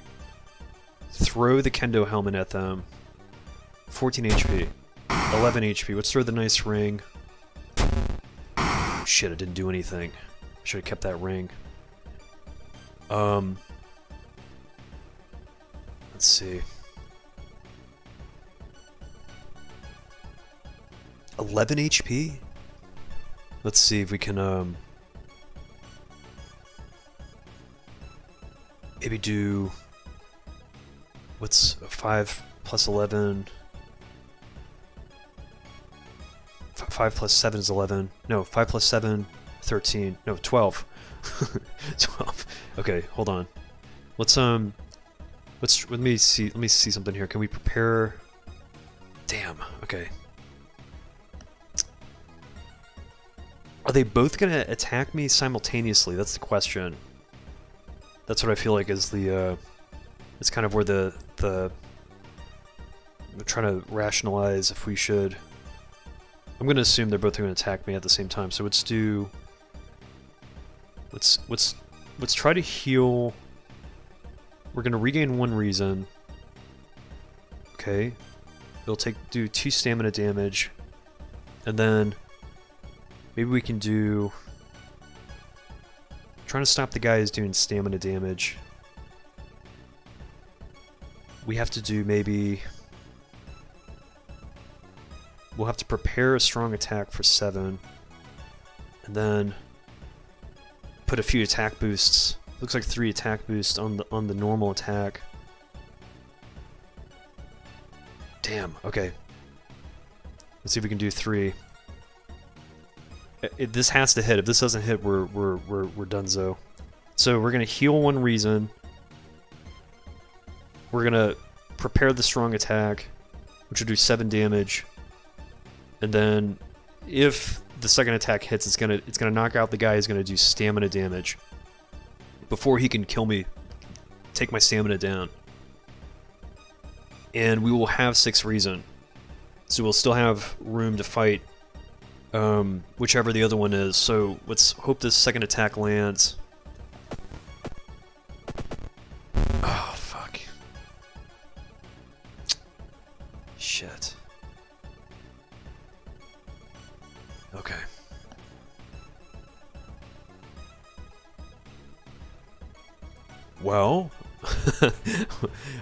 throw the kendo helmet at them? 14 HP. 11 HP. Let's throw the nice ring. Shit, I didn't do anything. Should have kept that ring. Let's see. 11 HP? Let's see if we can, maybe do... What's 5 plus 11? 5 plus 7 is 11. No, 5 plus 7, 13. No, 12. 12. Okay, hold on. Let me see something here. Can we prepare? Damn. Okay. Are they both gonna attack me simultaneously? That's the question. That's what I feel like is the it's kind of where the I'm trying to rationalize if we should. I'm gonna assume they're both gonna attack me at the same time. So let's do. Let's try to heal. We're gonna regain 1 reason. Okay. It'll do 2 stamina damage, and then maybe we can do. Trying to stop the guy who's doing stamina damage. We have to do maybe. We'll have to prepare a strong attack for 7, and then put a few attack boosts. Looks like 3 attack boosts on the normal attack. Damn. Okay. Let's see if we can do 3. This has to hit. If this doesn't hit, we're donezo. So we're gonna heal 1 reason. We're gonna prepare the strong attack, which will do 7 damage. And then, if the second attack hits, it's gonna knock out the guy who's gonna do stamina damage. Before he can kill me, take my stamina down. And we will have 6 reason. So we'll still have room to fight whichever the other one is. So let's hope this second attack lands. Oh, fuck. Shit. Okay. Well,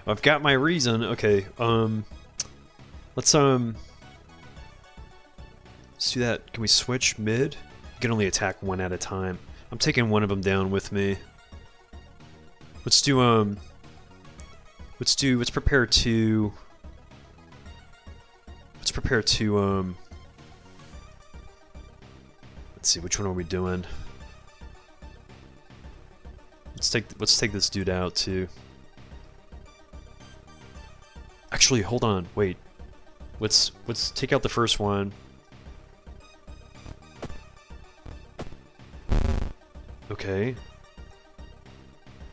I've got my reason. Okay, let's do that. Can we switch mid? You can only attack 1 at a time. I'm taking one of them down with me. Let's prepare 2. Let's prepare 2, let's see, which one are we doing? Let's take this dude out too. Actually, hold on, wait. Let's take out the first one. Okay.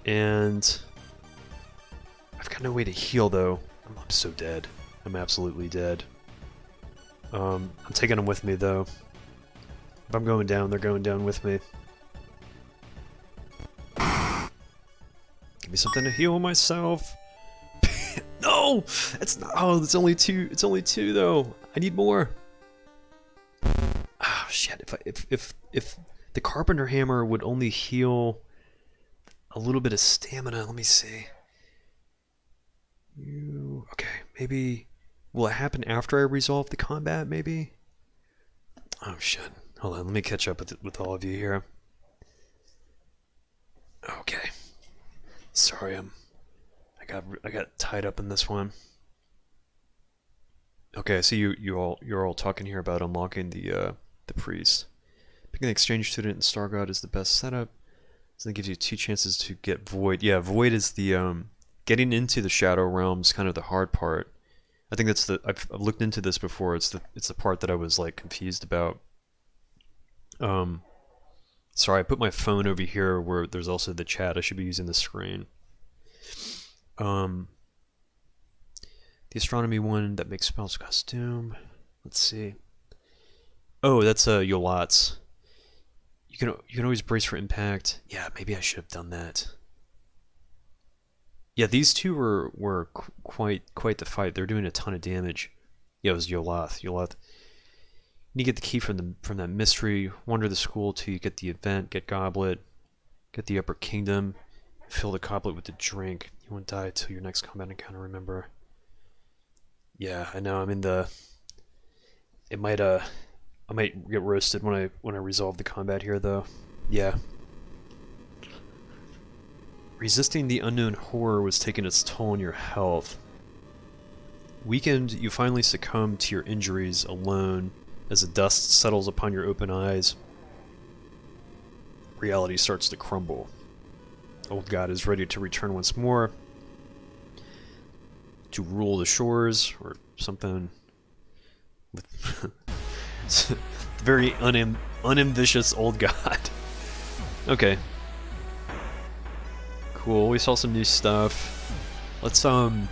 And I've got no way to heal though. I'm so dead. I'm absolutely dead. I'm taking them with me though. If I'm going down, they're going down with me. Give me something to heal myself. No! It's not. Oh, it's only 2. It's only 2 though. I need more. Oh shit! If the carpenter hammer would only heal a little bit of stamina. Let me see. Okay? Maybe will it happen after I resolve the combat? Maybe. Oh shit! Hold on. Let me catch up with all of you here. Okay. Sorry, I got tied up in this one. Okay, I see you're all talking here about unlocking the priest. Picking the exchange student in Star God is the best setup. So it gives you 2 chances to get Void. Yeah, Void is the getting into the Shadow Realms, kind of the hard part. I think that's I've looked into this before. It's the part that I was like confused about. Sorry, I put my phone over here where there's also the chat. I should be using the screen. The astronomy one that makes spells costume. Let's see. Oh, that's Yolat's. You can always brace for impact. Yeah, maybe I should have done that. Yeah, these two were quite the fight. They're doing a ton of damage. Yeah, it was Yolath. You need to get the key from that mystery. Wander the school till you get the event. Get Goblet. Get the Upper Kingdom. Fill the goblet with the drink. You won't die till your next combat encounter. Remember. Yeah, I know. I'm in the. It might I might get roasted when I resolve the combat here though. Yeah. Resisting the unknown horror was taking its toll on your health. Weakened, you finally succumb to your injuries alone as the dust settles upon your open eyes. Reality starts to crumble. Old God is ready to return once more to rule the shores or something with very unambitious old God. Okay. Cool, we saw some new stuff. Let's man,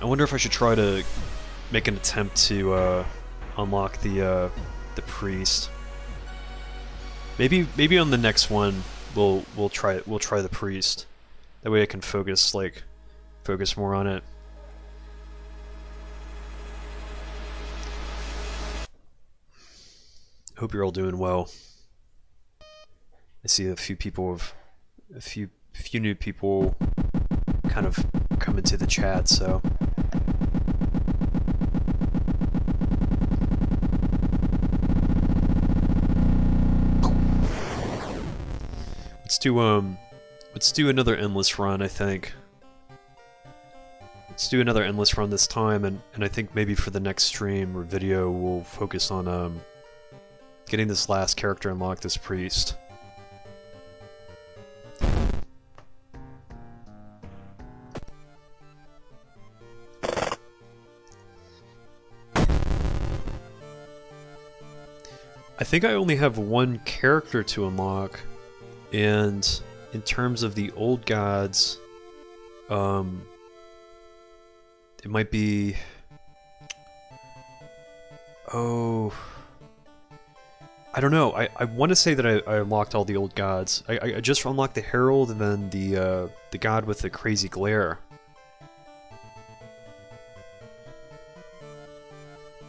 I wonder if I should try to make an attempt to unlock the priest. Maybe on the next one we'll try the priest. That way I can focus more on it. Hope you're all doing well. I see a few new people kind of come into the chat, so let's do another endless run, I think. Let's do another endless run this time, and I think maybe for the next stream or video we'll focus on getting this last character unlocked, this priest. I think I only have one character to unlock, and in terms of the old gods, it might be... Oh... I don't know. I want to say that I unlocked all the old gods. I just unlocked the Herald and then the god with the crazy glare.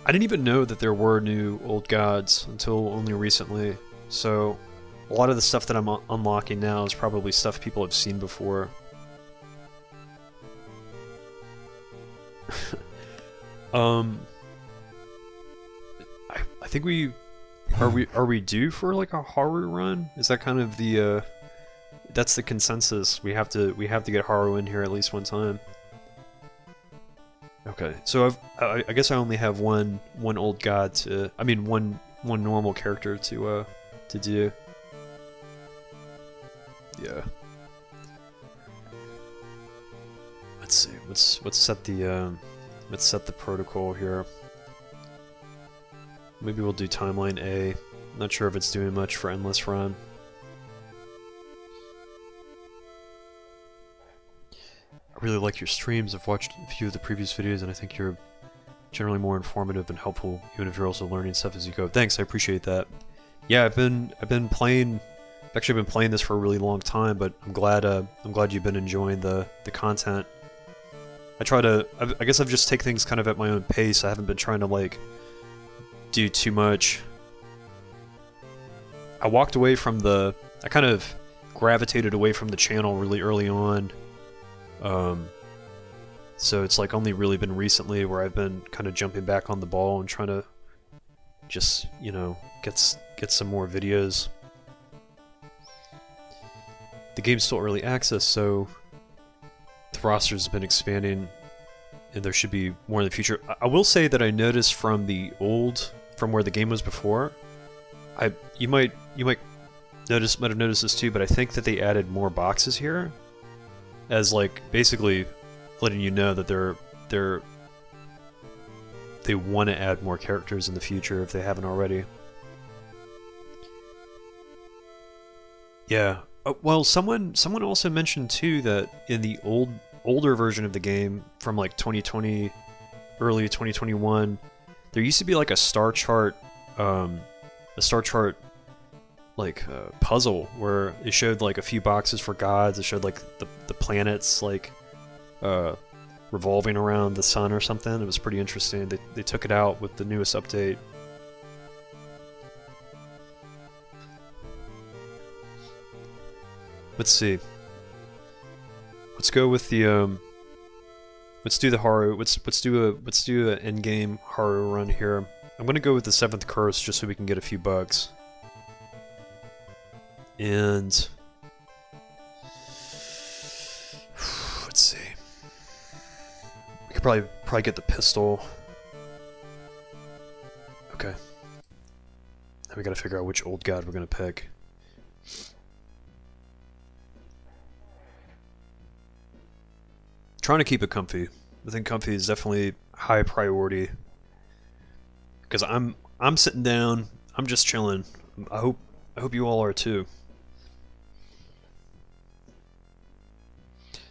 I didn't even know that there were new old gods until only recently. So a lot of the stuff that I'm unlocking now is probably stuff people have seen before. I think we are we due for like a Haru run? Is that kind of the that's the consensus? We have to get Haru in here at least one time. Okay, so I guess I only have one old god to, I mean one normal character to do. Yeah. Let's see. Let's set the protocol here. Maybe we'll do timeline A. Not sure if it's doing much for endless run. I really like your streams. I've watched a few of the previous videos and I think you're generally more informative and helpful, even if you're also learning stuff as you go. Thanks, I appreciate that. Yeah, I've been playing. I've actually been playing this for a really long time, but I'm glad you've been enjoying the content. I guess I've just take things kind of at my own pace. I haven't been trying to like do too much. I walked away from I kind of gravitated away from the channel really early on. So it's like only really been recently where I've been kind of jumping back on the ball and trying to just, you know, get some more videos. The game's still early access, so the roster's been expanding and there should be more in the future. I will say that I noticed from where the game was before, you might have noticed this too, but I think that they added more boxes here, as like basically letting you know that they want to add more characters in the future if they haven't already. Yeah. Well, someone also mentioned too that in the older version of the game from like 2020, early 2021, there used to be like a star chart like puzzle where it showed like a few boxes for gods. It showed like the planets like revolving around the sun or something. It was pretty interesting. They took it out with the newest update. Let's see. Let's go with let's do the Haru. Let's do an in-game Haru run here. I'm gonna go with the 7th curse just so we can get a few bucks. And let's see. We could probably get the pistol. Okay. Now we gotta figure out which old god we're gonna pick. Trying to keep it comfy. I think comfy is definitely high priority. Because I'm sitting down, I'm just chilling. I hope you all are too.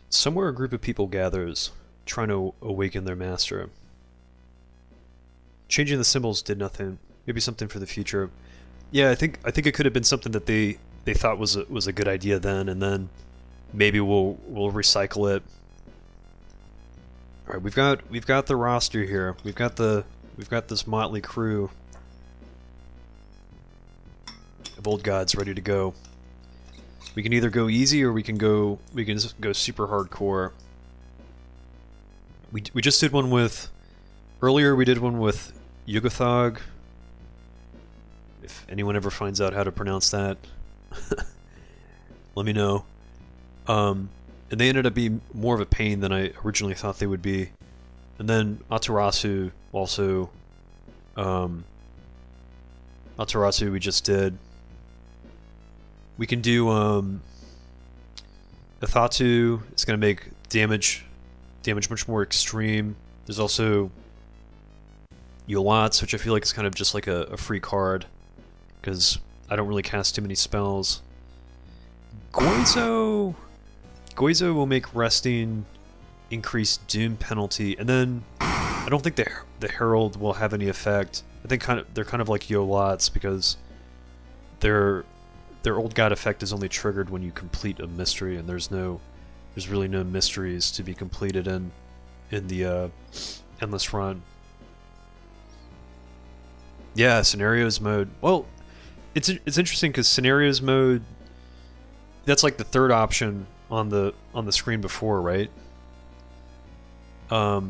Somewhere a group of people gathers, trying to awaken their master. Changing the symbols did nothing. Maybe something for the future. Yeah, I think it could have been something that they thought was a good idea then, and then maybe we'll recycle it. All right, we've got the roster here. We've got this motley crew of old gods ready to go. We can either go easy or we can just go super hardcore. We just did one with earlier. We did one with Yugothog. If anyone ever finds out how to pronounce that, let me know. And they ended up being more of a pain than I originally thought they would be. And then Amaterasu also. Amaterasu we just did. We can do Ithatu. It's going to make damage much more extreme. There's also Yolats, which I feel like is kind of just like a free card, because I don't really cast too many spells. Goizo will make resting increase doom penalty, and then I don't think the Herald will have any effect. I think they're kind of like Yolats because their old god effect is only triggered when you complete a mystery, and there's really no mysteries to be completed in the endless run. Yeah, scenarios mode. Well, it's interesting because scenarios mode, that's like the third option on the screen before, right? It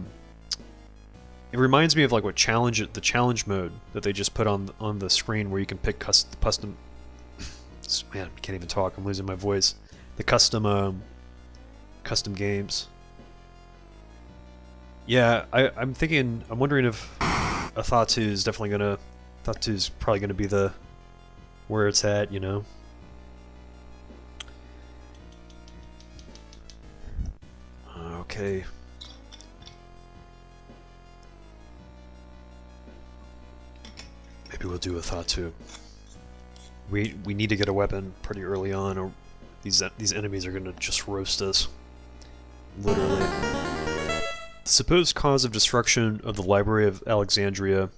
reminds me of like the challenge mode that they just put on the screen, where you can pick custom. Man, I can't even talk. I'm losing my voice. The custom games. Yeah, I'm wondering if Ithatu is Ithatu's probably gonna be where it's at, you know. Okay. Maybe we'll do Ithatu. We need to get a weapon pretty early on, or these enemies are gonna just roast us. Literally. The supposed cause of destruction of the Library of Alexandria.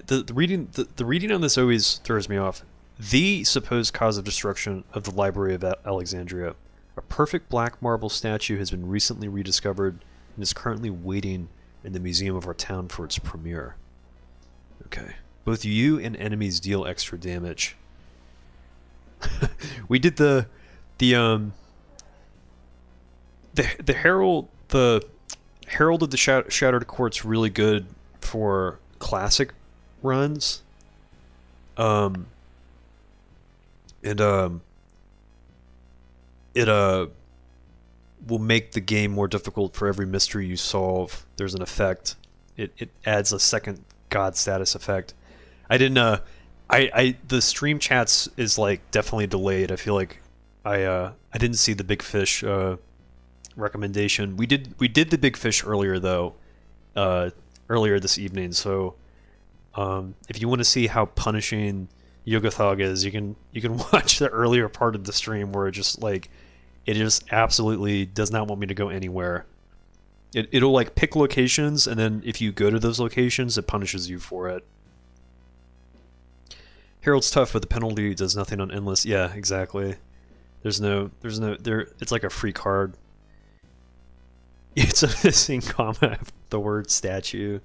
The reading on this always throws me off. The supposed cause of destruction of the Library of Alexandria. A perfect black marble statue has been recently rediscovered and is currently waiting in the museum of our town for its premiere. Okay. Both you and enemies deal extra damage. We did the Herald of the Shattered Court's really good for classic runs. It will make the game more difficult for every mystery you solve. There's an effect. It adds a second god status effect. I didn't the stream chats is like definitely delayed. I feel like I didn't see the Big Fish recommendation. We did the Big Fish earlier though, earlier this evening. So if you want to see how punishing Yugothog is, you can watch the earlier part of the stream where it just absolutely does not want me to go anywhere. It'll like pick locations, and then if you go to those locations, it punishes you for it. Herald's tough, but the penalty does nothing on endless. Yeah, exactly. There's no it's like a free card. It's a missing comma after the word statue.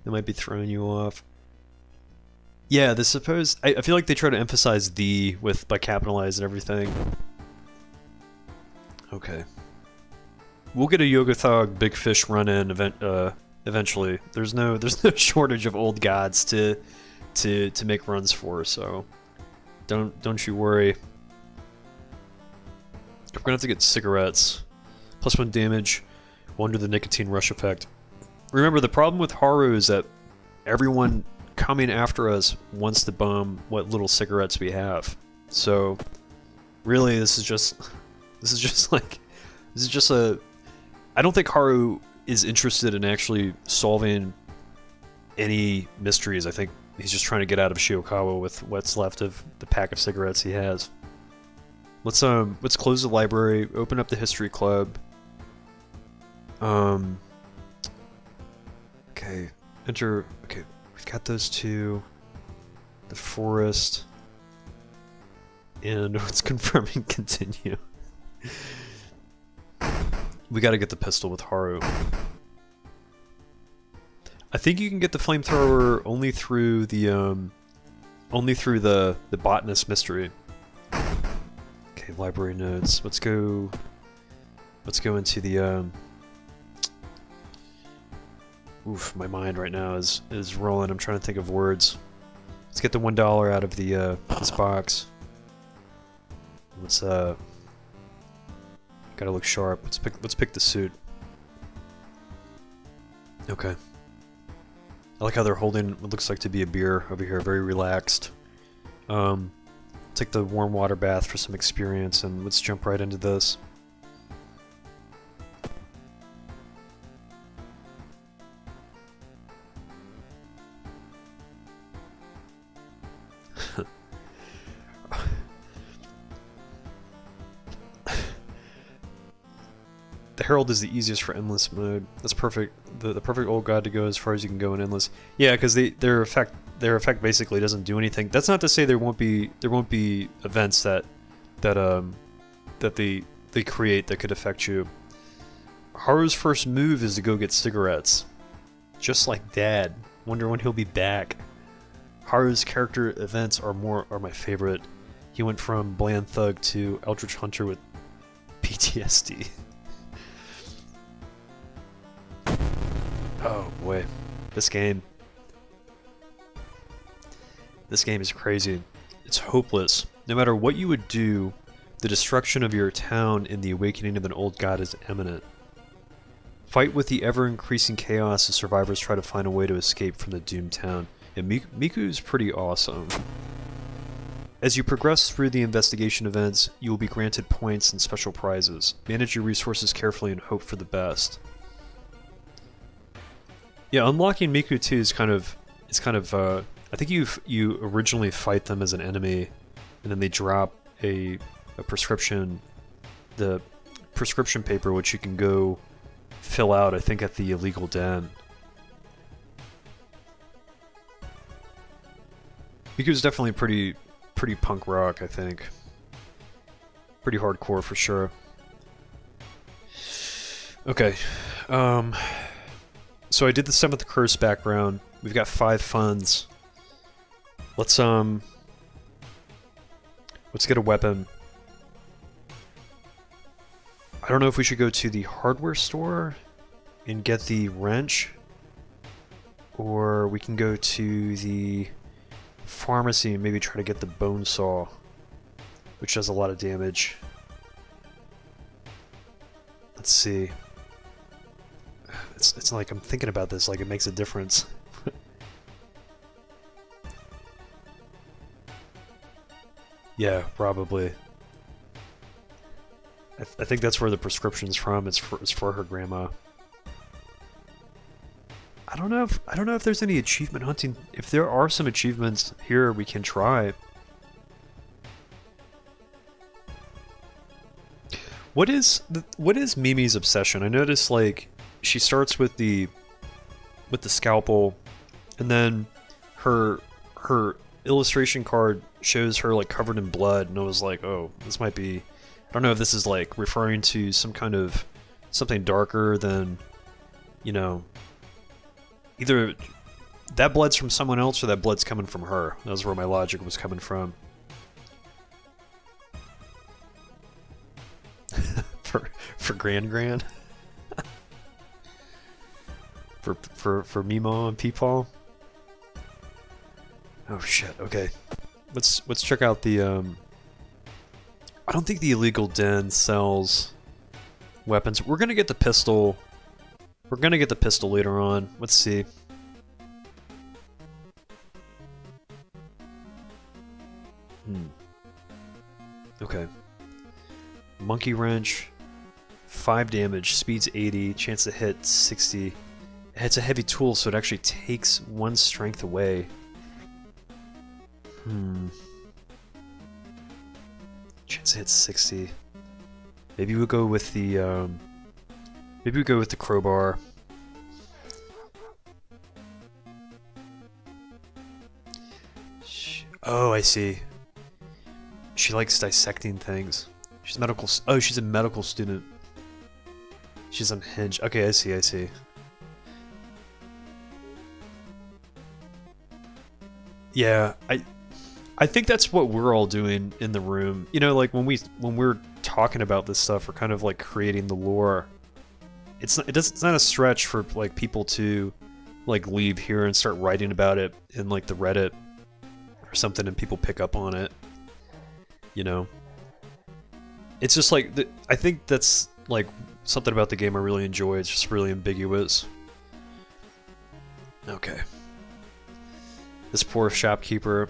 That might be throwing you off. Yeah, I feel like they try to emphasize the by capitalized and everything. Okay. we'll get a Yoggothog Big Fish run in eventually. There's no shortage of old gods to make runs for, so don't you worry. We're gonna have to get cigarettes. +1 damage, 1 to the nicotine rush effect. Remember, the problem with Haru is that everyone coming after us wants to bum what little cigarettes we have. So really, this is just a. I don't think Haru is interested in actually solving any mysteries. I think he's just trying to get out of Shiokawa with what's left of the pack of cigarettes he has. Let's close the library, open up the history club. Okay, enter. Okay, we've got those two. The forest. And it's confirming continue. We gotta get the pistol with Haru. I think you can get the flamethrower only through the botanist mystery. Okay, library notes. Let's go into the oof, my mind right now is rolling. I'm trying to think of words. Let's get the $1 out of the this box. Let's gotta look sharp. Let's pick the suit. Okay. I like how they're holding what looks like to be a beer over here, very relaxed. Take the warm water bath for some experience, and let's jump right into this. The Herald is the easiest for endless mode. That's perfect. The perfect old god to go as far as you can go in endless. Yeah, because their effect basically doesn't do anything. That's not to say there won't be events that they create that could affect you. Haru's first move is to go get cigarettes, just like Dad. Wonder when he'll be back. Haru's character events are my favorite. He went from bland thug to Eldritch Hunter with PTSD. Oh boy, this game is crazy. It's hopeless. No matter what you would do, the destruction of your town in the awakening of an old god is imminent. Fight with the ever-increasing chaos as survivors try to find a way to escape from the doomed town. And Miku's pretty awesome. As you progress through the investigation events, you will be granted points and special prizes. Manage your resources carefully and hope for the best. Yeah, unlocking Miku 2 is kind of I think you originally fight them as an enemy, and then they drop a prescription, the prescription paper, which you can go fill out, I think, at the illegal den. Miku's definitely pretty punk rock, I think. Pretty hardcore for sure. Okay, so I did the 7th Curse background. We've got 5 funds. Let's get a weapon. I don't know if we should go to the hardware store and get the wrench, or we can go to the pharmacy and maybe try to get the bone saw, which does a lot of damage. Let's see. It's like I'm thinking about this like it makes a difference. Yeah, probably. I think that's where the prescription's from. It's for her grandma. I don't know if there's any achievement hunting. If there are some achievements here, we can try. What is Mimi's obsession? I noticed like she starts with the scalpel, and then her illustration card shows her like covered in blood, and I was like, oh, this might be. I don't know if this is like referring to some kind of something darker than, you know, either that blood's from someone else or that blood's coming from her. That was where my logic was coming from. for Gran. for Meemaw and Peepaw. Oh shit. Okay, let's check out the. I don't think the illegal den sells weapons. We're gonna get the pistol. We're gonna get the pistol later on. Let's see. Okay. Monkey wrench, 5 damage, speed's 80, chance to hit 60. It's a heavy tool, so it actually takes 1 strength away. Chance to hit 60. Maybe we'll go with the crowbar. Oh, I see. She likes dissecting things. She's medical. Oh, she's a medical student. She's unhinged. Okay, I see. I see. Yeah, I think that's what we're all doing in the room. You know, like when we're talking about this stuff, we're kind of like creating the lore. It's not a stretch for like people to like leave here and start writing about it in like the Reddit or something, and people pick up on it. You know, it's just like I think that's like something about the game I really enjoy. It's just really ambiguous. Okay, this poor shopkeeper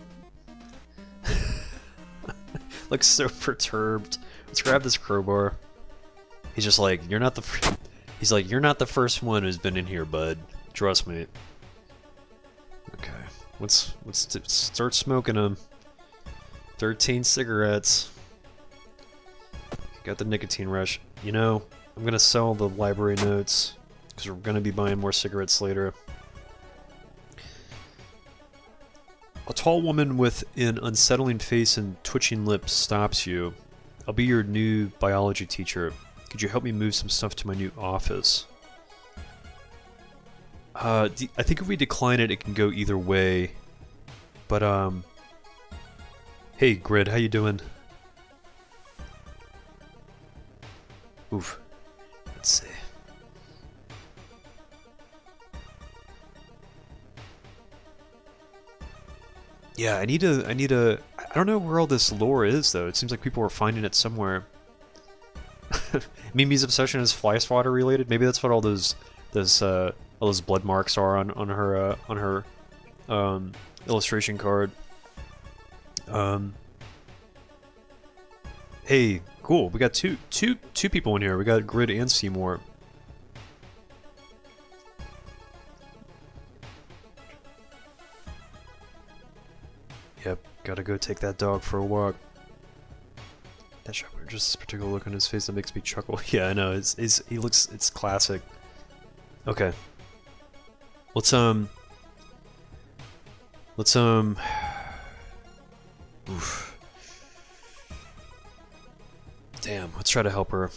looks so perturbed. Let's grab this crowbar. He's just like, you're not the. He's like, you're not the first one who's been in here, bud. Trust me. Okay, let's start smoking them. 13 cigarettes. Got the nicotine rush. You know, I'm gonna sell the library notes because we're gonna be buying more cigarettes later. A tall woman with an unsettling face and twitching lips stops you. I'll be your new biology teacher. Could you help me move some stuff to my new office? I think if we decline it, it can go either way. But, hey, Grid, how you doing? Oof. Let's see. Yeah, I need a... I don't know where all this lore is, though. It seems like people are finding it somewhere. Mimi's obsession is fly swatter related. Maybe that's what all those blood marks are on her illustration card. Hey, cool. We got two people in here. We got Grid and Seymour. Yep, gotta go take that dog for a walk. That shopper, just this particular look on his face that makes me chuckle. Yeah, I know. It's classic. Okay. Let's oof. Damn, let's try to help her.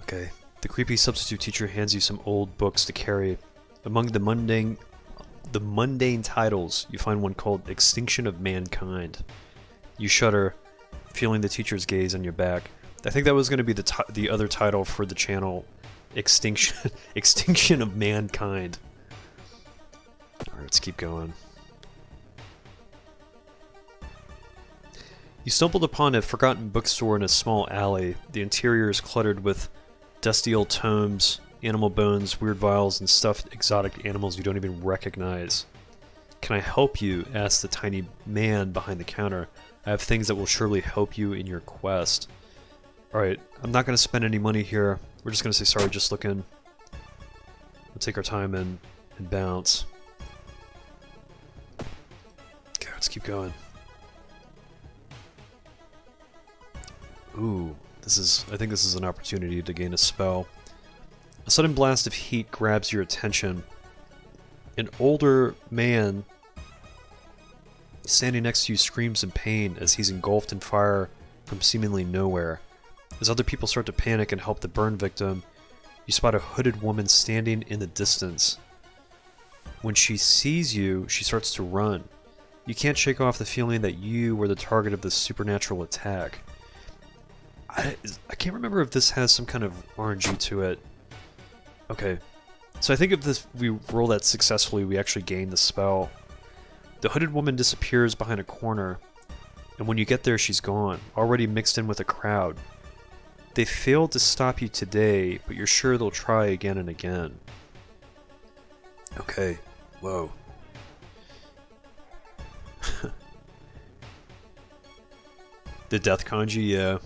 Okay. The creepy substitute teacher hands you some old books to carry. Among the mundane titles, you find one called Extinction of Mankind. You shudder, feeling the teacher's gaze on your back. I think that was going to be the other title for the channel, Extinction of Mankind. Alright, let's keep going. You stumbled upon a forgotten bookstore in a small alley. The interior is cluttered with dusty old tomes, animal bones, weird vials, and stuffed exotic animals you don't even recognize. Can I help you? Asked the tiny man behind the counter. I have things that will surely help you in your quest. Alright, I'm not going to spend any money here. We're just going to say sorry, just looking. We'll take our time and bounce. Okay, let's keep going. Ooh, I think this is an opportunity to gain a spell. A sudden blast of heat grabs your attention. An older man standing next to you screams in pain as he's engulfed in fire from seemingly nowhere. As other people start to panic and help the burn victim, you spot a hooded woman standing in the distance. When she sees you, she starts to run. You can't shake off the feeling that you were the target of this supernatural attack. I can't remember if this has some kind of RNG to it. Okay. So I think if this we roll that successfully, we actually gain the spell. The hooded woman disappears behind a corner, and when you get there, she's gone, already mixed in with a crowd. They failed to stop you today, but you're sure they'll try again and again. Okay. Whoa. The death kanji, yeah.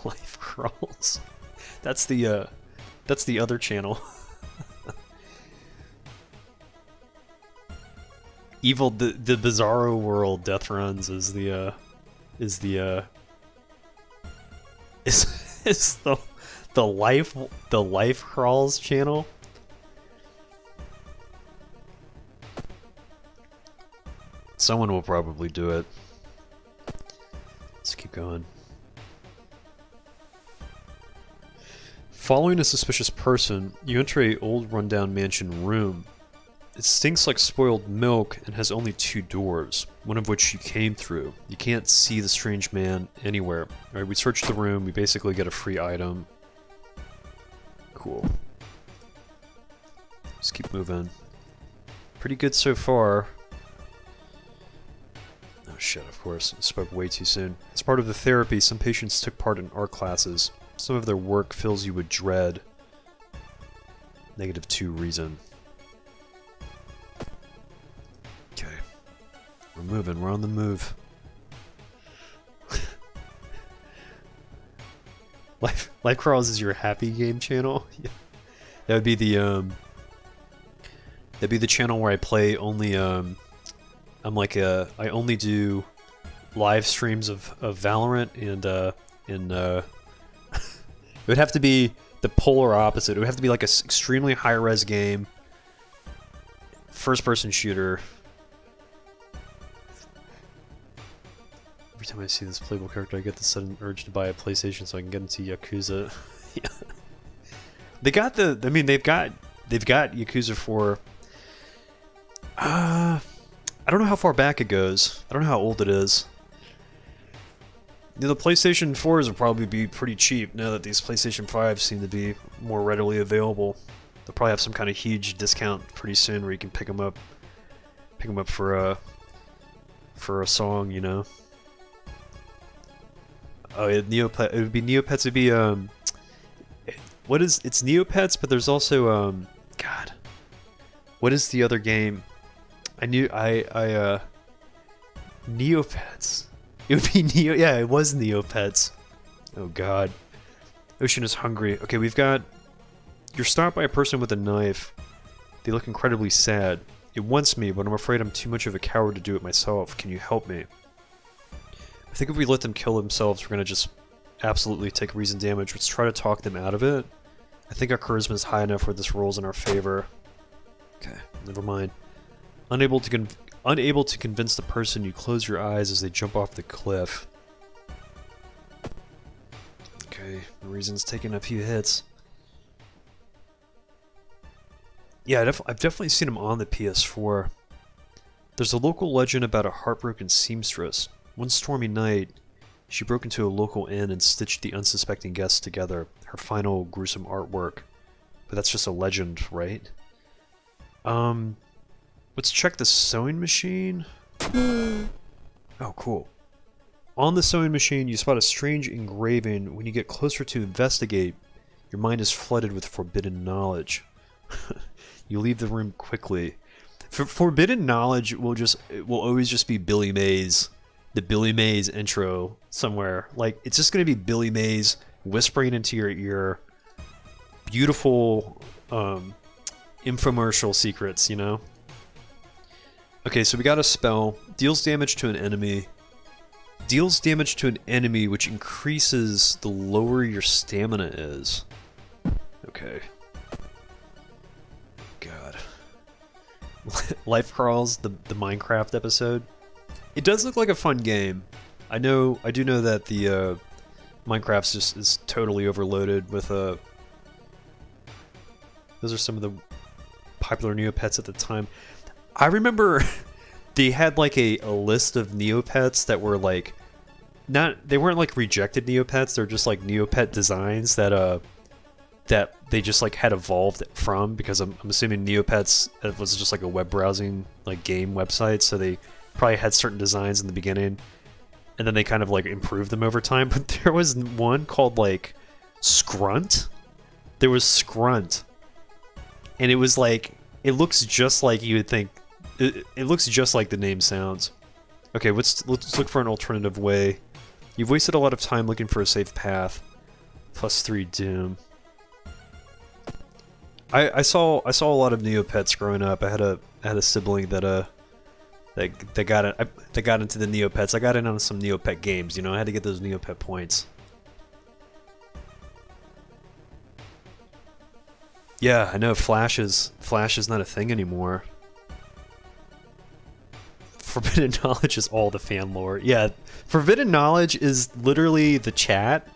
Life crawls. That's the other channel. Evil, the Bizarro World Death Runs is the life crawls channel. Someone will probably do it. Let's keep going. Following a suspicious person, you enter a old rundown mansion room. It stinks like spoiled milk and has only 2 doors, one of which you came through. You can't see the strange man anywhere. Alright, we search the room, we basically get a free item. Cool. Let's keep moving. Pretty good so far. Oh shit, of course. I spoke way too soon. As part of the therapy, some patients took part in art classes. Some of their work fills you with dread. -2 reason. Okay. We're moving, we're on the move. Life Crawls is your happy game channel? Yeah. That would be the that'd be the channel where I play only I only do live streams of Valorant and it would have to be the polar opposite. It would have to be like a extremely high-res game, first-person shooter. Every time I see this playable character, I get the sudden urge to buy a PlayStation so I can get into Yakuza. Yeah. They got the. I mean, they've got Yakuza 4. I don't know how far back it goes. I don't know how old it is. You know, the PlayStation 4s will probably be pretty cheap now that these PlayStation 5s seem to be more readily available. They'll probably have some kind of huge discount pretty soon where you can pick them up for a song, you know. Oh, yeah, Neopet. It would be Neopets. It'd be it's Neopets, but there's also God. What is the other game? Neopets. It would be yeah, it was Neopets. Oh god. Ocean is hungry. Okay, we've got... You're stopped by a person with a knife. They look incredibly sad. It wants me, but I'm afraid I'm too much of a coward to do it myself. Can you help me? I think if we let them kill themselves, we're gonna just absolutely take reason damage. Let's try to talk them out of it. I think our charisma is high enough where this rolls in our favor. Okay, never mind. Unable to convince the person, you close your eyes as they jump off the cliff. Okay, the reason's taking a few hits. Yeah, I've definitely seen him on the PS4. There's a local legend about a heartbroken seamstress. One stormy night, she broke into a local inn and stitched the unsuspecting guests together. Her final gruesome artwork. But that's just a legend, right? Let's check the sewing machine. Oh, cool. On the sewing machine, you spot a strange engraving. When you get closer to investigate, your mind is flooded with forbidden knowledge. You leave the room quickly. Forbidden knowledge will always just be Billy Mays. The Billy Mays intro somewhere. Like, it's just gonna be Billy Mays whispering into your ear beautiful infomercial secrets, you know? Okay, so we got a spell. Deals damage to an enemy. Deals damage to an enemy, which increases the lower your stamina is. Okay. God. Life Crawls, the Minecraft episode. It does look like a fun game. I do know that the Minecraft is totally overloaded with those are some of the popular Neopets at the time. I remember they had like a list of Neopets that were like they weren't like rejected Neopets, they're just like Neopet designs that that they just like had evolved from, because I'm assuming Neopets was just like a web browsing like game website, so they probably had certain designs in the beginning and then they kind of like improved them over time. But there was one called like Scrunt. There was Scrunt, and it was like, it looks just like you would think. It looks just like the name sounds. Okay, let's look for an alternative way. You've wasted a lot of time looking for a safe path. +3 Doom. I saw a lot of Neopets growing up. I had a sibling that that got into the Neopets. I got in on some Neopet games. You know, I had to get those Neopet points. Yeah, I know. Flash is not a thing anymore. Forbidden Knowledge is all the fan lore. Yeah, Forbidden Knowledge is literally the chat,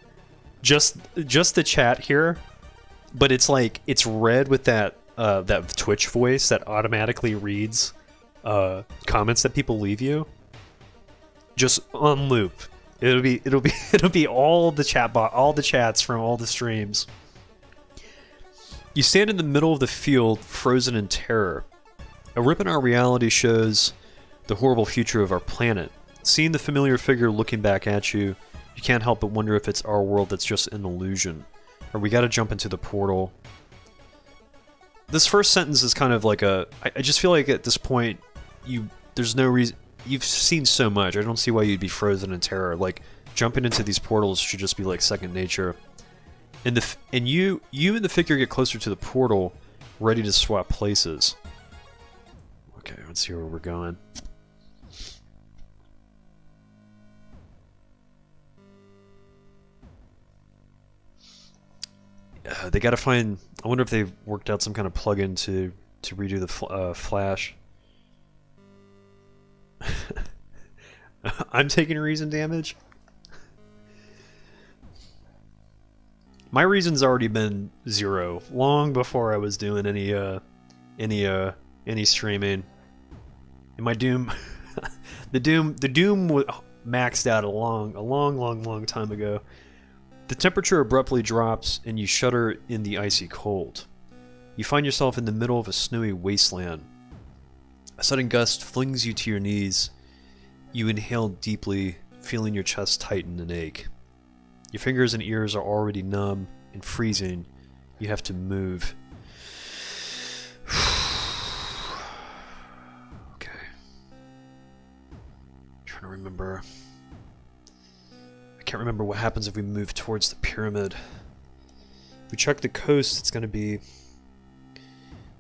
just the chat here, but it's like it's read with that that Twitch voice that automatically reads comments that people leave you, just on loop. It'll be all the all the chats from all the streams. You stand in the middle of the field, frozen in terror. A rip in our reality shows the horrible future of our planet. Seeing the familiar figure looking back at you, you can't help but wonder if it's our world that's just an illusion, or we gotta jump into the portal. This first sentence is kind of like I just feel like at this point, there's no reason. You've seen so much. I don't see why you'd be frozen in terror. Like, jumping into these portals should just be like second nature. And you and the figure get closer to the portal, ready to swap places. Okay, let's see where we're going. They gotta find. I wonder if they've worked out some kind of plugin to redo the Flash. I'm taking reason damage. My reason's already been 0 long before I was doing any streaming. And my Doom, the Doom maxed out a long time ago. The temperature abruptly drops and you shudder in the icy cold. You find yourself in the middle of a snowy wasteland. A sudden gust flings you to your knees. You inhale deeply, feeling your chest tighten and ache. Your fingers and ears are already numb and freezing. You have to move. Okay. I'm trying to remember. I can't remember what happens if we move towards the pyramid. If we check the coast, it's going to be...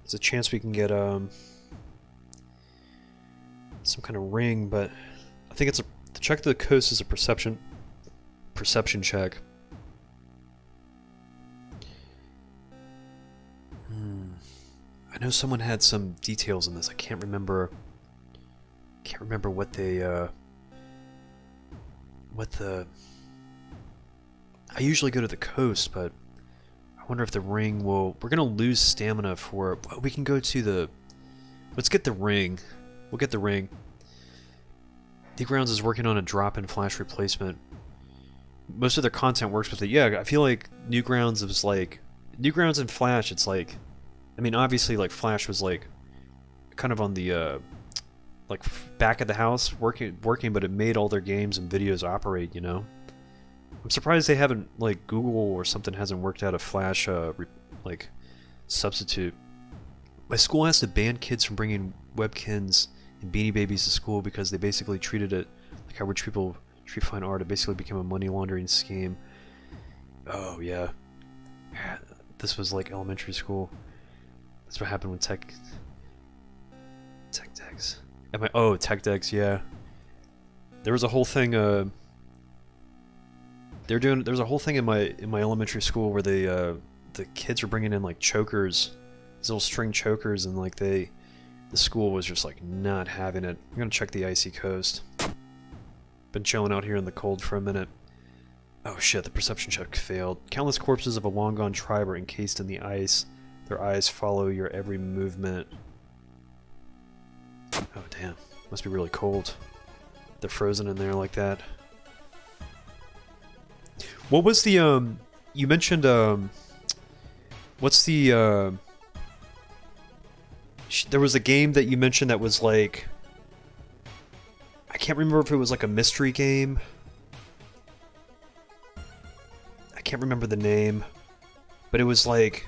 There's a chance we can get some kind of ring, but I think it's to check the coast is a perception check. I know someone had some details in this. I can't remember what they I usually go to the coast, but I wonder if the ring will... We're gonna lose stamina for... Well, we can go to the... Let's get the ring. We'll get the ring. Newgrounds is working on a drop-in Flash replacement. Most of their content works with it. Yeah, I feel like Newgrounds was like... Newgrounds and Flash, it's like... I mean, obviously, like, Flash was, like, kind of on the, like, back of the house working, but it made all their games and videos operate, you know? I'm surprised they haven't, like, Google or something hasn't worked out a Flash, like, substitute. My school has to ban kids from bringing Webkins and Beanie Babies to school because they basically treated it like how rich people treat fine art. It basically became a money laundering scheme. Oh, yeah. This was, like, elementary school. That's what happened with Tech Decks. Tech Decks, yeah. There was a whole thing. There's a whole thing in my elementary school where the kids were bringing in like chokers, these little string chokers, and like the school was just like not having it. I'm gonna check the icy coast. Been chilling out here in the cold for a minute. Oh shit! The perception check failed. Countless corpses of a long gone tribe are encased in the ice. Their eyes follow your every movement. Oh, damn. Must be really cold. They're frozen in there like that. What was the you mentioned what's the there was a game that you mentioned that was like, I can't remember if it was like a mystery game. I can't remember the name, but it was like,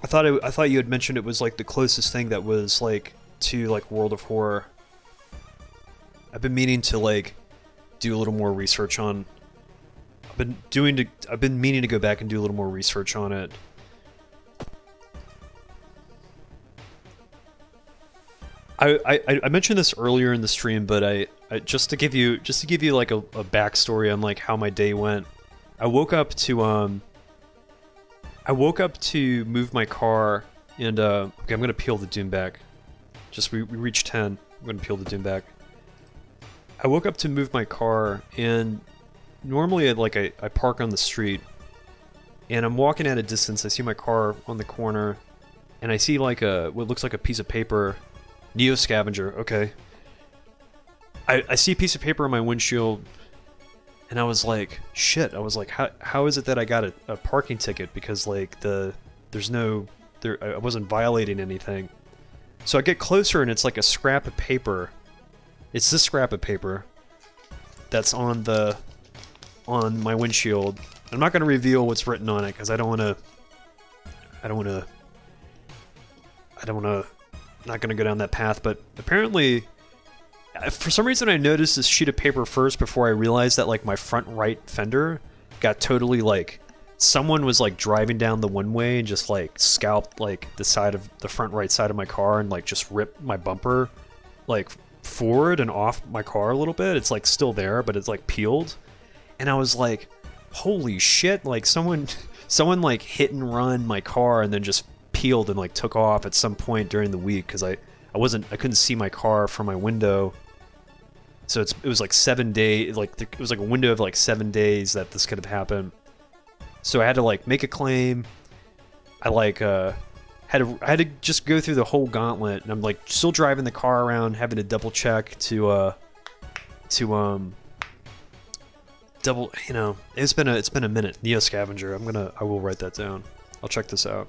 I thought you had mentioned it was like the closest thing that was like to like World of Horror. I've been meaning to like do a little more research on. I've been meaning to go back and do a little more research on it. I mentioned this earlier in the stream, but I just to give you like a backstory on like how my day went. I woke up to move my car, and okay, I'm gonna peel the dune back. Just we reached 10. I'm gonna peel the dune back. I woke up to move my car, and normally I park on the street, and I'm walking at a distance. I see my car on the corner, and I see like what looks like a piece of paper. Neo Scavenger, okay. I see a piece of paper on my windshield, and I was like, shit. I was like, how is it that I got a parking ticket? Because like I wasn't violating anything. So I get closer, and it's like a scrap of paper. It's this scrap of paper that's on my windshield. I'm not going to reveal what's written on it because I don't want to. Not going to go down that path, but apparently, for some reason, I noticed this sheet of paper first before I realized that like my front right fender got totally like, someone was like driving down the one way and just like scalped like the side of the front right side of my car and like just ripped my bumper like forward and off my car a little bit. It's like still there, but it's like peeled. And I was like, holy shit, like someone like hit and run my car and then just peeled and like took off at some point during the week, because I couldn't see my car from my window. So it was like 7 days, like it was like a window of like 7 days that this could have happened. So I had to like make a claim. I like had to just go through the whole gauntlet, and I'm like still driving the car around, having to double check to double, you know, it's been a minute. Neo Scavenger. I will write that down. I'll check this out.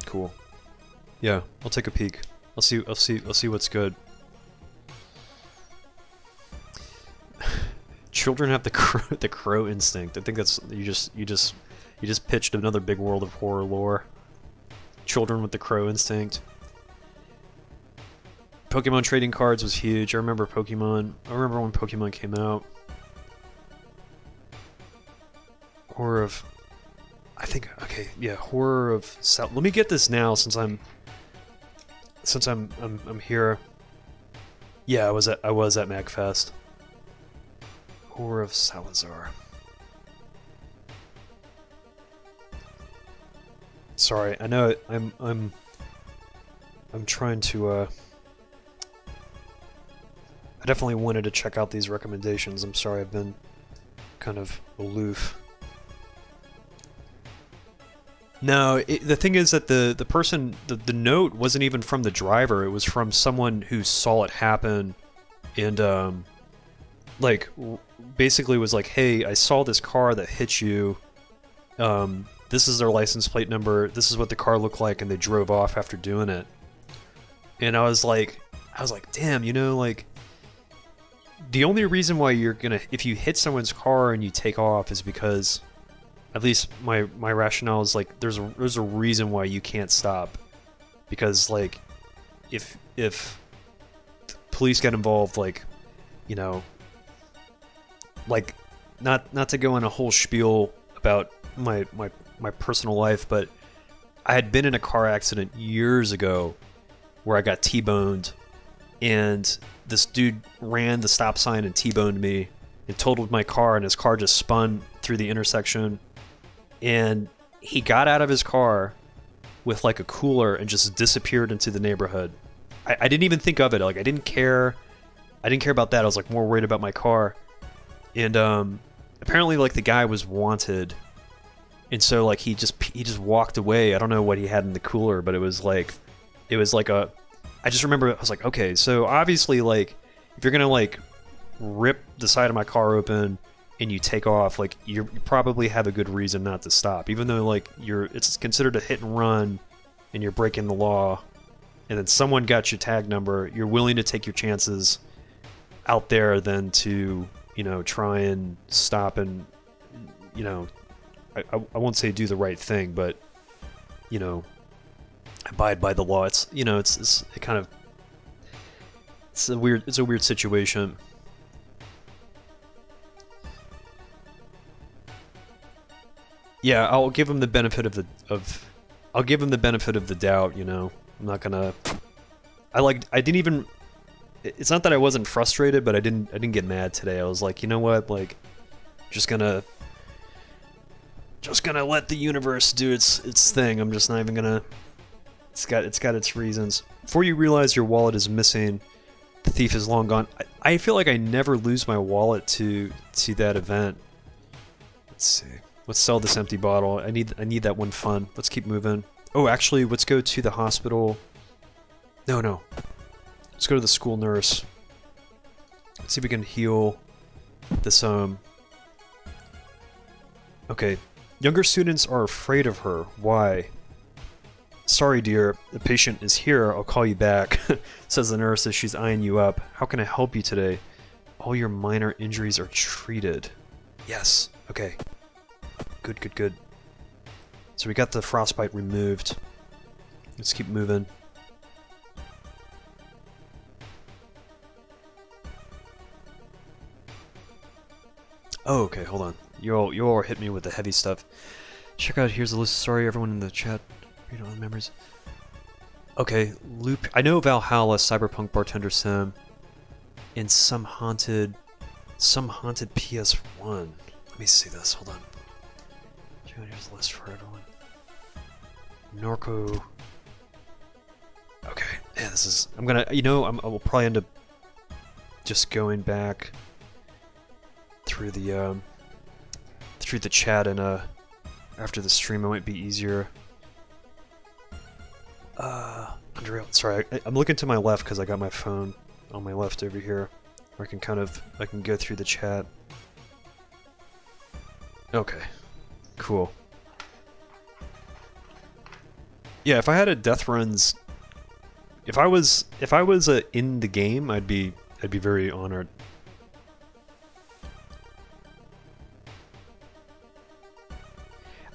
Cool. Yeah, I'll take a peek. I'll see what's good. Children have the crow instinct. I think that's you just pitched another big World of Horror lore. Children with the crow instinct. Pokemon trading cards was huge. I remember Pokemon. I remember when Pokemon came out. Horror of, I think, okay, yeah, Horror of South. Let me get this now since I'm here. Yeah, I was at MagFest. Horror of Salazar. Sorry, I know I'm trying to I definitely wanted to check out these recommendations. I'm sorry I've been kind of aloof. No, the thing is that the person, the note wasn't even from the driver. It was from someone who saw it happen, and like basically was like, "Hey, I saw this car that hit you. This is their license plate number. This is what the car looked like," and they drove off after doing it. And I was like, "Damn, you know, like the only reason why you're gonna, if you hit someone's car and you take off, is because." At least my rationale is like there's a reason why you can't stop, because like if police get involved, like, you know, like not to go in a whole spiel about my personal life, but I had been in a car accident years ago where I got T-boned, and this dude ran the stop sign and T-boned me and totaled my car, and his car just spun through the intersection. And he got out of his car with like a cooler and just disappeared into the neighborhood. I didn't even think of it. Like I didn't care about that. I was like more worried about my car. And apparently like the guy was wanted And so like he just walked away. I don't know what he had in the cooler, but it was like a. I just remember I was like, okay, so obviously like if you're gonna like rip the side of my car open and you take off, like you probably have a good reason not to stop, even though like it's considered a hit and run and you're breaking the law, and then someone got your tag number. You're willing to take your chances out there than to try and stop and I won't say do the right thing, but abide by the law. It's it's a weird situation. Yeah, I'll give him the benefit of I'll give him the benefit of the doubt. I'm not gonna. I didn't even. It's not that I wasn't frustrated, but I didn't get mad today. I was like, you know what, like, just gonna let the universe do its thing. I'm just not even gonna. It's got its reasons. Before you realize your wallet is missing, the thief is long gone. I feel like I never lose my wallet to that event. Let's see. Let's sell this empty bottle. I need that one fun. Let's keep moving. Oh, actually, let's go to the hospital. No. Let's go to the school nurse. Let's see if we can heal this Okay. Younger students are afraid of her. Why? Sorry, dear. The patient is here. I'll call you back, says the nurse as she's eyeing you up. How can I help you today? All your minor injuries are treated. Yes. Okay. Good. So we got the frostbite removed. Let's keep moving. Oh, okay, hold on. You all hit me with the heavy stuff. Check out, here's a list. Sorry, everyone in the chat. Read all the memories. Okay, loop. I know Valhalla, Cyberpunk Bartender Sim, and some haunted PS1. Let me see this. Hold on. Here's the list for everyone. Norco. Okay, yeah, this is. I'm gonna. I will probably end up just going back through the chat and after the stream. It might be easier. Unreal. Sorry, I'm looking to my left because I got my phone on my left over here, where I can go through the chat. Okay. Cool. Yeah, if I had a death runs, if I was in the game, I'd be very honored.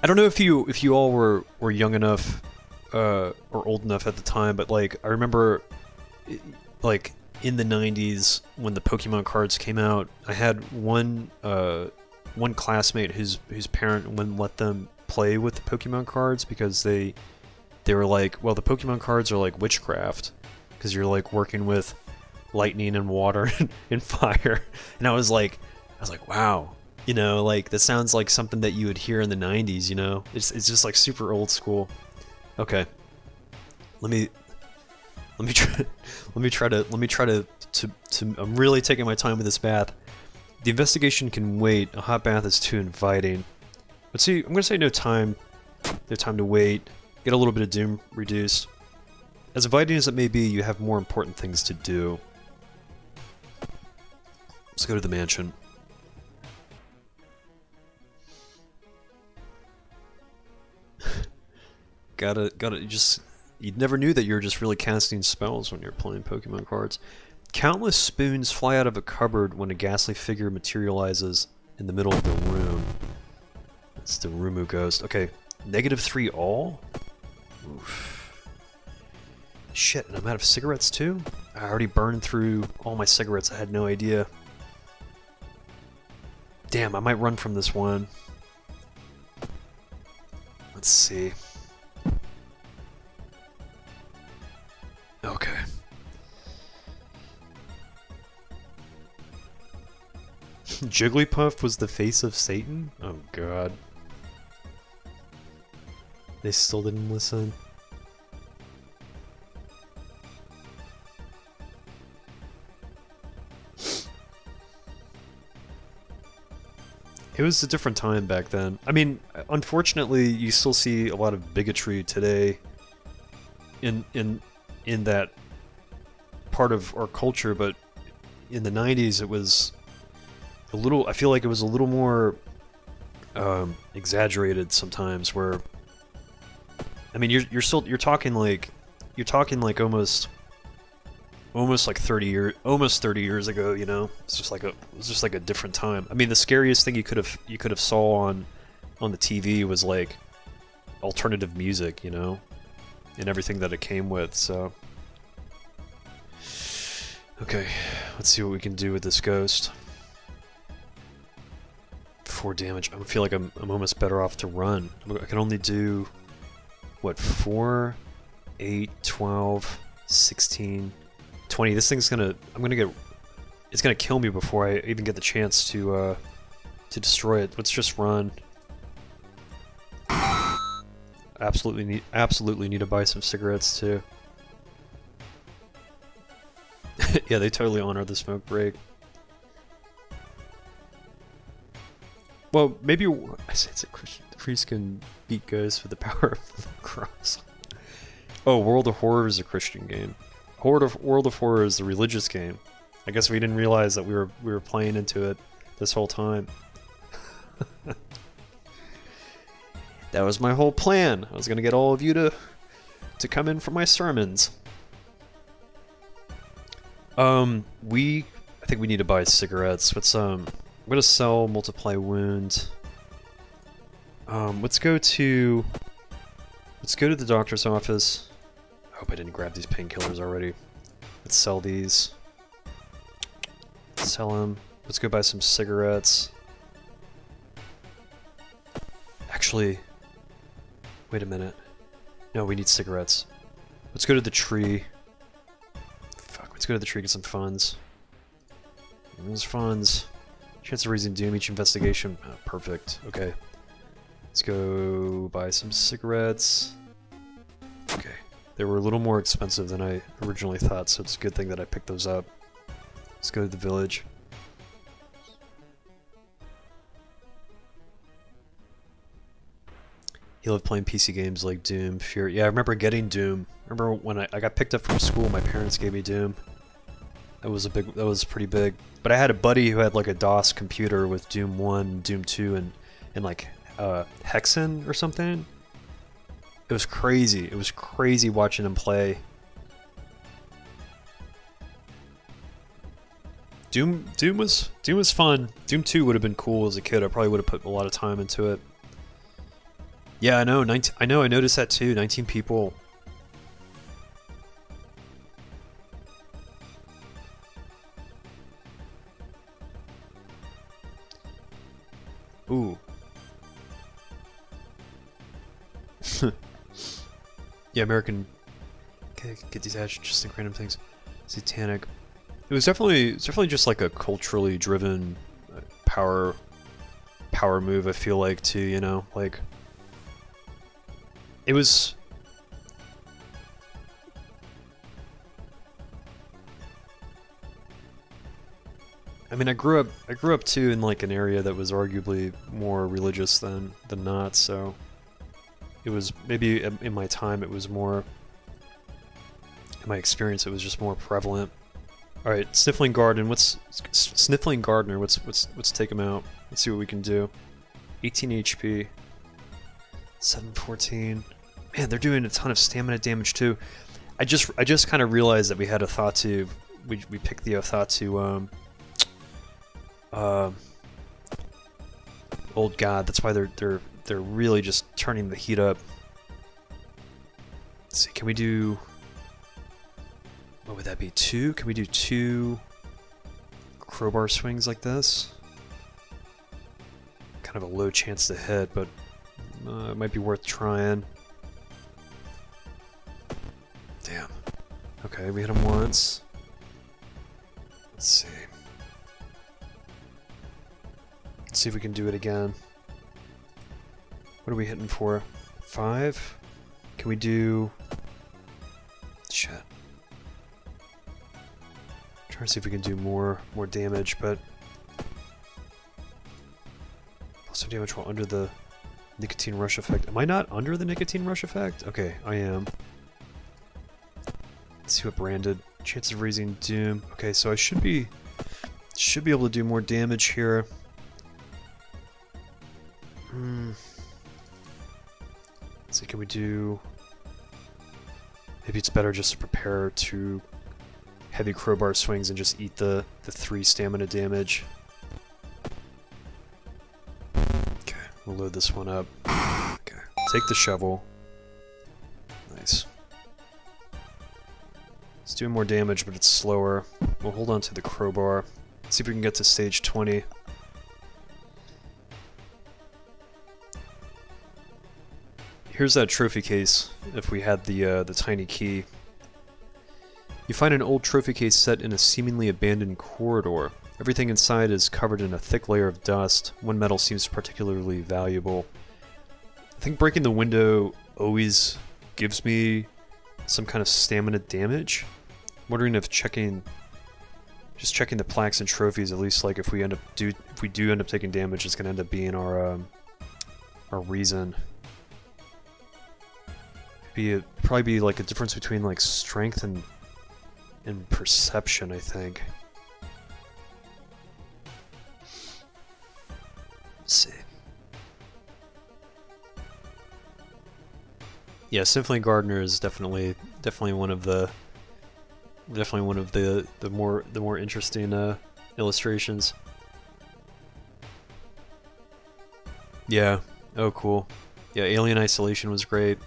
I don't know if you all were young enough or old enough at the time, but like I remember like in the 90s when the Pokemon cards came out, I had one classmate whose parent wouldn't let them play with the Pokemon cards because they were like, well, the Pokemon cards are like witchcraft because you're like working with lightning and water and fire. And I was like, wow, like that sounds like something that you would hear in the 90s. It's just like super old school. Okay, let me try to I'm really taking my time with this bath. The investigation can wait. A hot bath is too inviting. Let's see. I'm gonna say no time to wait. Get a little bit of doom reduced. As inviting as it may be, you have more important things to do. Let's go to the mansion. gotta just. You never knew that you were just really casting spells when you're playing Pokemon cards. Countless spoons fly out of a cupboard when a ghastly figure materializes in the middle of the room. It's the Rumu ghost. Okay, -3 all? Oof. Shit, and I'm out of cigarettes too? I already burned through all my cigarettes, I had no idea. Damn, I might run from this one. Let's see. Okay. Jigglypuff was the face of Satan? Oh god. They still didn't listen. It was a different time back then. I mean, unfortunately, you still see a lot of bigotry today in that part of our culture, but in the 90s it was a little, I feel like it was a little more exaggerated sometimes, where I mean you're talking like almost like 30 years ago, you know. It's just like a different time. I mean, the scariest thing you could have saw on the TV was like alternative music, you know, and everything that it came with. So okay, let's see what we can do with this ghost. 4 damage. I feel like I'm almost better off to run. I can only do what, 4, 8, 12, 16, 20. This thing's gonna, it's gonna kill me before I even get the chance to destroy it. Let's just run. Absolutely need to buy some cigarettes too. Yeah, they totally honor the smoke break. Well, maybe I said it's a Christian priest can beat ghosts with the power of the cross. Oh, World of Horror is a Christian game. World of Horror is the religious game. I guess we didn't realize that we were playing into it this whole time. That was my whole plan. I was gonna get all of you to come in for my sermons. I think we need to buy cigarettes. I'm gonna sell multiply wound. Let's go to the doctor's office. I hope I didn't grab these painkillers already. Let's sell these. Sell them. Let's go buy some cigarettes. Actually, wait a minute. No, we need cigarettes. Let's go to the tree. Fuck, let's go to the tree, get some funds. There's funds. Chance of raising doom each investigation. Oh, perfect. Okay. Let's go buy some cigarettes. Okay. They were a little more expensive than I originally thought, so it's a good thing that I picked those up. Let's go to the village. You love playing PC games like Doom, Fear. Yeah, I remember getting Doom. I remember when I got picked up from school, my parents gave me Doom. That was pretty big. But I had a buddy who had like a DOS computer with Doom 1, Doom 2, and like Hexen or something. It was crazy. It was crazy watching him play. Doom was fun. Doom 2 would have been cool as a kid. I probably would have put a lot of time into it. Yeah, I know. I noticed that too. 19 people. Ooh. Yeah, American. Okay, get these interesting random things. Satanic. It was definitely just like a culturally driven power move. I feel like too. You know, like it was. I mean, I grew up too in like an area that was arguably more religious than not. So it was maybe in my time it was more. In my experience, it was just more prevalent. All right, Sniffling Gardener. Let's take him out. Let's see what we can do. 18 HP. 714. Man, they're doing a ton of stamina damage too. I just kind of realized that we had a thought to. We picked the thought to. Old God. That's why they're really just turning the heat up. Let's see. Can we do? What would that be? 2? Can we do 2 crowbar swings like this? Kind of a low chance to hit, but it might be worth trying. Damn. Okay, we hit him once. Let's see. Let's see if we can do it again. What are we hitting for? 5? Can we do... Shit. Try to see if we can do more damage, but Some damage while under the nicotine rush effect. Am I not under the nicotine rush effect? Okay, I am. Let's see what branded. Chances of raising Doom. Okay, so I should be able to do more damage here. Let's see, can we do... Maybe it's better just to prepare to heavy crowbar swings and just eat the 3 stamina damage. Okay, we'll load this one up. Okay, take the shovel. Nice. It's doing more damage, but it's slower. We'll hold on to the crowbar. See if we can get to stage 20. Here's that trophy case, if we had the tiny key. You find an old trophy case set in a seemingly abandoned corridor. Everything inside is covered in a thick layer of dust. One metal seems particularly valuable. I think breaking the window always gives me some kind of stamina damage. I'm wondering if checking the plaques and trophies, at least like if we do end up taking damage, it's gonna end up being our reason. Probably be like a difference between like strength and perception, I think. Let's see. Yeah, Symphony Gardener is definitely one of the more interesting illustrations. Yeah. Oh, cool. Yeah, Alien Isolation was great.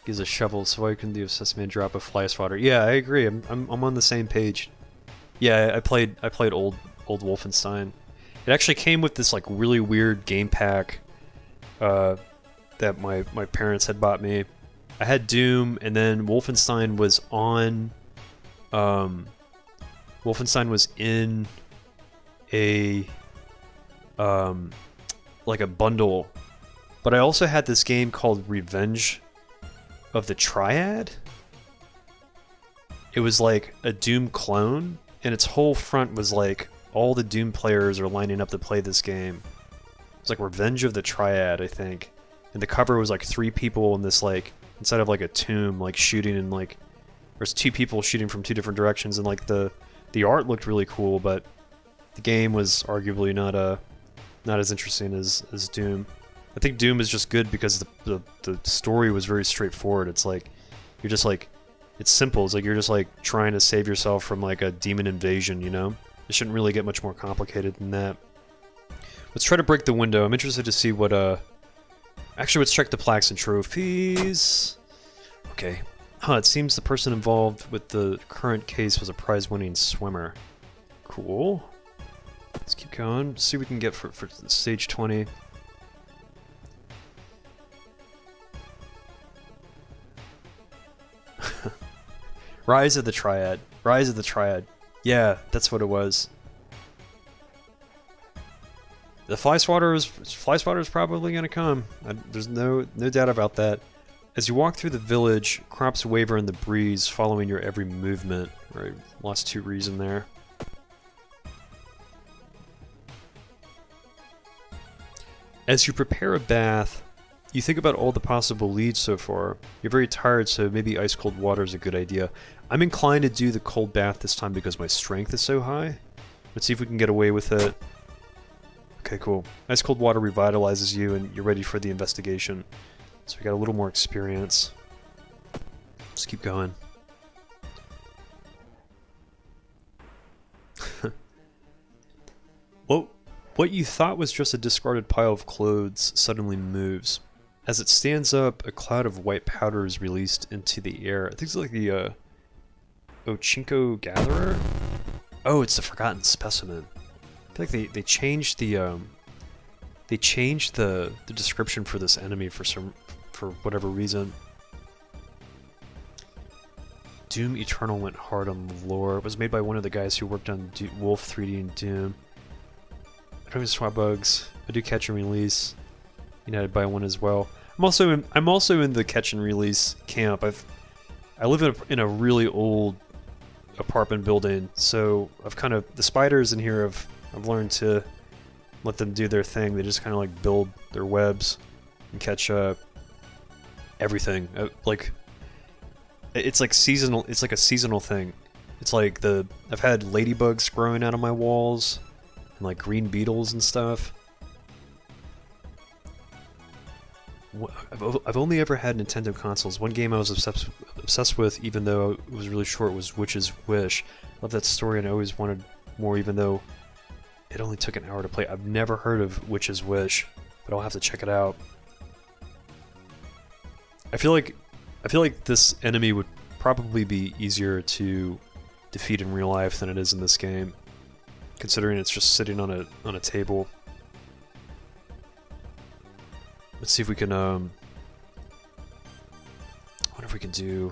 Gives a shovel, so why couldn't the obsessed man drop a fly swatter? Yeah, I agree. I'm on the same page. Yeah, I played old Wolfenstein. It actually came with this like really weird game pack that my parents had bought me. I had Doom, and then Wolfenstein was on. Wolfenstein was in a like a bundle, but I also had this game called Revenge of the Triad. It was like a Doom clone, and its whole front was like all the Doom players are lining up to play this game. It was like Revenge of the Triad, I think. And the cover was like 3 people in this like inside of like a tomb, like shooting, and like there's 2 people shooting from 2 different directions, and like the art looked really cool, but the game was arguably not as interesting as Doom. I think Doom is just good because the story was very straightforward. It's like you're just like, it's simple. It's like you're just like trying to save yourself from like a demon invasion, you know? It shouldn't really get much more complicated than that. Let's try to break the window. I'm interested to see what actually, let's check the plaques and trophies. Okay. It seems the person involved with the current case was a prize-winning swimmer. Cool. Let's keep going. See what we can get for stage 20. Rise of the Triad. Rise of the Triad. Yeah, that's what it was. The fly swatter is probably gonna come. There's no doubt about that. As you walk through the village, crops waver in the breeze, following your every movement. Right, lost 2 reason there. As you prepare a bath, you think about all the possible leads so far. You're very tired, so maybe ice cold water is a good idea. I'm inclined to do the cold bath this time because my strength is so high. Let's see if we can get away with it. Okay, cool. Ice cold water revitalizes you and you're ready for the investigation. So we got a little more experience. Let's keep going. What you thought was just a discarded pile of clothes suddenly moves. As it stands up, a cloud of white powder is released into the air. I think it's like the Ochinko Gatherer? Oh, it's the Forgotten Specimen. I feel like they changed the description for this enemy for whatever reason. Doom Eternal went hard on the lore. It was made by one of the guys who worked on Wolf 3D and Doom. I don't even swap bugs. I do catch and release. You know, I'd buy one as well. I'm also in the catch and release camp. I live in a really old apartment building, so I've kind of the spiders in here. I've learned to let them do their thing. They just kind of like build their webs and catch everything. Like it's like seasonal. It's like a seasonal thing. It's like I've had ladybugs growing out of my walls and like green beetles and stuff. I've only ever had Nintendo consoles. One game I was obsessed with, even though it was really short, was Witch's Wish. Love that story, and I always wanted more, even though it only took an hour to play. I've never heard of Witch's Wish, but I'll have to check it out. I feel like this enemy would probably be easier to defeat in real life than it is in this game, considering it's just sitting on a table. Let's see if we can, I wonder if we can do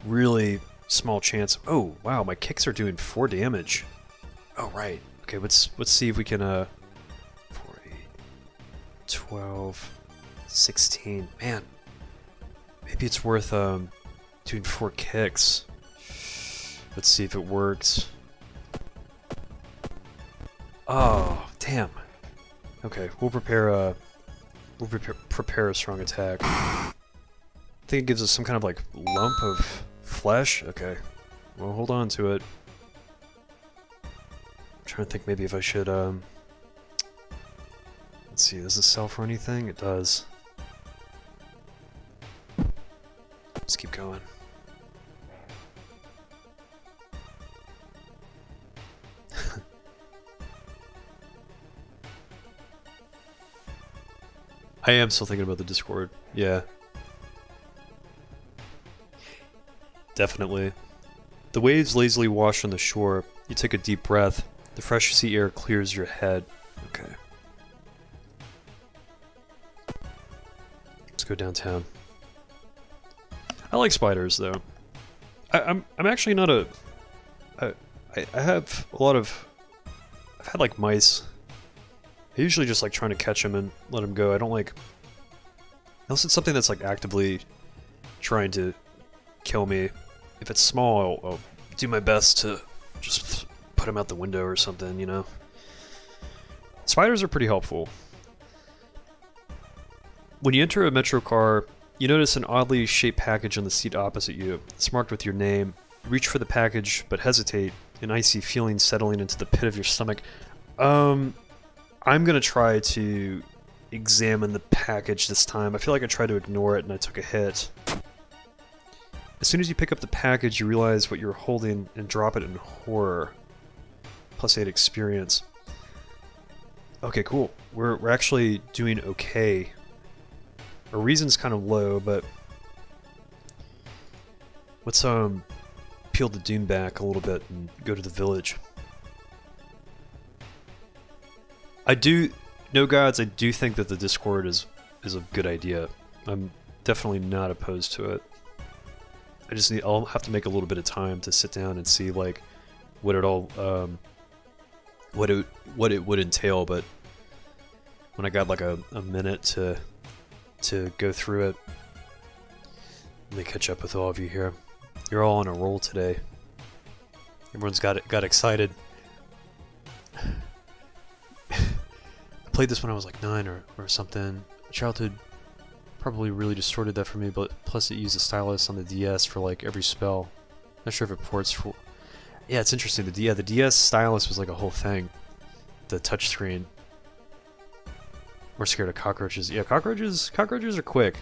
really small chance. Oh, wow, my kicks are doing 4 damage. Oh, right. Okay, let's see if we can, 4, 8, 12, 16. Man, maybe it's worth, doing 4 kicks. Let's see if it works. Oh, damn. Okay, we'll prepare a strong attack. I think it gives us some kind of like lump of flesh. Okay, well, hold on to it. I'm trying to think maybe if I should let's see, does this sell for anything? It does. Let's keep going. I am still thinking about the Discord. Yeah. Definitely. The waves lazily wash on the shore. You take a deep breath. The fresh sea air clears your head. Okay. Let's go downtown. I like spiders, though. I'm actually not a... I have a lot of... I've had, like, mice. I usually just like trying to catch them and let them go. I don't like... Unless it's something that's like actively trying to kill me. If it's small, I'll do my best to just put them out the window or something, you know? Spiders are pretty helpful. When you enter a metro car, you notice an oddly shaped package on the seat opposite you. It's marked with your name. You reach for the package, but hesitate, an icy feeling settling into the pit of your stomach. I'm gonna try to examine the package this time. I feel like I tried to ignore it and I took a hit. As soon as you pick up the package, you realize what you're holding and drop it in horror. +8 experience. Okay, cool. We're actually doing okay. Our reason's kind of low, but let's peel the dune back a little bit and go to the village. No gods, I do think that the Discord is a good idea. I'm definitely not opposed to it. I'll have to make a little bit of time to sit down and see like what it all what it would entail, but when I got like a minute to go through it, let me catch up with all of you here. You're all on a roll today. Everyone's got excited. I played this when I was like 9 or something. Childhood probably really distorted that for me, but plus it used a stylus on the DS for like every spell. Not sure if it ports for... Yeah, it's interesting. The DS stylus was like a whole thing. The touchscreen. We're scared of cockroaches. Yeah, cockroaches are quick.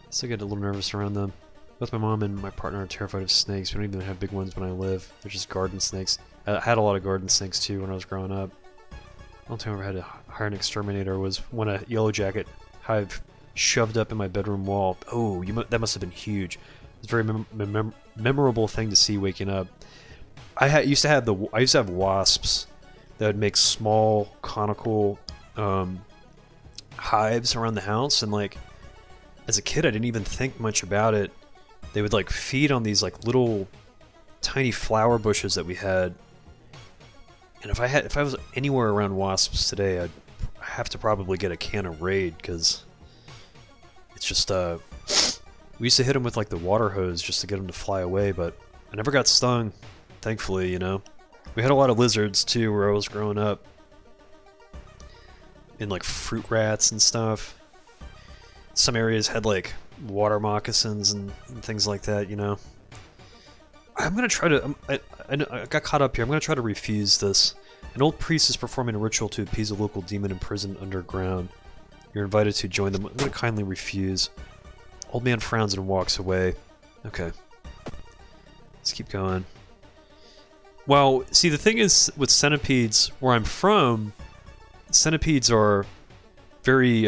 Still get a little nervous around them. Both my mom and my partner are terrified of snakes. We don't even have big ones when I live. They're just garden snakes. I had a lot of garden snakes too when I was growing up. The only time I ever had to hire an exterminator was when a yellow jacket hive shoved up in my bedroom wall. Oh, that must have been huge. It's a very memorable thing to see waking up. I used to have wasps that would make small conical hives around the house, and like as a kid I didn't even think much about it. They would like feed on these like little tiny flower bushes that we had. And if I was anywhere around wasps today, I'd have to probably get a can of Raid, because it's just we used to hit them with like the water hose just to get them to fly away, but I never got stung, thankfully, you know. We had a lot of lizards too where I was growing up. And like fruit rats and stuff. Some areas had like water moccasins and things like that, you know. I'm gonna try to... I got caught up here. I'm gonna try to refuse this. An old priest is performing a ritual to appease a local demon imprisoned underground. You're invited to join them. I'm gonna kindly refuse. Old man frowns and walks away. Okay. Let's keep going. Well, see, the thing is with centipedes, where I'm from, centipedes are very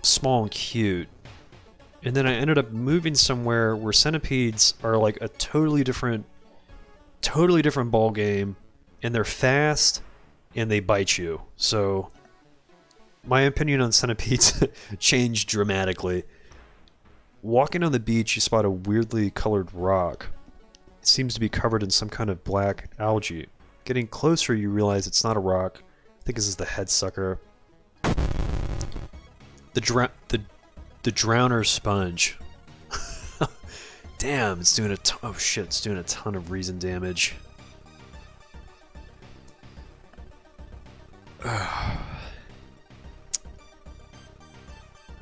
small and cute. And then I ended up moving somewhere where centipedes are like a totally different ball game, and they're fast and they bite you. So my opinion on centipedes changed dramatically. Walking on the beach, you spot a weirdly colored rock. It seems to be covered in some kind of black algae. Getting closer, you realize it's not a rock. I think this is the head sucker. The drowner sponge. Damn, it's doing oh shit, it's doing a ton of reason damage.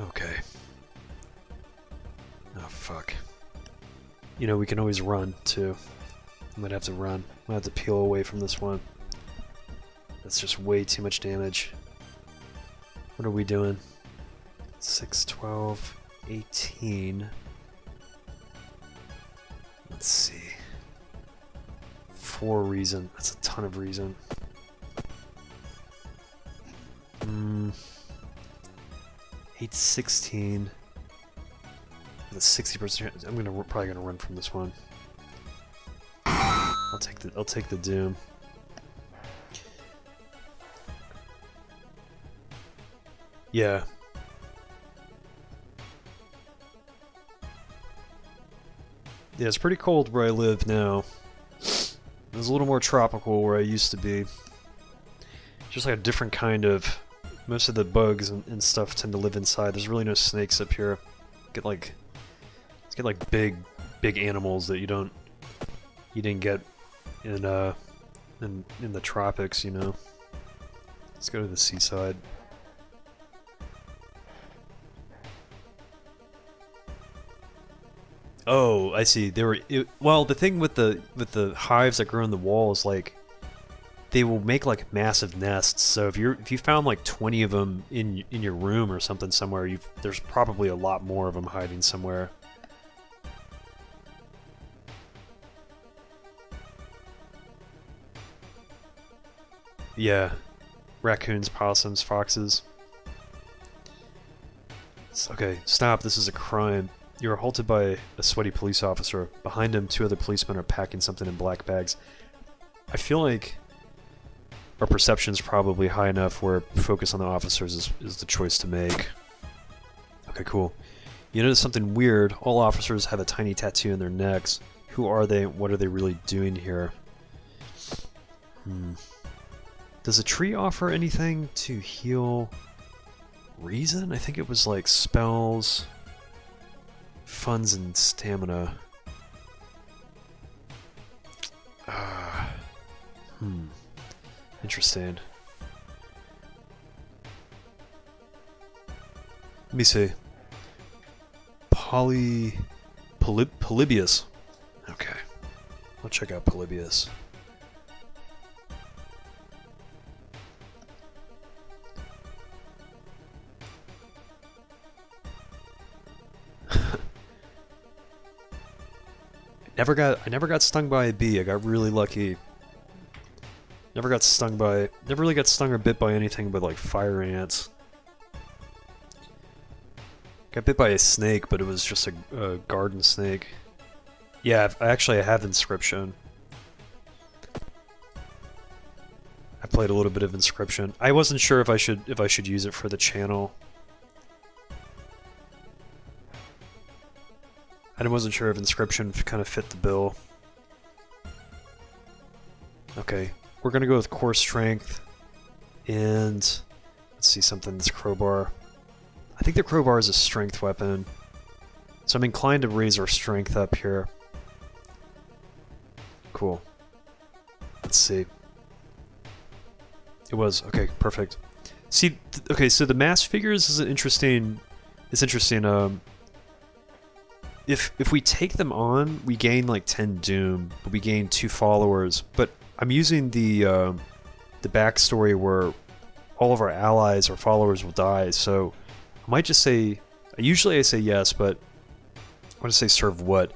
Okay. Oh fuck. You know, we can always run too. I'm gonna have to run. I'm gonna have to peel away from this one. That's just way too much damage. What are we doing? 6, 12, 18. Let's see. 4 reason. That's a ton of reason. 8, 16. The 60%. I'm probably gonna run from this one. I'll take the doom. Yeah. Yeah, it's pretty cold where I live now. It's a little more tropical where I used to be. Just like a different kind of... Most of the bugs and stuff tend to live inside. There's really no snakes up here. Let's get like big animals that you didn't get in the tropics, you know. Let's go to the seaside. Oh, I see. Well, the thing with the hives that grow in the wall is like they will make like massive nests. So if you found like 20 of them in your room or something somewhere, there's probably a lot more of them hiding somewhere. Yeah, raccoons, possums, foxes. Okay, stop. This is a crime. You are halted by a sweaty police officer. Behind him, 2 other policemen are packing something in black bags. I feel like our perception's probably high enough where focus on the officers is the choice to make. Okay, cool. You notice something weird. All officers have a tiny tattoo in their necks. Who are they? What are they really doing here? Does a tree offer anything to heal reason? I think it was like spells, funds, and stamina. Interesting. Let me see. Polybius. Okay. I'll check out Polybius. I never got stung by a bee. I got really lucky. Never really got stung or bit by anything but like fire ants. Got bit by a snake, but it was just a garden snake. Yeah, I have Inscription. I played a little bit of Inscription. I wasn't sure if I should use it for the channel. I wasn't sure if Inscription kind of fit the bill. Okay, we're gonna go with Core Strength, and let's see something. This crowbar. I think the crowbar is a strength weapon, so I'm inclined to raise our strength up here. cool. Let's see. It was okay, perfect. See, okay, so the mass figures is interesting. It's interesting. If we take them on, we gain like 10 doom, but we gain 2 followers. But I'm using the backstory where all of our allies or followers will die. So I might just say. Usually I say yes, but I want to say serve what.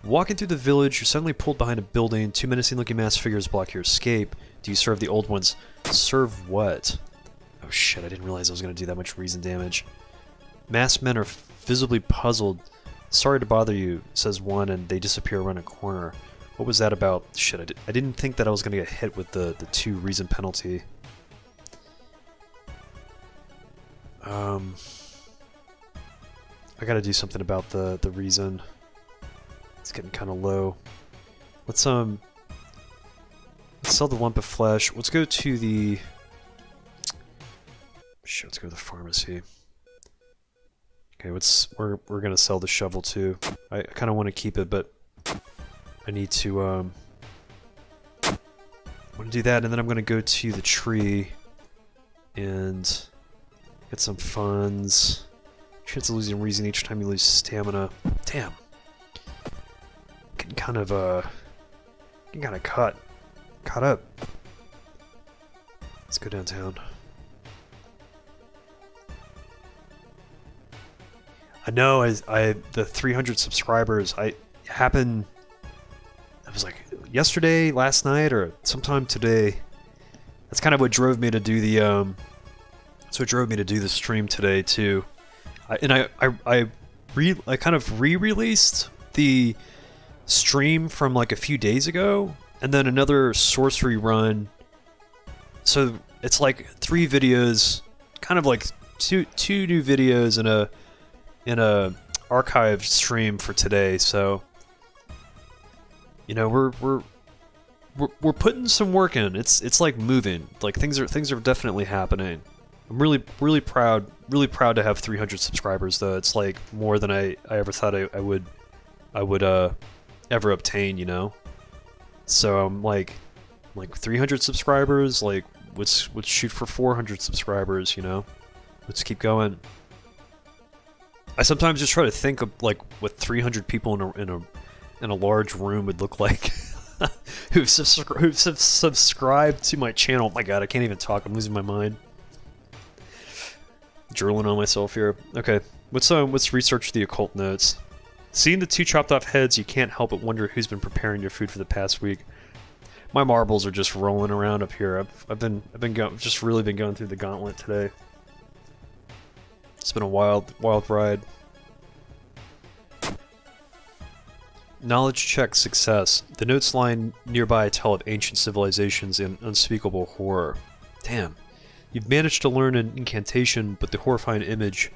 Walking through the village, you're suddenly pulled behind a building. 2 menacing-looking mass figures block your escape. Do you serve the old ones? Serve what? Oh shit, I didn't realize I was going to do that much reason damage. Masked men are visibly puzzled. Sorry to bother you, says one, and they disappear around a corner. What was that about? Shit, I didn't think that I was going to get hit with the 2 reason penalty. I gotta do something about the reason. It's getting kind of low. Let's sell the lump of flesh. Let's go to the... Shit, let's go to the pharmacy. Okay, we're gonna sell the shovel too. I kind of want to keep it, but I need to want to do that, and then I'm gonna go to the tree and get some funds. Chance of losing reason each time you lose stamina. Damn. Getting kind of caught up. Let's go downtown. I know the 300 subscribers it was like yesterday, last night, or sometime today. That's kind of what drove me to do the stream today too. I kind of re-released the stream from like a few days ago, and then another sorcery run. So it's like 3 videos, kind of like two new videos in a archived stream for today. So you know we're putting some work in. It's like moving. Like things are definitely happening. I'm really proud to have 300 subscribers though. It's like more than I ever thought I would ever obtain, you know. So I'm like 300 subscribers. Like let's shoot for 400 subscribers, you know. Let's keep going. I sometimes just try to think of like what 300 people in a large room would look like. who've subscribed to my channel. Oh my god, I can't even talk. I'm losing my mind. Drooling on myself here. Okay, let's research the occult notes. Seeing the 2 chopped off heads, you can't help but wonder who's been preparing your food for the past week. My marbles are just rolling around up here. I've really been going through the gauntlet today. It's been a wild ride. Knowledge check success. The notes lying nearby tell of ancient civilizations and unspeakable horror. Damn. You've managed to learn an incantation, but the horrifying image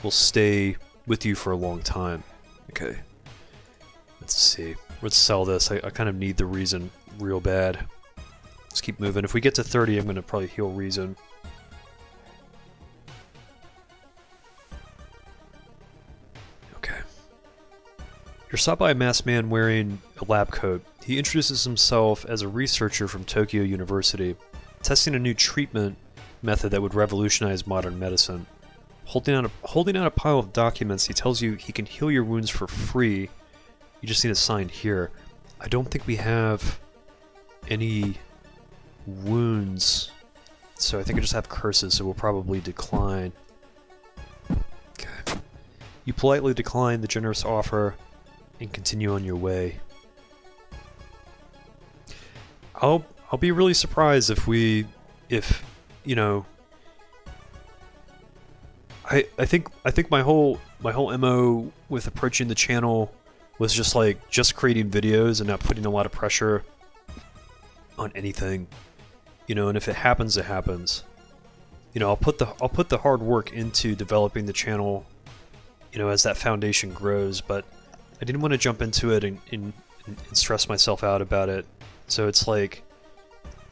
will stay with you for a long time. Okay. Let's see. Let's sell this. I kind of need the reason real bad. Let's keep moving. If we get to 30, I'm going to probably heal reason. Okay. You're stopped by a masked man wearing a lab coat. He introduces himself as a researcher from Tokyo University, testing a new treatment method that would revolutionize modern medicine. Holding out a pile of documents, he tells you he can heal your wounds for free. You just need a sign here. I don't think we have any wounds, so I think I just have curses, so we'll probably decline. Okay. You politely decline the generous offer and continue on your way. I'll be really surprised if you know, I think my whole MO with approaching the channel was just creating videos and not putting a lot of pressure on anything, you know. And if it happens, it happens. You know, I'll put the hard work into developing the channel, you know, as that foundation grows. But I didn't want to jump into it and stress myself out about it. So it's like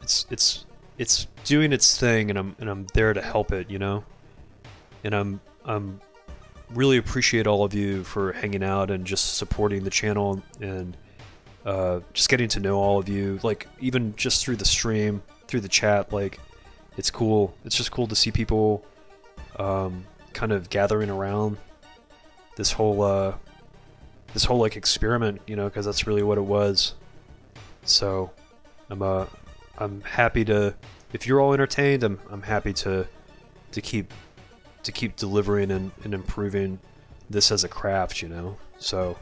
it's doing its thing, and I'm there to help it, you know. And I'm really appreciate all of you for hanging out and just supporting the channel and just getting to know all of you, like even just through the stream, through the chat, like it's cool. It's just cool to see people kind of gathering around this whole like experiment, you know, because that's really what it was. So I'm happy to, if you're all entertained, I'm happy to keep delivering and improving this as a craft, you know. So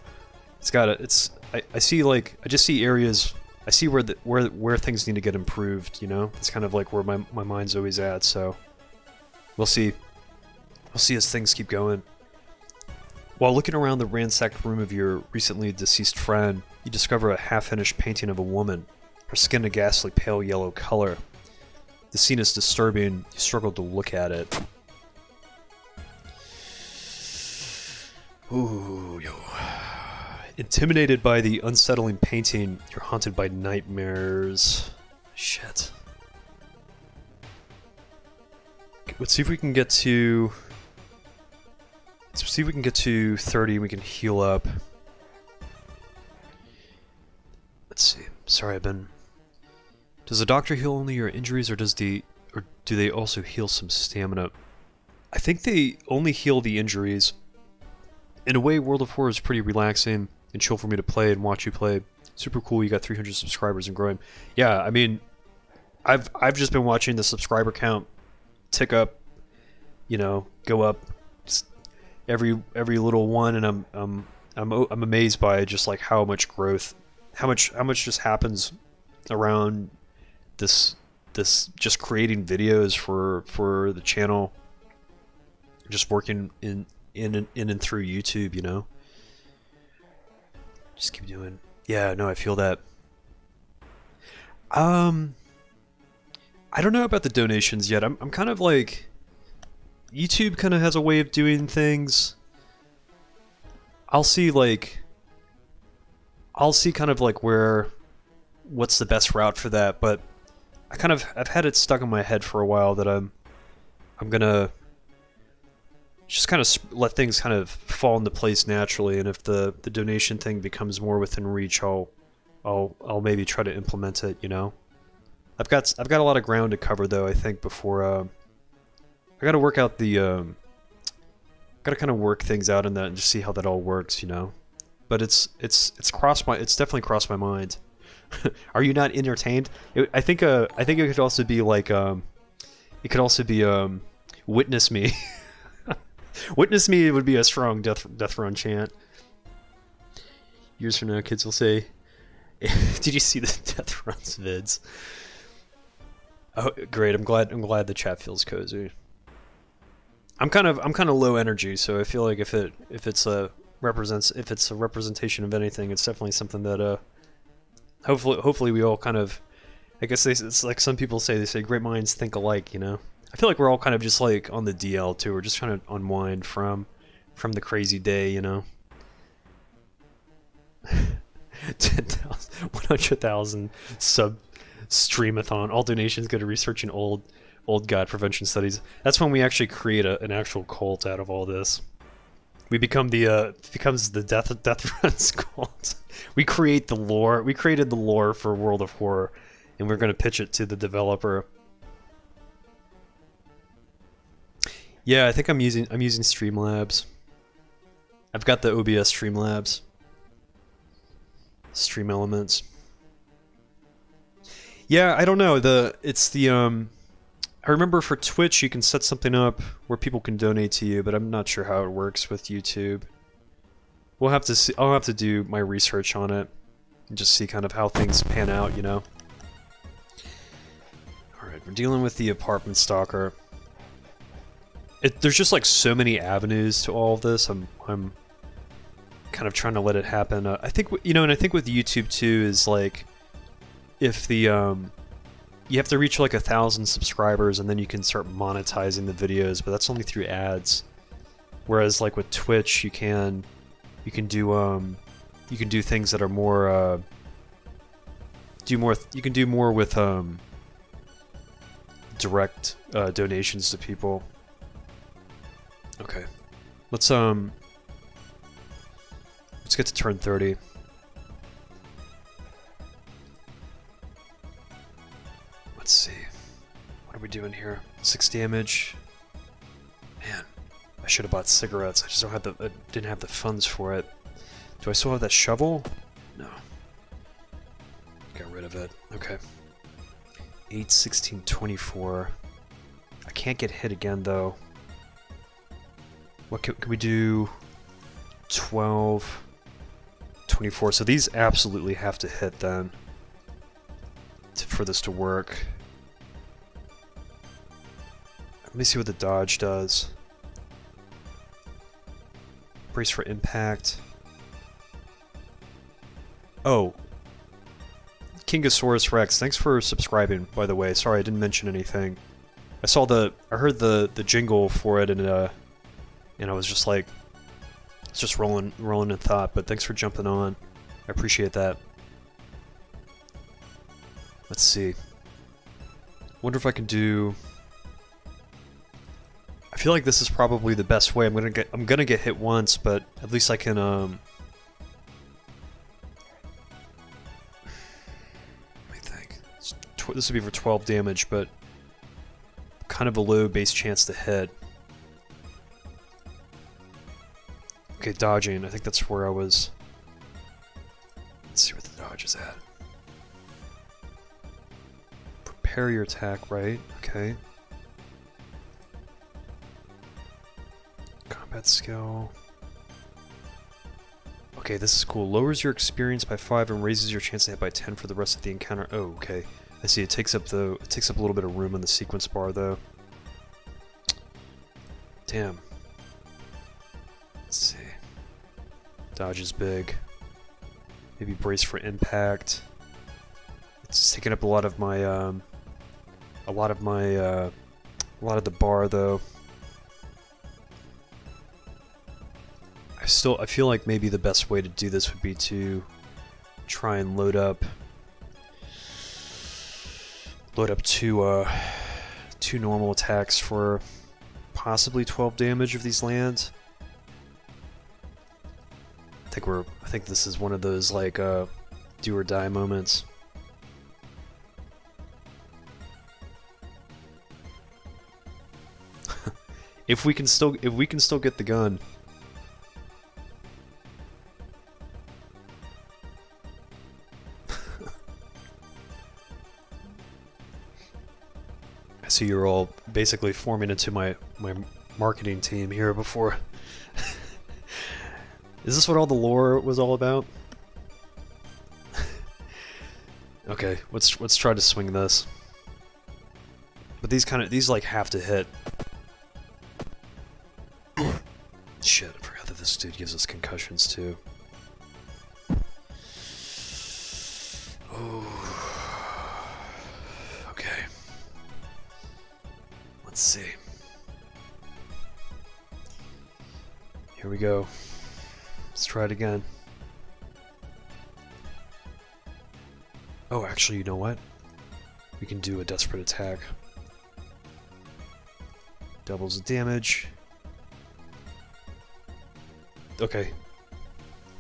I see, like, I just see areas, I see where things need to get improved, you know. It's kind of like where my mind's always at. So we'll see as things keep going. While looking around the ransacked room of your recently deceased friend, you discover a half-finished painting of a woman, her skin a ghastly pale yellow color. The scene is disturbing. You struggle to look at it. Ooh, yo. Intimidated by the unsettling painting, you're haunted by nightmares. Shit. Let's see if we can get to... Let's see if we can get to 30 and we can heal up. Let's see. Sorry, I've been... Does the doctor heal only your injuries, or do they also heal some stamina? I think they only heal the injuries. In a way, World of Horror is pretty relaxing and chill for me to play and watch you play. Super cool, you got 300 subscribers and growing. Yeah, I mean, I've just been watching the subscriber count tick up, you know, go up just every little one, and I'm amazed by just like how much growth, how much just happens around this just creating videos for the channel, just working in and through YouTube, you know. Just keep doing. Yeah, no, I feel that. I don't know about the donations yet. I'm kind of like, YouTube kind of has a way of doing things. I'll see kind of like what's the best route for that, but I've had it stuck in my head for a while that I'm gonna just kind of let things kind of fall into place naturally, and if the donation thing becomes more within reach, I'll maybe try to implement it, you know. I've got a lot of ground to cover though, I think, before I got to work out the got to kind of work things out in that and just see how that all works, you know. But it's definitely crossed my mind. Are you not entertained? I think it could also be like witness me. Witness me would be a strong death run chant. Years from now, kids will say, "Did you see the death runs vids?" Oh, great! I'm glad the chat feels cozy. I'm kind of low energy, so I feel like if it's a representation of anything, it's definitely something that hopefully we all kind of, I guess it's like some people say, they say great minds think alike, you know. I feel like we're all kind of just like on the DL too. We're just trying to unwind from the crazy day, you know. 10,000, 100,000 sub streamathon. All donations go to researching old god prevention studies. That's when we actually create an actual cult out of all this. We become becomes the death runs cult. We create the lore. We created the lore for World of Horror, and we're going to pitch it to the developer. Yeah, I think I'm using Streamlabs. I've got the OBS Streamlabs. Stream Elements. Yeah, I don't know. I remember for Twitch you can set something up where people can donate to you, but I'm not sure how it works with YouTube. We'll have to see. I'll have to do my research on it and just see kind of how things pan out, you know. All right, we're dealing with the apartment stalker. There's just like so many avenues to all of this. I'm kind of trying to let it happen. I think, you know, and I think with YouTube too is like, if the you have to reach like 1,000 subscribers and then you can start monetizing the videos, but that's only through ads. Whereas like with Twitch, you can do things that are more you can do more with direct donations to people. Okay, let's get to turn 30. Let's see. What are we doing here? 6 damage. Man, I should have bought cigarettes. I just don't have the. I didn't have the funds for it. Do I still have that shovel? No. Got rid of it. Okay. 8, 16, 24. I can't get hit again though. What can we do? 12, 24. So these absolutely have to hit then for this to work. Let me see what the dodge does. Brace for impact. Oh. Kingosaurus Rex, thanks for subscribing, by the way. Sorry, I didn't mention anything. I heard the jingle for it, and I was just like, it's just rolling in thought. But thanks for jumping on. I appreciate that. Let's see. Wonder if I can do. I feel like this is probably the best way. I'm gonna get hit once, but at least I can Let me think. This would be for 12 damage, but kind of a low base chance to hit. Okay, dodging. I think that's where I was. Let's see where the dodge is at. Prepare your attack, right? Okay. Combat skill. Okay, this is cool. Lowers your experience by 5 and raises your chance to hit by 10 for the rest of the encounter. Oh, okay. I see. It takes up a little bit of room on the sequence bar, though. Damn. Let's see. Dodge is big. Maybe brace for impact. It's taking up a lot of the bar, though. I feel like maybe the best way to do this would be to try and load up two normal attacks for possibly 12 damage if these land. I think this is one of those like do or die moments. If we can still get the gun. So you're all basically forming into my marketing team here before. Is this what all the lore was all about? Okay, let's try to swing this. But these like have to hit. Shit, I forgot that this dude gives us concussions too. Let's see. Here we go. Let's try it again. Oh, actually, you know what? We can do a desperate attack. Doubles the damage. Okay.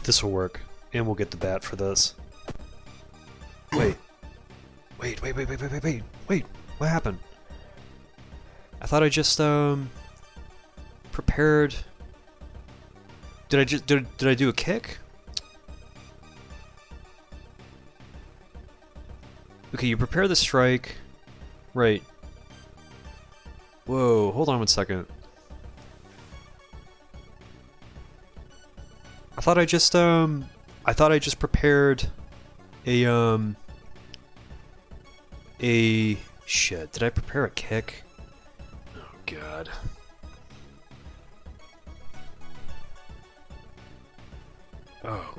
This will work. And we'll get the bat for this. Wait. Wait, what happened? I thought I just prepared. Did I do a kick? Okay, you prepare the strike. Right. Whoa, hold on one second. I thought I just prepared a shit. Did I prepare a kick? God. Oh.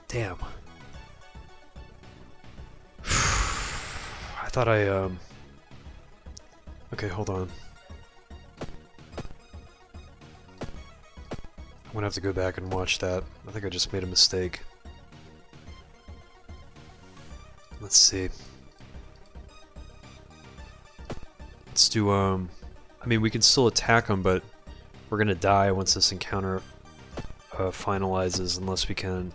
Damn. I thought I, Okay, hold on. I'm gonna have to go back and watch that. I think I just made a mistake. Let's see. Let's do, I mean, we can still attack them, but we're gonna die once this encounter finalizes, unless we can,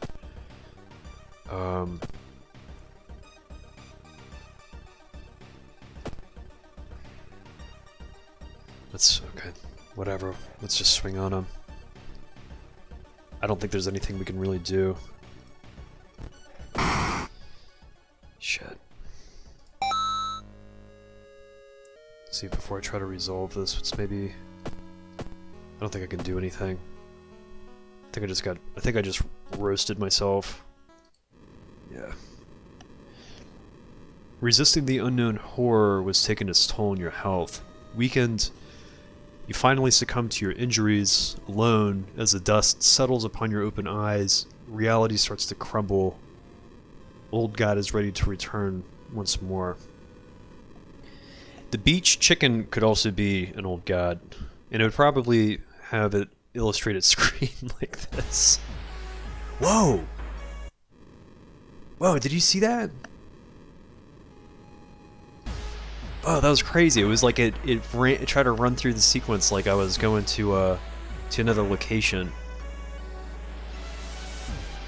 Let's, okay, whatever. Let's just swing on him. I don't think there's anything we can really do. Shit. See, before I try to resolve this, let's maybe... I don't think I can do anything. I think I just roasted myself. Yeah. Resisting the unknown horror was taking its toll on your health. Weakened, you finally succumb to your injuries, alone, as the dust settles upon your open eyes, reality starts to crumble. Old God is ready to return once more. The beach chicken could also be an old god, and it would probably have it illustrated screen like this. Whoa! Whoa, did you see that? Oh, that was crazy. It was like it tried to run through the sequence like I was going to another location.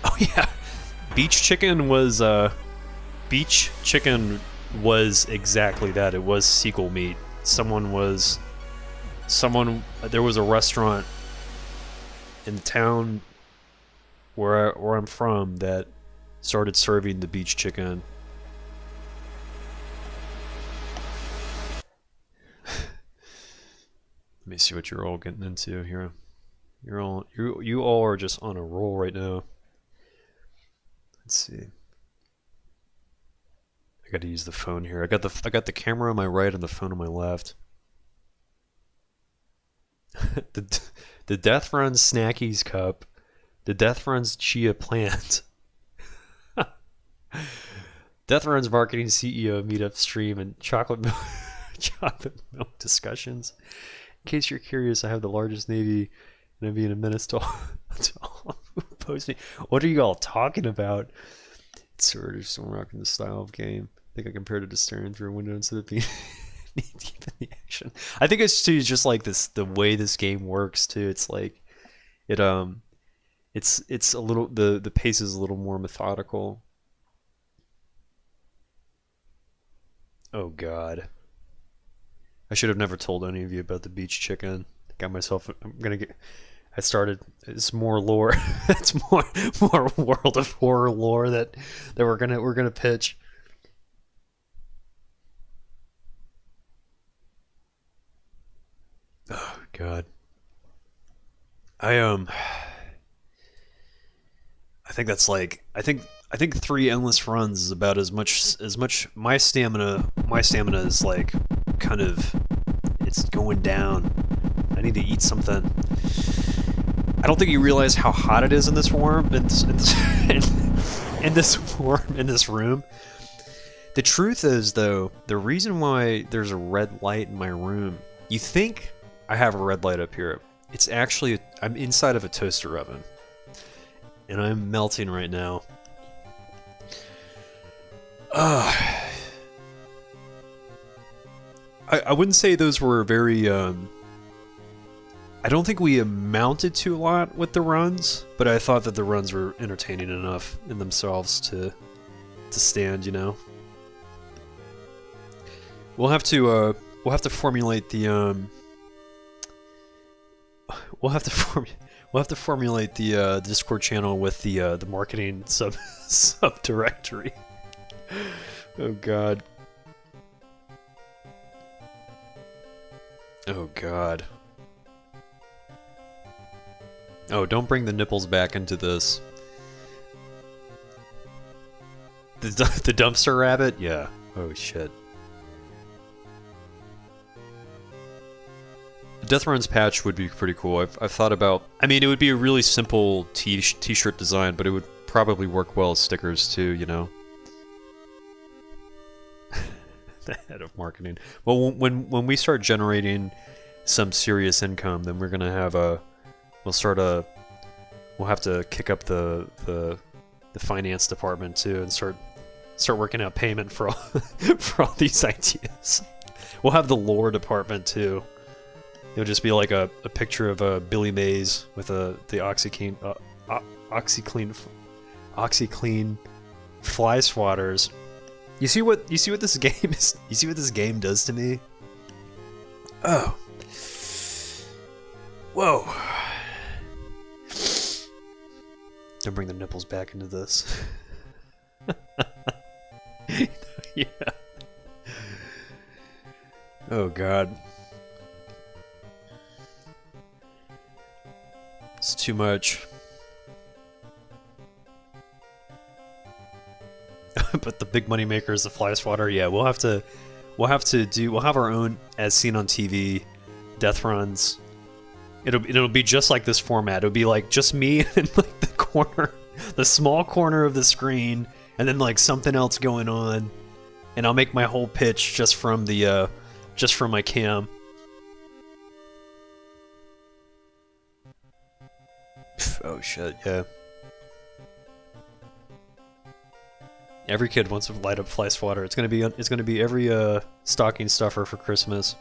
Oh yeah, beach chicken was exactly that. It was sequel meat. There was a restaurant in the town where I'm from that started serving the beach chicken. Let me see what you're all getting into here. You all are just on a roll right now. Let's see. I got to use the phone here. I got the camera on my right and the phone on my left. the Death Runs Snackies cup, the Death Runs chia plant. Death Runs marketing CEO meetup stream and chocolate milk discussions. In case you're curious, I have the largest navy, and I'll be in a minute to all who post me. What are you all talking about? It's sort of still rocking the style of game. I think I compared it to staring through a window instead of being deep in the action. I think it's too just like this, the way this game works too. It's like it's a little, the pace is a little more methodical. Oh God. I should have never told any of you about the beach chicken. It's more lore. It's more World of Horror lore that we're gonna pitch. Oh God. I think that's like I think 3 endless runs is about as much my stamina is like kind of, it's going down. I need to eat something. I don't think you realize how hot it is in this room. In this room. The truth is, though, the reason why there's a red light in my room, you think I have a red light up here. It's actually, I'm inside of a toaster oven. And I'm melting right now. I wouldn't say those were very, I don't think we amounted to a lot with the runs, but I thought that the runs were entertaining enough in themselves to stand, you know. We'll have to formulate the Discord channel with the marketing subdirectory. Oh God. Oh God. Oh, don't bring the nipples back into this. The dumpster rabbit? Yeah. Oh shit. The Death Runs patch would be pretty cool. I've thought about... I mean, it would be a really simple t-shirt design, but it would probably work well as stickers too, you know? The head of marketing. Well, when we start generating some serious income, then we're gonna have a... We'll have to kick up the finance department too and start working out payment for all these ideas. We'll have the lore department too. It'll just be like a picture of Billy Mays with the OxyClean fly swatters. You see what this game is? You see what this game does to me? Oh. Whoa. Don't bring the nipples back into this. Yeah. Oh god. It's too much. But the big money maker is the fly swatter. Yeah, we'll have to have our own as seen on TV death runs. It'll be just like this format. It'll be like just me in like the corner, the small corner of the screen, and then like something else going on, and I'll make my whole pitch just from the just from my cam. Oh shit, yeah. Every kid wants to light up fly swatter. It's gonna be every stocking stuffer for Christmas.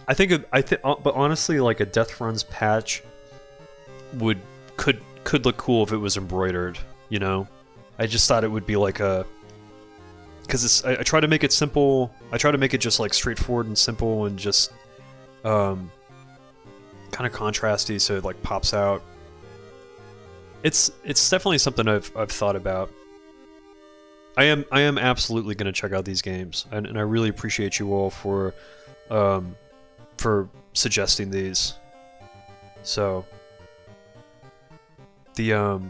But honestly, like a Death Runs patch could look cool if it was embroidered. You know, I just thought it would be like a, because I try to make it simple. I try to make it just like straightforward and simple and just kind of contrasty, so it like pops out. It's definitely something I've thought about. I am absolutely gonna check out these games, and I really appreciate you all for suggesting these. So the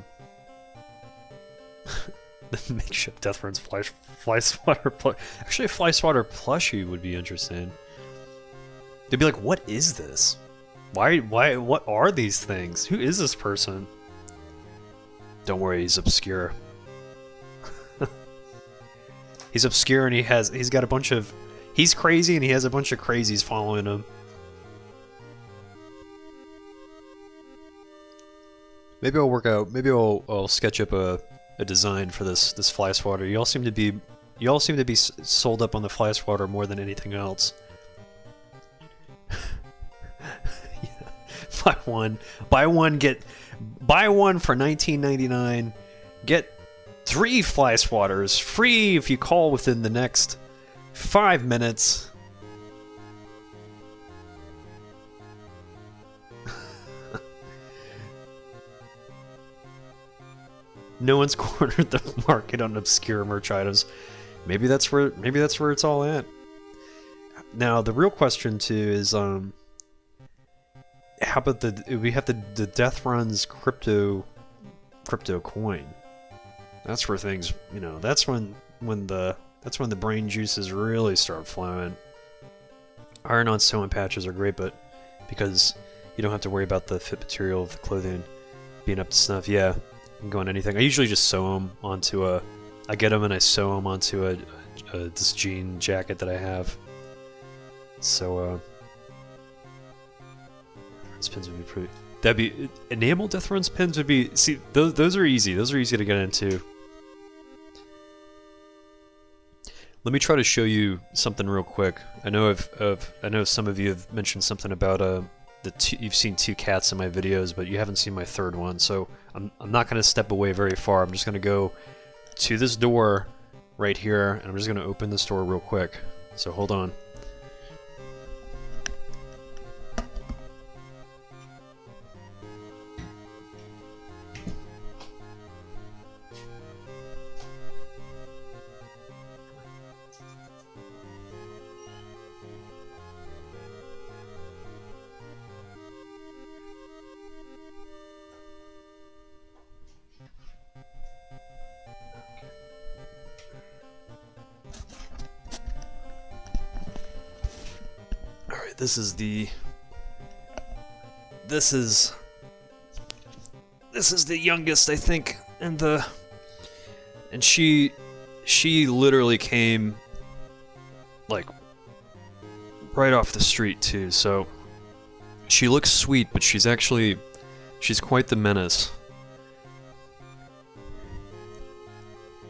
the makeshift Death Runs fly swatter actually a fly swatter plushie would be interesting. They'd be like, what is this? Why what are these things? Who is this person? Don't worry, he's obscure. He's obscure and he's got a bunch of, he's crazy and he has a bunch of crazies following him. Maybe I'll sketch up a design for this fly swatter. You all seem to be sold up on the fly swatter more than anything else. Yeah. Buy one for $19.99. Get 3 fly swatters free if you call within the next 5 minutes. No one's cornered the market on obscure merch items. Maybe that's where it's all at. Now the real question too is how about we have the Death Runs crypto coin. That's where things, you know, that's when the brain juices really start flowing. Iron on sewing patches are great, but because you don't have to worry about the fit material of the clothing being up to snuff. Yeah, you can go on anything. I usually just sew them onto I get them and I sew them onto this jean jacket that I have. So these pins would be pretty. That'd be enamel Death Runs pins would be. See, those are easy. Those are easy to get into. Let me try to show you something real quick. I know I know some of you have mentioned something about you've seen 2 cats in my videos, but you haven't seen my 3rd one. So I'm not going to step away very far. I'm just going to go to this door right here, and I'm just going to open this door real quick. So hold on. This is the youngest, I think, and she literally came like right off the street too. So she looks sweet, but she's quite the menace.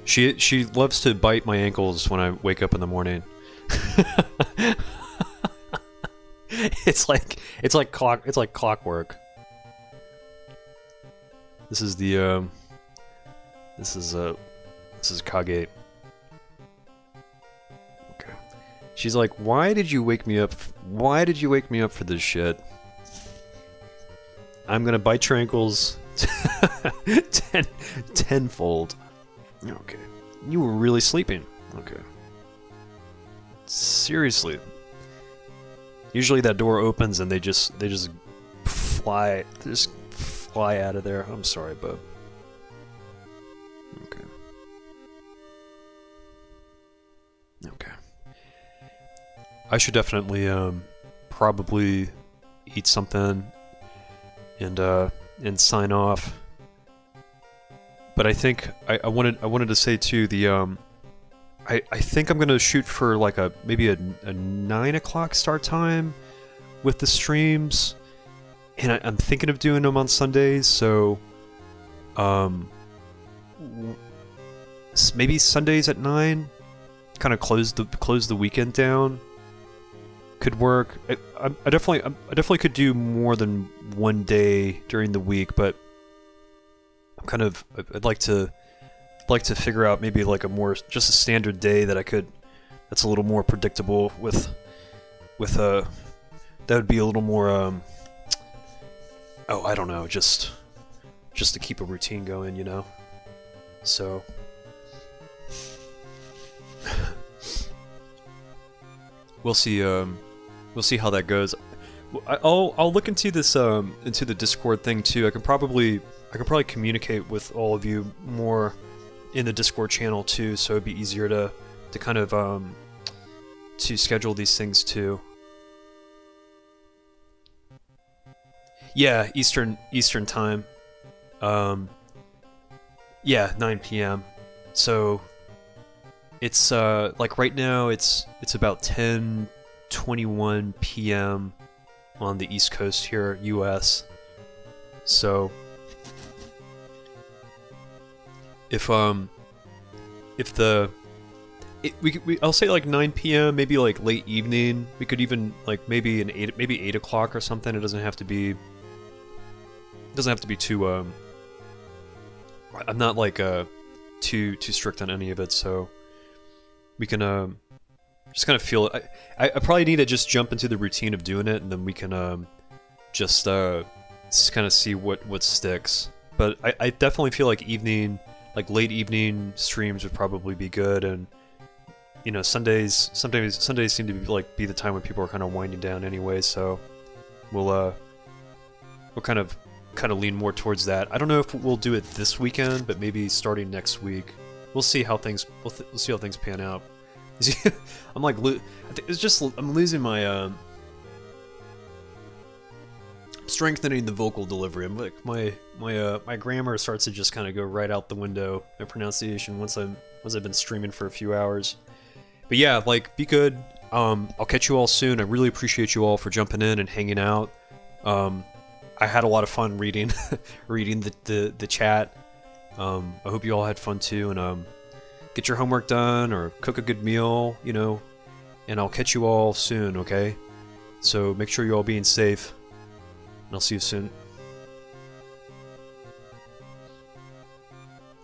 She loves to bite my ankles when I wake up in the morning. It's like clockwork. This is Kage. Okay. She's like, why did you wake me up? Why did you wake me up for this shit? I'm gonna bite your ankles tenfold. Okay. You were really sleeping. Okay. Seriously. Usually that door opens and they just fly out of there. I'm sorry, bub. Okay. Okay. I should definitely probably eat something and sign off. But I think I wanted to say too, the I think I'm gonna shoot for like maybe a 9 o'clock start time with the streams, and I'm thinking of doing them on Sundays. So maybe Sundays at 9, kind of close the weekend down. Could work. I definitely could do more than one day during the week, but I'd like to figure out maybe like just a standard day that's a little more predictable with that would be a little more I don't know, just to keep a routine going, you know. So we'll see how that goes. I'll look into this into the Discord thing too. I can probably communicate with all of you more in the Discord channel too, so it'd be easier to kind of to schedule these things too. Yeah, Eastern time. Yeah, 9 p.m. So it's like right now it's about 10:21 p.m. on the East Coast here, US. So I'll say like 9 p.m. maybe like late evening. We could even like maybe 8 o'clock or something. It doesn't have to be too I'm not like too strict on any of it, so we can just kind of feel it. I probably need to just jump into the routine of doing it, and then we can just kind of see what sticks. But I definitely feel like late evening streams would probably be good, and you know, Sundays seem to be the time when people are kind of winding down anyway, so we'll kind of lean more towards that. I don't know if we'll do it this weekend, but maybe starting next week. We'll see how things pan out. I'm like I'm losing my strengthening the vocal delivery. I'm like my grammar starts to just kind of go right out the window. My pronunciation once I've been streaming for a few hours. But yeah, like, be good. I'll catch you all soon. I really appreciate you all for jumping in and hanging out. I had a lot of fun reading the chat. I hope you all had fun too, and get your homework done or cook a good meal, you know, and I'll catch you all soon, okay? So make sure you're all being safe, and I'll see you soon.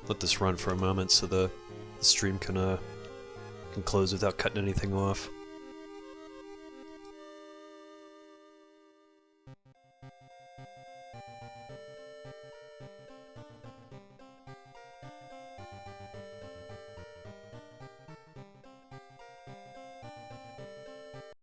Let this run for a moment so the stream can close without cutting anything off.